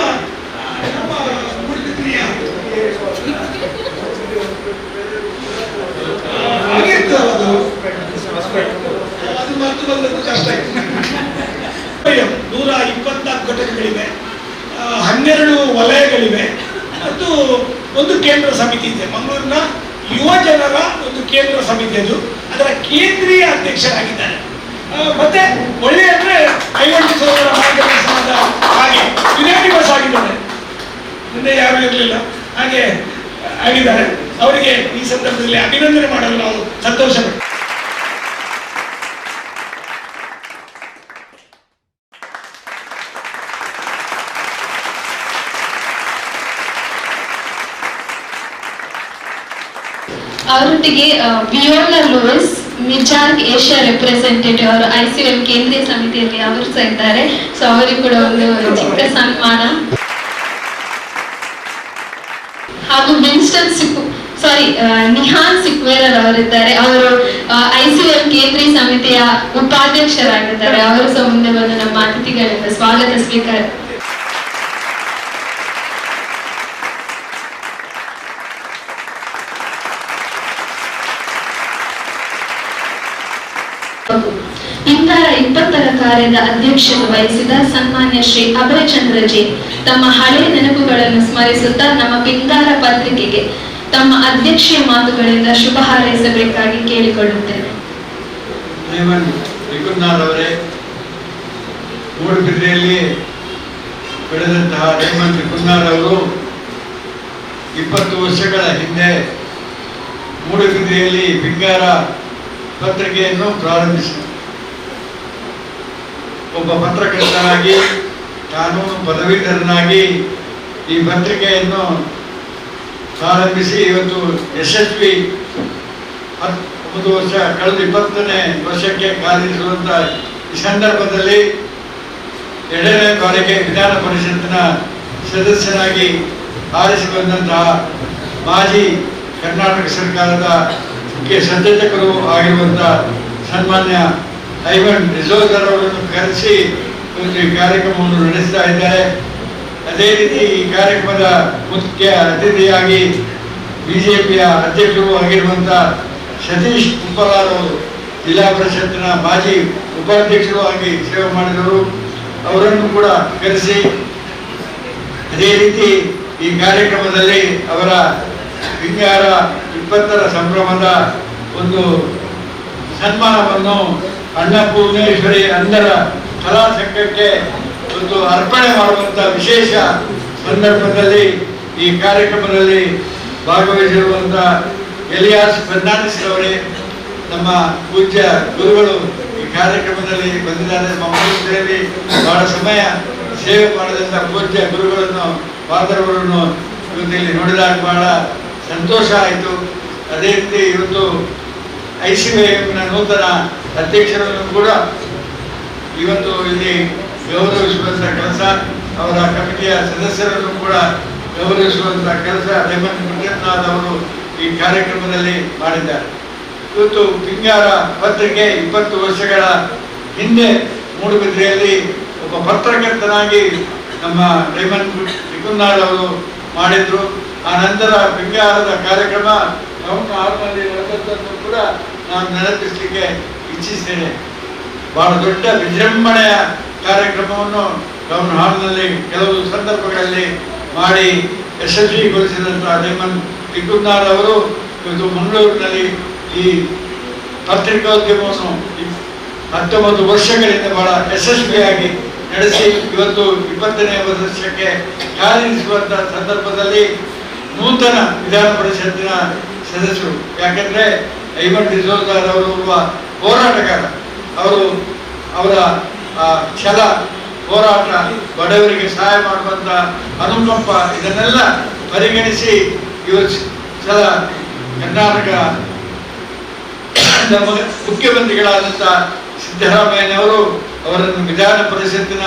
ಮೂಡುಬಿದ್ರೆಯ ಆಗಿರ್ತದೆ ಅದು ಮರೆತು ಬಂದದ್ದು ಕಷ್ಟ ಆಯ್ತು. 124 ಘಟಕಗಳಿವೆ, 12 ವಲಯಗಳಿವೆ ಮತ್ತು ಒಂದು ಕೇಂದ್ರ ಸಮಿತಿ ಇದೆ. ಮಂಗಳೂರಿನ ಯುವ ಜನರ ಒಂದು ಕೇಂದ್ರ ಸಮಿತಿ, ಅದರ ಕೇಂದ್ರೀಯ ಅಧ್ಯಕ್ಷರಾಗಿದ್ದಾರೆ. ಮತ್ತೆ ಒಳ್ಳೆಯ ಅಂದ್ರೆ ಐವತ್ತು ಸೋದರ ಮಾರ್ಗದರ್ಶನದ ಹಾಗೆ ಯುನಾನಿಮಸ್ ಆಗಿದ್ದಾರೆ, ಮುಂದೆ ಯಾರು ಇರಲಿಲ್ಲ ಹಾಗೆ ಆಗಿದ್ದಾರೆ. ಅವರಿಗೆ ಈ ಸಂದರ್ಭದಲ್ಲಿ ಅಭಿನಂದನೆ ಮಾಡಲು ನಾವು ಸಂತೋಷ ಪಡ್ತೀವಿ. ಅವರೊಟ್ಟಿಗೆ ವಿಯೋಲಾ ಲೂಯಿಸ್, ಮಿಜಾರ್ಗ್ ಏಷ್ಯಾ ರೆಪ್ರೆಸೆಂಟೇಟಿವ್, ಅವರು ICM ಕೇಂದ್ರೀಯ ಸಮಿತಿಯಲ್ಲಿ ಅವರು ಸಹ ಇದ್ದಾರೆ. ಸೊ ಅವರಿಗೆ ಕೂಡ ಒಂದು ಚಿಕ್ಕ ಸನ್ಮಾನ. ಹಾಗೂ ನಿಹಾನ್ ಸಿಕ್ವೇರರ್ ಅವರಿದ್ದಾರೆ, ಅವರು ICM ಕೇಂದ್ರೀಯ ಸಮಿತಿಯ ಉಪಾಧ್ಯಕ್ಷರಾಗಿದ್ದಾರೆ. ಅವರು ಸಹ ಮುಂದೆ ಬಂದು ನಮ್ಮ ಅತಿಥಿಗಳಿಂದ ಸ್ವಾಗತ ಸ್ವೀಕಾರ. ಪಿಂಗಾರ 20ರ ಕಾರ್ಯದ ಅಧ್ಯಕ್ಷತೆ ವಹಿಸಿದ ಸನ್ಮಾನ್ಯ ಶ್ರೀ ಅಭಯಚಂದ್ರಜಿ ತಮ್ಮ ಹಳೆಯ ನೆನಪುಗಳನ್ನು ಸ್ಮರಿಸುತ್ತಾ ನಮ್ಮ ಪಿಂಗಾರ ಪತ್ರಿಕೆಗೆ ತಮ್ಮ ಅಧ್ಯಕ್ಷೀಯ ಮಾತುಗಳಿಂದ ಶುಭ ಹಾರೈಸಬೇಕಾಗಿ ಕೇಳಿಕೊಳ್ಳುತ್ತೇನೆ. ಅವರೇ, ಮೂಡುಬಿದ್ರೆಯಲ್ಲಿ ಬೆಳೆದಂತಹ ರೇಮಂಡ್ ನಿಕುಂಜಾರ್ ಅವರು 20 ವರ್ಷಗಳ ಹಿಂದೆ ಮೂಡುಬಿದ್ರೆಯಲ್ಲಿ ಪಿಂಗಾರ ಪತ್ರಿಕೆಯನ್ನು ಪ್ರಾರಂಭಿಸಿದರು. ಒಬ್ಬ ಪತ್ರಕರ್ತನಾಗಿ, ಕಾನೂನು ಪದವೀಧರನಾಗಿ ಈ ಪತ್ರಿಕೆಯನ್ನು ಪ್ರಾರಂಭಿಸಿ ಇವತ್ತು ಯಶಸ್ವಿ 10 ವರ್ಷ ಕಳೆದ 20ನೇ ವರ್ಷಕ್ಕೆ ಕಾಲಿರಿಸುವಂತ ಈ ಸಂದರ್ಭದಲ್ಲಿ 2ನೇ ಬಾರಿಗೆ ವಿಧಾನ ಪರಿಷತ್ತಿನ ಸದಸ್ಯನಾಗಿ ಆರಿಸಿ ಬಂದಂತಹ ಮಾಜಿ ಕರ್ನಾಟಕ ಸರ್ಕಾರದ ಮುಖ್ಯ ಸಂಯೋಜಕರು ಆಗಿರುವಂತಹ ಸನ್ಮಾನ್ಯ ಐವನ್ ಡಿಸೋಜರ್ ಅವರನ್ನು ಕರೆಸಿ ಒಂದು ಈ ಕಾರ್ಯಕ್ರಮವನ್ನು ನಡೆಸ್ತಾ ಇದ್ದಾರೆ. ಅದೇ ರೀತಿ ಈ ಕಾರ್ಯಕ್ರಮದ ಮುಖ್ಯ ಅತಿಥಿಯಾಗಿ ಬಿಜೆಪಿಯ ಅಧ್ಯಕ್ಷರು ಆಗಿರುವಂತಹ ಸತೀಶ್ ಕುಂಪಲಾರ್ ಅವರು ಜಿಲ್ಲಾ ಪರಿಷತ್ತಿನ ಮಾಜಿ ಉಪಾಧ್ಯಕ್ಷರು ಆಗಿ ಸೇವೆ ಮಾಡಿದವರು, ಅವರನ್ನು ಕೂಡ ಕರೆಸಿ ಅದೇ ರೀತಿ ಈ ಕಾರ್ಯಕ್ರಮದಲ್ಲಿ ಅವರ ಪಿಂಗಾರ 20ರ ಸಂಭ್ರಮದ ಒಂದು ಸನ್ಮಾನವನ್ನು ಅನ್ನಪೂರ್ಣೇಶ್ವರಿ ಅಂಧರ ಕಲಾ ಸಂಘಕ್ಕೆ ಒಂದು ಅರ್ಪಣೆ ಮಾಡುವಂತ ವಿಶೇಷ ಸಂದರ್ಭದಲ್ಲಿ ಈ ಕಾರ್ಯಕ್ರಮದಲ್ಲಿ ಭಾಗವಹಿಸಿರುವಂತ ಎಲಿಯಾಸ್ ಫರ್ನಾಂಡಿಸ್ ಅವರೇ, ನಮ್ಮ ಪೂಜ್ಯ ಗುರುಗಳು ಈ ಕಾರ್ಯಕ್ರಮದಲ್ಲಿ ಬಂದಿದ್ದಾರೆ. ಮಂಗಳೂರಿನಲ್ಲಿ ಬಹಳ ಸಮಯ ಸೇವೆ ಮಾಡಿದಂಥ ಪೂಜ್ಯ ಗುರುಗಳನ್ನು ಪಾದರವರನ್ನು ಇವತ್ತಿಲ್ಲಿ ನೋಡಿದಾಗ ಬಹಳ ಸಂತೋಷ ಆಯಿತು. ಅದೇ ರೀತಿ ಇವತ್ತು ICYMನ ನೂತನ ಅಧ್ಯಕ್ಷರನ್ನು ಕೂಡ ಇವತ್ತು ಇಲ್ಲಿ ಗೌರವಿಸುವಂಥ ಕೆಲಸ, ಅವರ ಕಮಿಟಿಯ ಸದಸ್ಯರನ್ನು ಕೂಡ ಗೌರವಿಸುವಂಥ ಕೆಲಸ ರೇಮಂಡ್ ಗುಂಜೇಂದ್ರನಾಥ್ ಅವರು ಈ ಕಾರ್ಯಕ್ರಮದಲ್ಲಿ ಮಾಡಿದ್ದಾರೆ. ಇವತ್ತು ಪಿಂಗಾರ ಪತ್ರಿಕೆ 20 ವರ್ಷಗಳ ಹಿಂದೆ ಮೂಡುಬಿದ್ರೆಯಲ್ಲಿ ಒಬ್ಬ ಪತ್ರಕರ್ತನಾಗಿ ನಮ್ಮ ರೇಮಂಡ್ ನಿಕುಂಜೇಂದ್ರನಾಥ್ ಅವರು ಮಾಡಿದ್ರು. ಆ ನಂತರ ಪಿಂಗಾರದ ಕಾರ್ಯಕ್ರಮ ಟೌನ್ ಹಾಲ್ನಲ್ಲಿ ನಡೆದದ್ದನ್ನು ಕೂಡ ನಾನು ನೆನಪಿಸಲಿಕ್ಕೆ ಇಚ್ಛಿಸ್ತೇನೆ. ಬಹಳ ದೊಡ್ಡ ವಿಜೃಂಭಣೆಯ ಕಾರ್ಯಕ್ರಮವನ್ನು ಟೌನ್ ಹಾಲ್ನಲ್ಲಿ ಕೆಲವು ಸಂದರ್ಭಗಳಲ್ಲಿ ಮಾಡಿ ಯಶಸ್ವಿಗೊಳಿಸಿದಂತಹ ರೇಮಂಡ್ ನಿಕುಂಜೇಂದ್ರನಾಥ್ ಅವರು ಇವತ್ತು ಮಂಗಳೂರಿನಲ್ಲಿ ಈ ಪತ್ರಿಕೋದ್ಯಮವನ್ನು 19 ವರ್ಷಗಳಿಂದ ಬಹಳ ಯಶಸ್ವಿಯಾಗಿ ನಡೆಸಿ ಇವತ್ತು 20ನೇ ವರ್ಷಕ್ಕೆ ಕಾಲಿರಿಸುವಂತಹ ಸಂದರ್ಭದಲ್ಲಿ ನೂತನ ವಿಧಾನ ಪರಿಷತ್ತಿನ ಸದಸ್ಯರು. ಯಾಕಂದ್ರೆ ಐವನ್ ಡಿಸೋಜಾರ್ ಅವರು ಒಬ್ಬ ಹೋರಾಟಗಾರ, ಅವರ ಛಲ, ಹೋರಾಟ, ಬಡವರಿಗೆ ಸಹಾಯ ಮಾಡುವಂತ ಅನುಕಂಪ, ಇದನ್ನೆಲ್ಲ ಪರಿಗಣಿಸಿ ಇವತ್ತು ಸಲ ಕರ್ನಾಟಕ ಮುಖ್ಯಮಂತ್ರಿಗಳಾದಂಥ ಸಿದ್ದರಾಮಯ್ಯನವರು ಅವರನ್ನು ವಿಧಾನ ಪರಿಷತ್ತಿನ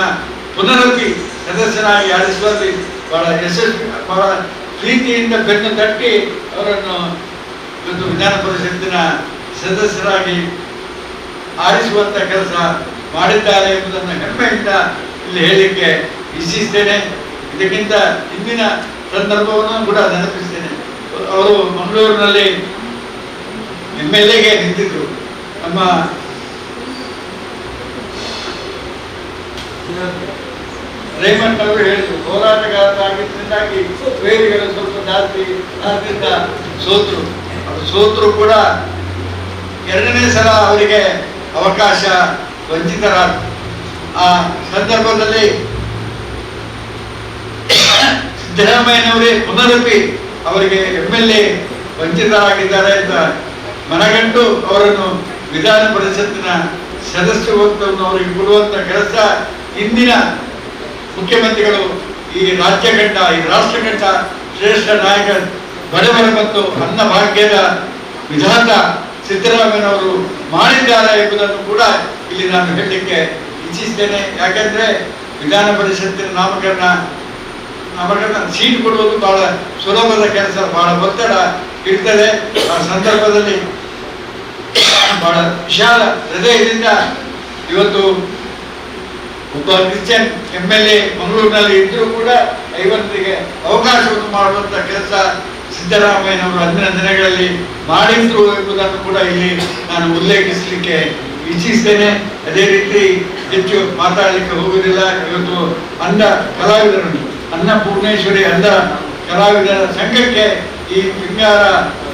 ಪುನರಪಿ ಸದಸ್ಯನಾಗಿ ಆರಿಸುವಲ್ಲಿ ಬಹಳ ಯಶಸ್ವಿ, ಬಹಳ ಪ್ರೀತಿಯಿಂದ ಬೆನ್ನು ತಟ್ಟಿ ಅವರನ್ನು ಇವತ್ತು ವಿಧಾನ ಪರಿಷತ್ತಿನ ಸದಸ್ಯರಾಗಿ ಆರಿಸುವಂತ ಕೆಲಸ ಮಾಡಿದ್ದಾರೆ ಎಂಬುದನ್ನು ಹೆಮ್ಮೆಯಿಂದ ಇಲ್ಲಿ ಹೇಳಲಿಕ್ಕೆ ಇಚ್ಛಿಸ್ತೇನೆ. ಇದಕ್ಕಿಂತ ಹಿಂದಿನ ಸಂದರ್ಭವನ್ನು ಕೂಡ ನೆನಪಿಸ್ತೇನೆ. ಅವರು ಮಂಗಳೂರಿನಲ್ಲಿ MLAಗೆ ನಿಂತಿದ್ರು. ನಮ್ಮ ರೇಮಂಡ್ ಅವರು ಹೇಳಿದ್ರು, ಹೋರಾಟಗಾರರಾಗಿದ್ದರಿಂದಾಗಿ ವೇದಿಗಳು ಸ್ವಲ್ಪ ಜಾಸ್ತಿ ಆದ್ದರಿಂದ ಸೋತರು ಕೂಡ 2ನೇ ಸಲ ಅವರಿಗೆ ಅವಕಾಶ ವಂಚಿತರಾದ ಆ ಸಂದರ್ಭದಲ್ಲಿ ಸಿದ್ದರಾಮಯ್ಯನವರೇ ಪುನರಪಿ ಅವರಿಗೆ MLA ವಂಚಿತರಾಗಿದ್ದಾರೆ ಅಂತ ಮನಗಂಡು ಅವರನ್ನು ವಿಧಾನ ಪರಿಷತ್ತಿನ ಸದಸ್ಯತ್ವವನ್ನು ಅವರಿಗೆ ಕೊಡುವಂತ ಕೆಲಸ ಇಂದಿನ ಮುಖ್ಯಮಂತ್ರಿಗಳು, ಈ ರಾಜ್ಯ ಕಂಡ, ಈ ರಾಷ್ಟ್ರ ಕಂಡ ಶ್ರೇಷ್ಠ ನಾಯಕ, ಬಡವರ ಮತ್ತು ಅನ್ನ ಭಾಗ್ಯದ ವಿಧಾತ ಸಿದ್ದರಾಮಯ್ಯನವರು ಮಾಡಿದ್ದಾರೆ ಎಂಬುದನ್ನು ಕೂಡ ಇಲ್ಲಿ ನಾನು ಹೇಳಲಿಕ್ಕೆ ಇಚ್ಛಿಸ್ತೇನೆ. ಯಾಕಂದ್ರೆ ವಿಧಾನ ಪರಿಷತ್ತಿನ ನಾಮಕರಣ ಸೀಟ್ ಕೊಡುವುದು ಬಹಳ ಸುಲಭದ ಕೆಲಸ, ಬಹಳ ಒತ್ತಡ ಇರ್ತದೆ. ಆ ಸಂದರ್ಭದಲ್ಲಿ ಬಹಳ ವಿಶಾಲ ಹೃದಯದಿಂದ ಇವತ್ತು ಒಬ್ಬ ಕ್ರಿಶ್ಚಿಯನ್ MLA ಮಂಗಳೂರಿನಲ್ಲಿ ಇದ್ರೂ ಕೂಡ ಐವತ್ತಿಗೆ ಅವಕಾಶವನ್ನು ಮಾಡುವಂತ ಕೆಲಸ ಸಿದ್ದರಾಮಯ್ಯನವರು ಅಂದಿನ ದಿನಗಳಲ್ಲಿ ಮಾಡಿದ್ರು ಎಂಬುದನ್ನು ಕೂಡ ಇಲ್ಲಿ ನಾನು ಉಲ್ಲೇಖಿಸಲಿಕ್ಕೆ ಇಚ್ಛಿಸ್ತೇನೆ. ಅದೇ ರೀತಿ ಹೆಚ್ಚು ಮಾತಾಡಲಿಕ್ಕೆ ಹೋಗುವುದಿಲ್ಲ. ಇವತ್ತು ಅಂಧ ಕಲಾವಿದರನ್ನು ಅನ್ನಪೂರ್ಣೇಶ್ವರಿ ಅಂಧ ಕಲಾವಿದರ ಸಂಘಕ್ಕೆ ಈ ಪಿಂಗಾರ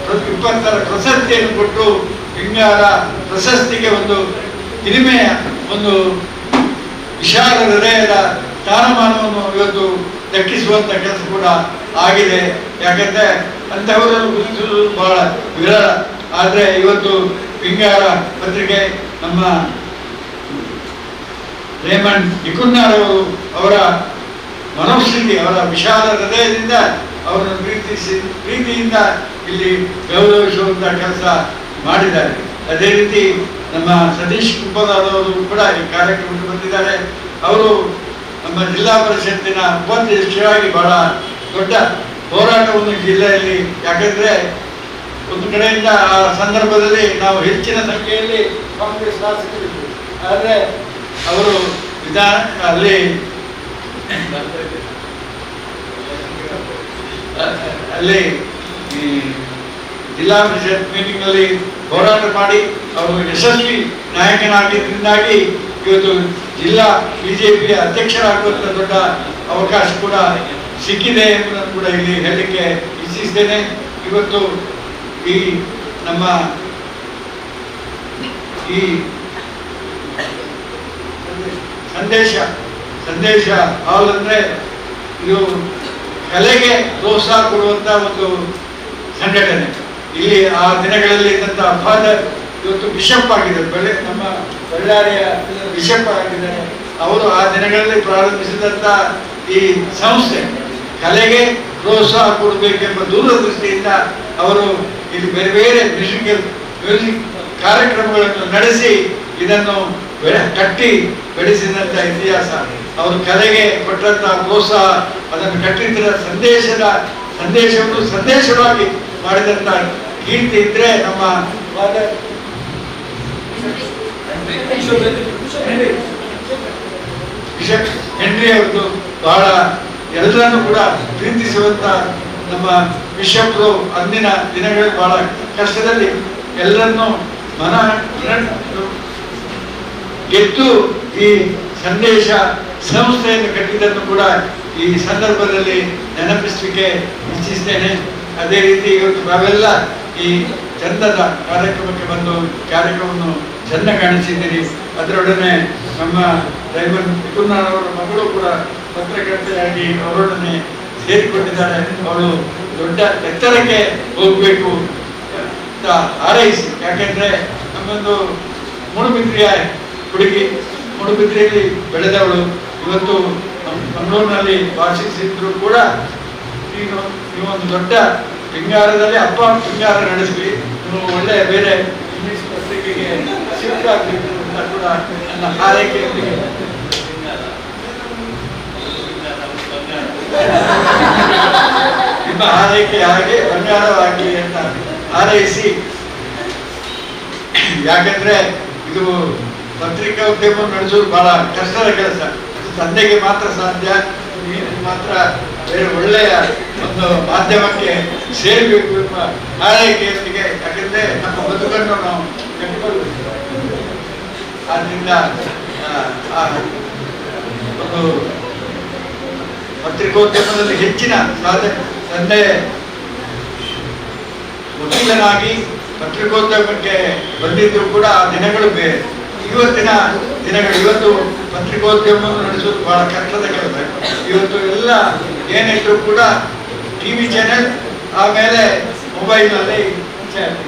20ರ ಪ್ರಶಸ್ತಿಯನ್ನು ಕೊಟ್ಟು ಪಿಂಗಾರ ಪ್ರಶಸ್ತಿಗೆ ಒಂದು ಹಿರಿಮೆಯ, ಒಂದು ವಿಶಾಲ ಹೃದಯದ ಸ್ಥಾನಮಾನವನ್ನು ಇವತ್ತು ದಕ್ಕಿಸುವಂತ ಕೆಲಸ ಕೂಡ ಆಗಿದೆ. ಯಾಕಂದ್ರೆ ಅಂತಹವರನ್ನು ಗುರುತಿಸುವುದು ಬಹಳ ವಿರಳ. ಆದ್ರೆ ಇವತ್ತು ಪಿಂಗಾರ ಪತ್ರಿಕೆ ನಮ್ಮ ರೇಮಂಡ್ ನಿಕುಂಜೇಂದ್ರನಾಥ್ ಅವರು ಅವರ ಮನೋಸ್ಥಿತಿ, ಅವರ ವಿಶಾಲ ಹೃದಯದಿಂದ ಅವರನ್ನು ಪ್ರೀತಿಯಿಂದ ಇಲ್ಲಿ ಗೌರವಿಸುವಂತ ಕೆಲಸ ಮಾಡಿದ್ದಾರೆ. ಅದೇ ರೀತಿ ನಮ್ಮ ಸತೀಶ್ ಕುಂಬದಾದವರು ಕೂಡ ಈ ಕಾರ್ಯಕ್ರಮಕ್ಕೆ ಬಂದಿದ್ದಾರೆ. ಅವರು ನಮ್ಮ ಜಿಲ್ಲಾ ಪರಿಷತ್ತಿನ ಉಪಾಧ್ಯಕ್ಷರಾಗಿ ಬಹಳ ದೊಡ್ಡ ಹೋರಾಟವನ್ನು ಜಿಲ್ಲೆಯಲ್ಲಿ, ಯಾಕಂದ್ರೆ ಒಂದು ಕಡೆಯಿಂದ ಆ ಸಂದರ್ಭದಲ್ಲಿ ನಾವು ಹೆಚ್ಚಿನ ಸಂಖ್ಯೆಯಲ್ಲಿ ಕಾಂಗ್ರೆಸ್ ಶಾಸಕರಿದ್ದರು. ಆದರೆ ಅವರು ಅಲ್ಲಿ ಈ ಜಿಲ್ಲಾ ಪರಿಷತ್ ಮೀಟಿಂಗ್ ನಲ್ಲಿ ಹೋರಾಟ ಮಾಡಿ ಅವರು ಯಶಸ್ವಿ ನಾಯಕನಾಗಿದ್ದರಿಂದಾಗಿ ಇವತ್ತು ಜಿಲ್ಲಾ ಬಿಜೆಪಿಯ ಅಧ್ಯಕ್ಷರಾಗುವಂತ ದೊಡ್ಡ ಅವಕಾಶ ಕೂಡ ಸಿಕ್ಕಿದೆ ಎಂಬುದನ್ನು ಕೂಡ ಇಲ್ಲಿ ಹೇಳಲಿಕ್ಕೆ ಇಚ್ಛಿಸ್ತೇನೆ. ಇವತ್ತು ಈ ನಮ್ಮ ಈ ಸಂದೇಶ ಹಾಲ್ ಅಂದ್ರೆ ಇದು ಕಲೆಗೆ ಪ್ರೋತ್ಸಾಹ ಕೊಡುವಂತ ಒಂದು ಸಂಘಟನೆ. ಇಲ್ಲಿ ಆ ದಿನಗಳಲ್ಲಿ ಇದ್ದಂತ ಫಾದರ್ ಇವತ್ತು ಬಿಷಪ್ ಆಗಿದ್ದಾರೆ, ನಮ್ಮ ಬಳ್ಳಾರಿಯ ಬಿಷಪ್ ಆಗಿದ್ದಾರೆ. ಅವರು ಆ ದಿನಗಳಲ್ಲಿ ಪ್ರಾರಂಭಿಸಿದಂತ ಈ ಸಂಸ್ಥೆ ಕಲೆಗೆ ಪ್ರೋತ್ಸಾಹ ಕೊಡಬೇಕೆಂಬ ದೂರದೃಷ್ಟಿಯಿಂದ ಅವರು ಇಲ್ಲಿ ಬೇರೆ ಬೇರೆ ಮ್ಯೂಸಿಕ್ ಕಾರ್ಯಕ್ರಮಗಳನ್ನು ನಡೆಸಿ ಇದನ್ನು ಕಟ್ಟಿ ಬೆಳೆಸಿದಂತ ಇತಿಹಾಸ. ಅವರು ಕಲೆಗೆ ಕೊಟ್ಟಂತಹ ಪ್ರೋತ್ಸಾಹ, ಅದನ್ನು ಕಟ್ಟಿದ್ದರ ಸಂದೇಶವನ್ನು ಸಂದೇಶವಾಗಿ ಮಾಡಿದಂತ ಕೀರ್ತಿ ಇದ್ರೆ ನಮ್ಮ ಬಿಷಪ್ ಹೆನ್ರಿ ಅವರದ್ದು ಬಹಳ ಎಲ್ಲರನ್ನು ಕೂಡ ಪ್ರೀತಿಸುವಂತ ನಮ್ಮ ಬಿಷಪ್ರು ಅಂದಿನ ದಿನಗಳಲ್ಲಿ ಬಹಳ ಕಷ್ಟದಲ್ಲಿ ಎಲ್ಲರನ್ನು ಗೆದ್ದು ಈ ಸಂದೇಶ ಸಂಸ್ಥೆಯನ್ನು ಕಟ್ಟಿದ್ದನ್ನು ಕೂಡ ಈ ಸಂದರ್ಭದಲ್ಲಿ ನೆನಪಿಸಲಿಕ್ಕೆ ಇಚ್ಛಿಸ್ತೇನೆ. ಅದೇ ರೀತಿ ಇವತ್ತು ನಾವೆಲ್ಲ ಈ ಚಂದದ ಕಾರ್ಯಕ್ರಮಕ್ಕೆ ಬಂದು ಕಾರ್ಯಕ್ರಮವನ್ನು ಚೆಂದ ಕಾಣಿಸಿದ್ದೀರಿ. ಅದರೊಡನೆ ನಮ್ಮ ರೈಮನ್ ಮಿಕುನ್ನಾರ್ ಅವರ ಮಗಳು ಕೂಡ ಪತ್ರಕರ್ತೆಯಾಗಿ ಅವರೊಡನೆ ಸೇರಿಕೊಂಡಿದ್ದಾರೆ. ಅವಳು ದೊಡ್ಡ ಎತ್ತರಕ್ಕೆ ಹೋಗಬೇಕು ಅಂತ ಹಾರೈಸಿ, ಯಾಕೆಂದ್ರೆ ನಮ್ಮೊಂದು ಮೂಡುಬಿದ್ರಿಯ ಹುಡುಗಿ, ಮೂಡುಬಿದ್ರಿಯಲ್ಲಿ ಬೆಳೆದವಳು, ಇವತ್ತು ಮಂಗಳೂರಿನಲ್ಲಿ ವಾಸಿಸಿದ್ರು ಕೂಡ ನೀವೊಂದು ದೊಡ್ಡ ಪಿಂಗಾರದಲ್ಲಿ ಅಪ್ಪ ಪಿಂಗಾರ ನಡೆಸಿ ನೀವು ಒಳ್ಳೆಯ ಬೇರೆ ಇಂಗ್ಲಿಷ್ ಪತ್ರಿಕೆಗೆ ಶಿಫ್ಟ್ ಆಗಬೇಕು ಅಂತ ಕೂಡ ನನ್ನ ಹಾರೈಕೆಯೊಂದಿಗೆ ನಿಮ್ಮ ಹಾರೈಕೆ ಹಾಗೆ ಬಂಗಾರವಾಗಿ ಅಂತ ಹಾರೈಸಿ, ಯಾಕಂದ್ರೆ ಇದು ಪತ್ರಿಕಾ ಉದ್ಯಮ ನಡೆಸೋದು ಬಹಳ ಕಷ್ಟದ ಕೆಲಸ. ತಂದೆಗೆ ಮಾತ್ರ ಸಾಧ್ಯ, ಮಾತ್ರ ಬೇರೆ ಒಳ್ಳೆಯ ಒಂದು ಮಾಧ್ಯಮಕ್ಕೆ ಸೇರಬೇಕು ಎಂಬ ಹಾರೈಕೆಯೊಂದಿಗೆ, ಯಾಕಂದ್ರೆ ನಮ್ಮ ಬದುಕನ್ನು ನಾವು ಕಟ್ಟಿಕೊಳ್ಳಬೇಕು. ಆದ್ರಿಂದ ಒಂದು ಪತ್ರಿಕೋದ್ಯಮದಲ್ಲಿ ಹೆಚ್ಚಿನ ತಂದೆ ವಕೀಲನಾಗಿ ಪತ್ರಿಕೋದ್ಯಮಕ್ಕೆ ಬಂದಿದ್ರು ಕೂಡ ಆ ದಿನಗಳು ಬೇರೆ. ಇವತ್ತಿನ ದಿನಗಳು, ಇವತ್ತು ಪತ್ರಿಕೋದ್ಯಮವನ್ನು ನಡೆಸೋದು ಬಹಳ ಕಷ್ಟದ ಕೆಲಸ. ಇವತ್ತು ಎಲ್ಲ ಏನಿದ್ರು ಕೂಡ ಟಿವಿ ಚಾನೆಲ್, ಆಮೇಲೆ ಮೊಬೈಲ್ನಲ್ಲಿ ಚಾನೆಲ್.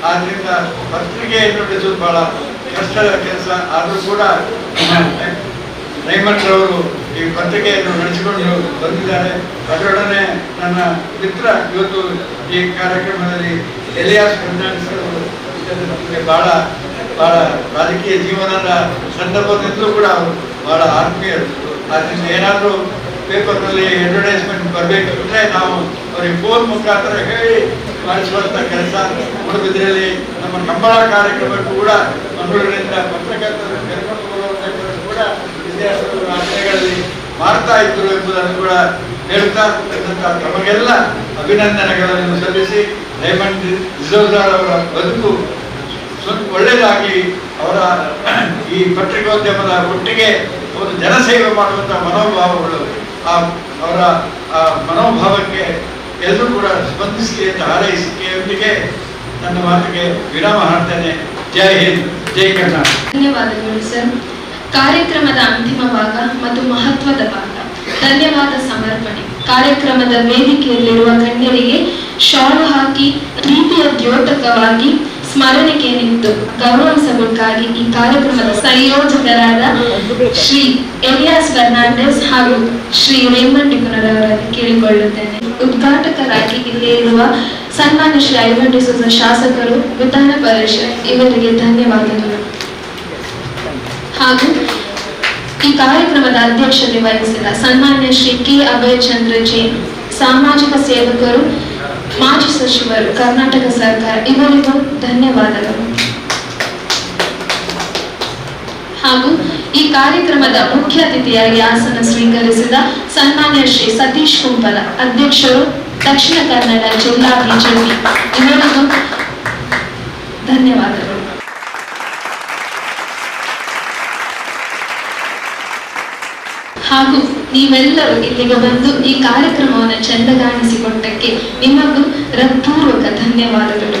ಆದ್ರಿಂದ ಪತ್ರಿಕೆಯನ್ನು ನಡೆಸೋದು ಬಹಳ ಕಷ್ಟದ ಕೆಲಸ. ಆದರೂ ಕೂಡ ರೈಮಂಡ್ ರವರು ಈ ಪತ್ರಿಕೆಯನ್ನು ನಡೆಸಿಕೊಂಡು ಬಂದಿದ್ದಾರೆ. ಅದರೊಡನೆ ನನ್ನ ಮಿತ್ರ ಇವತ್ತು ಈ ಕಾರ್ಯಕ್ರಮದಲ್ಲಿ ಎಲಿಯಾಸ್ ಫರ್ನಾಂಡಿಸ್ ಅವರು ನಮಗೆ ಬಹಳ ರಾಜಕೀಯ ಜೀವನದ ಸಂದರ್ಭದಿಂದಲೂ ಕೂಡ ಅವರು ಬಹಳ ಆತ್ಮೀಯರು. ಅದರಿಂದ ಏನಾದರೂ ಪೇಪರ್ನಲ್ಲಿ ಅಡ್ವರ್ಟೈಸ್ಮೆಂಟ್ ಬರಬೇಕಂದ್ರೆ ನಾವು ಅವರಿಗೆ ಫೋನ್ ಮುಖಾಂತರ ಹೇಳಿ ಮಾಡಿಸುವಂಥ ಕೆಲಸ. ಮೂಡುಬಿದ್ರೆಯಲ್ಲಿ ನಮ್ಮ ಕಂಬಳ ಕಾರ್ಯಕ್ರಮಕ್ಕೂ ಕೂಡ ಮಂಗಳೂರಿನಿಂದ ಪತ್ರಕರ್ತರು ಕರ್ಕೊಂಡು ಬರುವಂಥ ಕೆಲಸ ಕೂಡ ವಿದ್ಯಾರ್ಥಿಗಳು ಆ ದಿನಗಳಲ್ಲಿ ಮಾಡ್ತಾ ಇದ್ರು ಎಂಬುದನ್ನು ಕೂಡ ಹೇಳ್ತಾ ತಮಗೆಲ್ಲ ಅಭಿನಂದನೆಗಳನ್ನು ಸಲ್ಲಿಸಿ ರೈಮಂಡ್ ಡಿಸೋಜಾರ್ ಅವರ ಬದುಕು ಒಳ್ಳೆಯದಾಗಿ, ಅವರ ಈ ಪತ್ರಿಕೋದ್ಯಮದ ಒಟ್ಟಿಗೆ ಒಂದು ಜನಸೇವೆ ಮಾಡುವಂಥ ಮನೋಭಾವಗಳು, ಅವರ ಆ ಮನೋಭಾವಕ್ಕೆ ಎಲ್ಲರೂ ಕೂಡ ಸ್ಪಂದಿಸಲಿ ಅಂತ ಹಾರೈಸಿಕೆಯೊಂದಿಗೆ ನನ್ನ ಮಾತಿಗೆ ವಿರಾಮ ಹಾಡ್ತೇನೆ. ಜೈ ಹಿಂದ್, ಜೈ ಕರ್ನಾಟಕ. ಧನ್ಯವಾದಗಳು ಸರ್. ಕಾರ್ಯಕ್ರಮದ ಅಂತಿಮ ಭಾಗ ಮತ್ತು ಮಹತ್ವದ ಭಾಗ ಧನ್ಯವಾದ ಸಮರ್ಪಣೆ. ಕಾರ್ಯಕ್ರಮದ ವೇದಿಕೆಯಲ್ಲಿರುವ ಗಣ್ಯರಿಗೆ ಶಾಲು ಹಾಕಿ ಪ್ರೀತಿಯ ದ್ಯೋತಕವಾಗಿ ಸ್ಮರಣಿಕೆ ನಿಂತು ಗೌರವಿಸಬೇಕಾಗಿ ಈ ಕಾರ್ಯಕ್ರಮದ ಸಂಯೋಜಕರಾದ ಶ್ರೀ ಎಲಿಯಾಸ್ ಫರ್ನಾಂಡಿಸ್ ಹಾಗೂ ಶ್ರೀ ರೇಮಂಡ್ ಮಿಕುನ್ನಾರ್ ಅವರಲ್ಲಿ ಕೇಳಿಕೊಳ್ಳುತ್ತೇನೆ. ಉದ್ಘಾಟಕರಾಗಿ ಇಲ್ಲಿ ಇರುವ ಸನ್ಮಾನ್ಯ ಶ್ರೀ ಐವನ್ ಡಿಸೋಜ ಶಾಸಕರು, ವಿಧಾನ ಪರಿಷತ್ ಇವರಿಗೆ ಧನ್ಯವಾದಗಳು. ಹಾಗೂ ಈ ಕಾರ್ಯಕ್ರಮದ ಅಧ್ಯಕ್ಷತೆ ವಹಿಸಿದ ಸನ್ಮಾನ್ಯ ಶ್ರೀ ಕೆ ಅಭಯ್ ಚಂದ್ರ ಜೈನ್, ಸಾಮಾಜಿಕ ಸೇವಕರು, ಮಾಜಿ ಸಚಿವರು, ಕರ್ನಾಟಕ ಸರ್ಕಾರ ಇವರಿಗೂ ಧನ್ಯವಾದಗಳು. ಹಾಗೂ ಈ ಕಾರ್ಯಕ್ರಮದ ಮುಖ್ಯ ಅತಿಥಿಯಾಗಿ ಆಸನ ಸ್ವೀಕರಿಸಿದ ಸನ್ಮಾನ್ಯ ಶ್ರೀ ಸತೀಶ್ ಕುಂಪಲ, ಅಧ್ಯಕ್ಷರು, ದಕ್ಷಿಣ ಕನ್ನಡ ಜಿಲ್ಲಾ ಬಿಜೆಪಿ ಇವರಿಗೂ ಧನ್ಯವಾದಗಳು. ಹಾಗೂ ನೀವೆಲ್ಲರೂ ಇಲ್ಲಿಗೆ ಬಂದು ಈ ಕಾರ್ಯಕ್ರಮವನ್ನು ಚೆಂದಗಾಣಿಸಿಕೊಟ್ಟಕ್ಕೆ ನಿಮಗೂ ಹೃತ್ಪೂರ್ವಕ ಧನ್ಯವಾದಗಳು.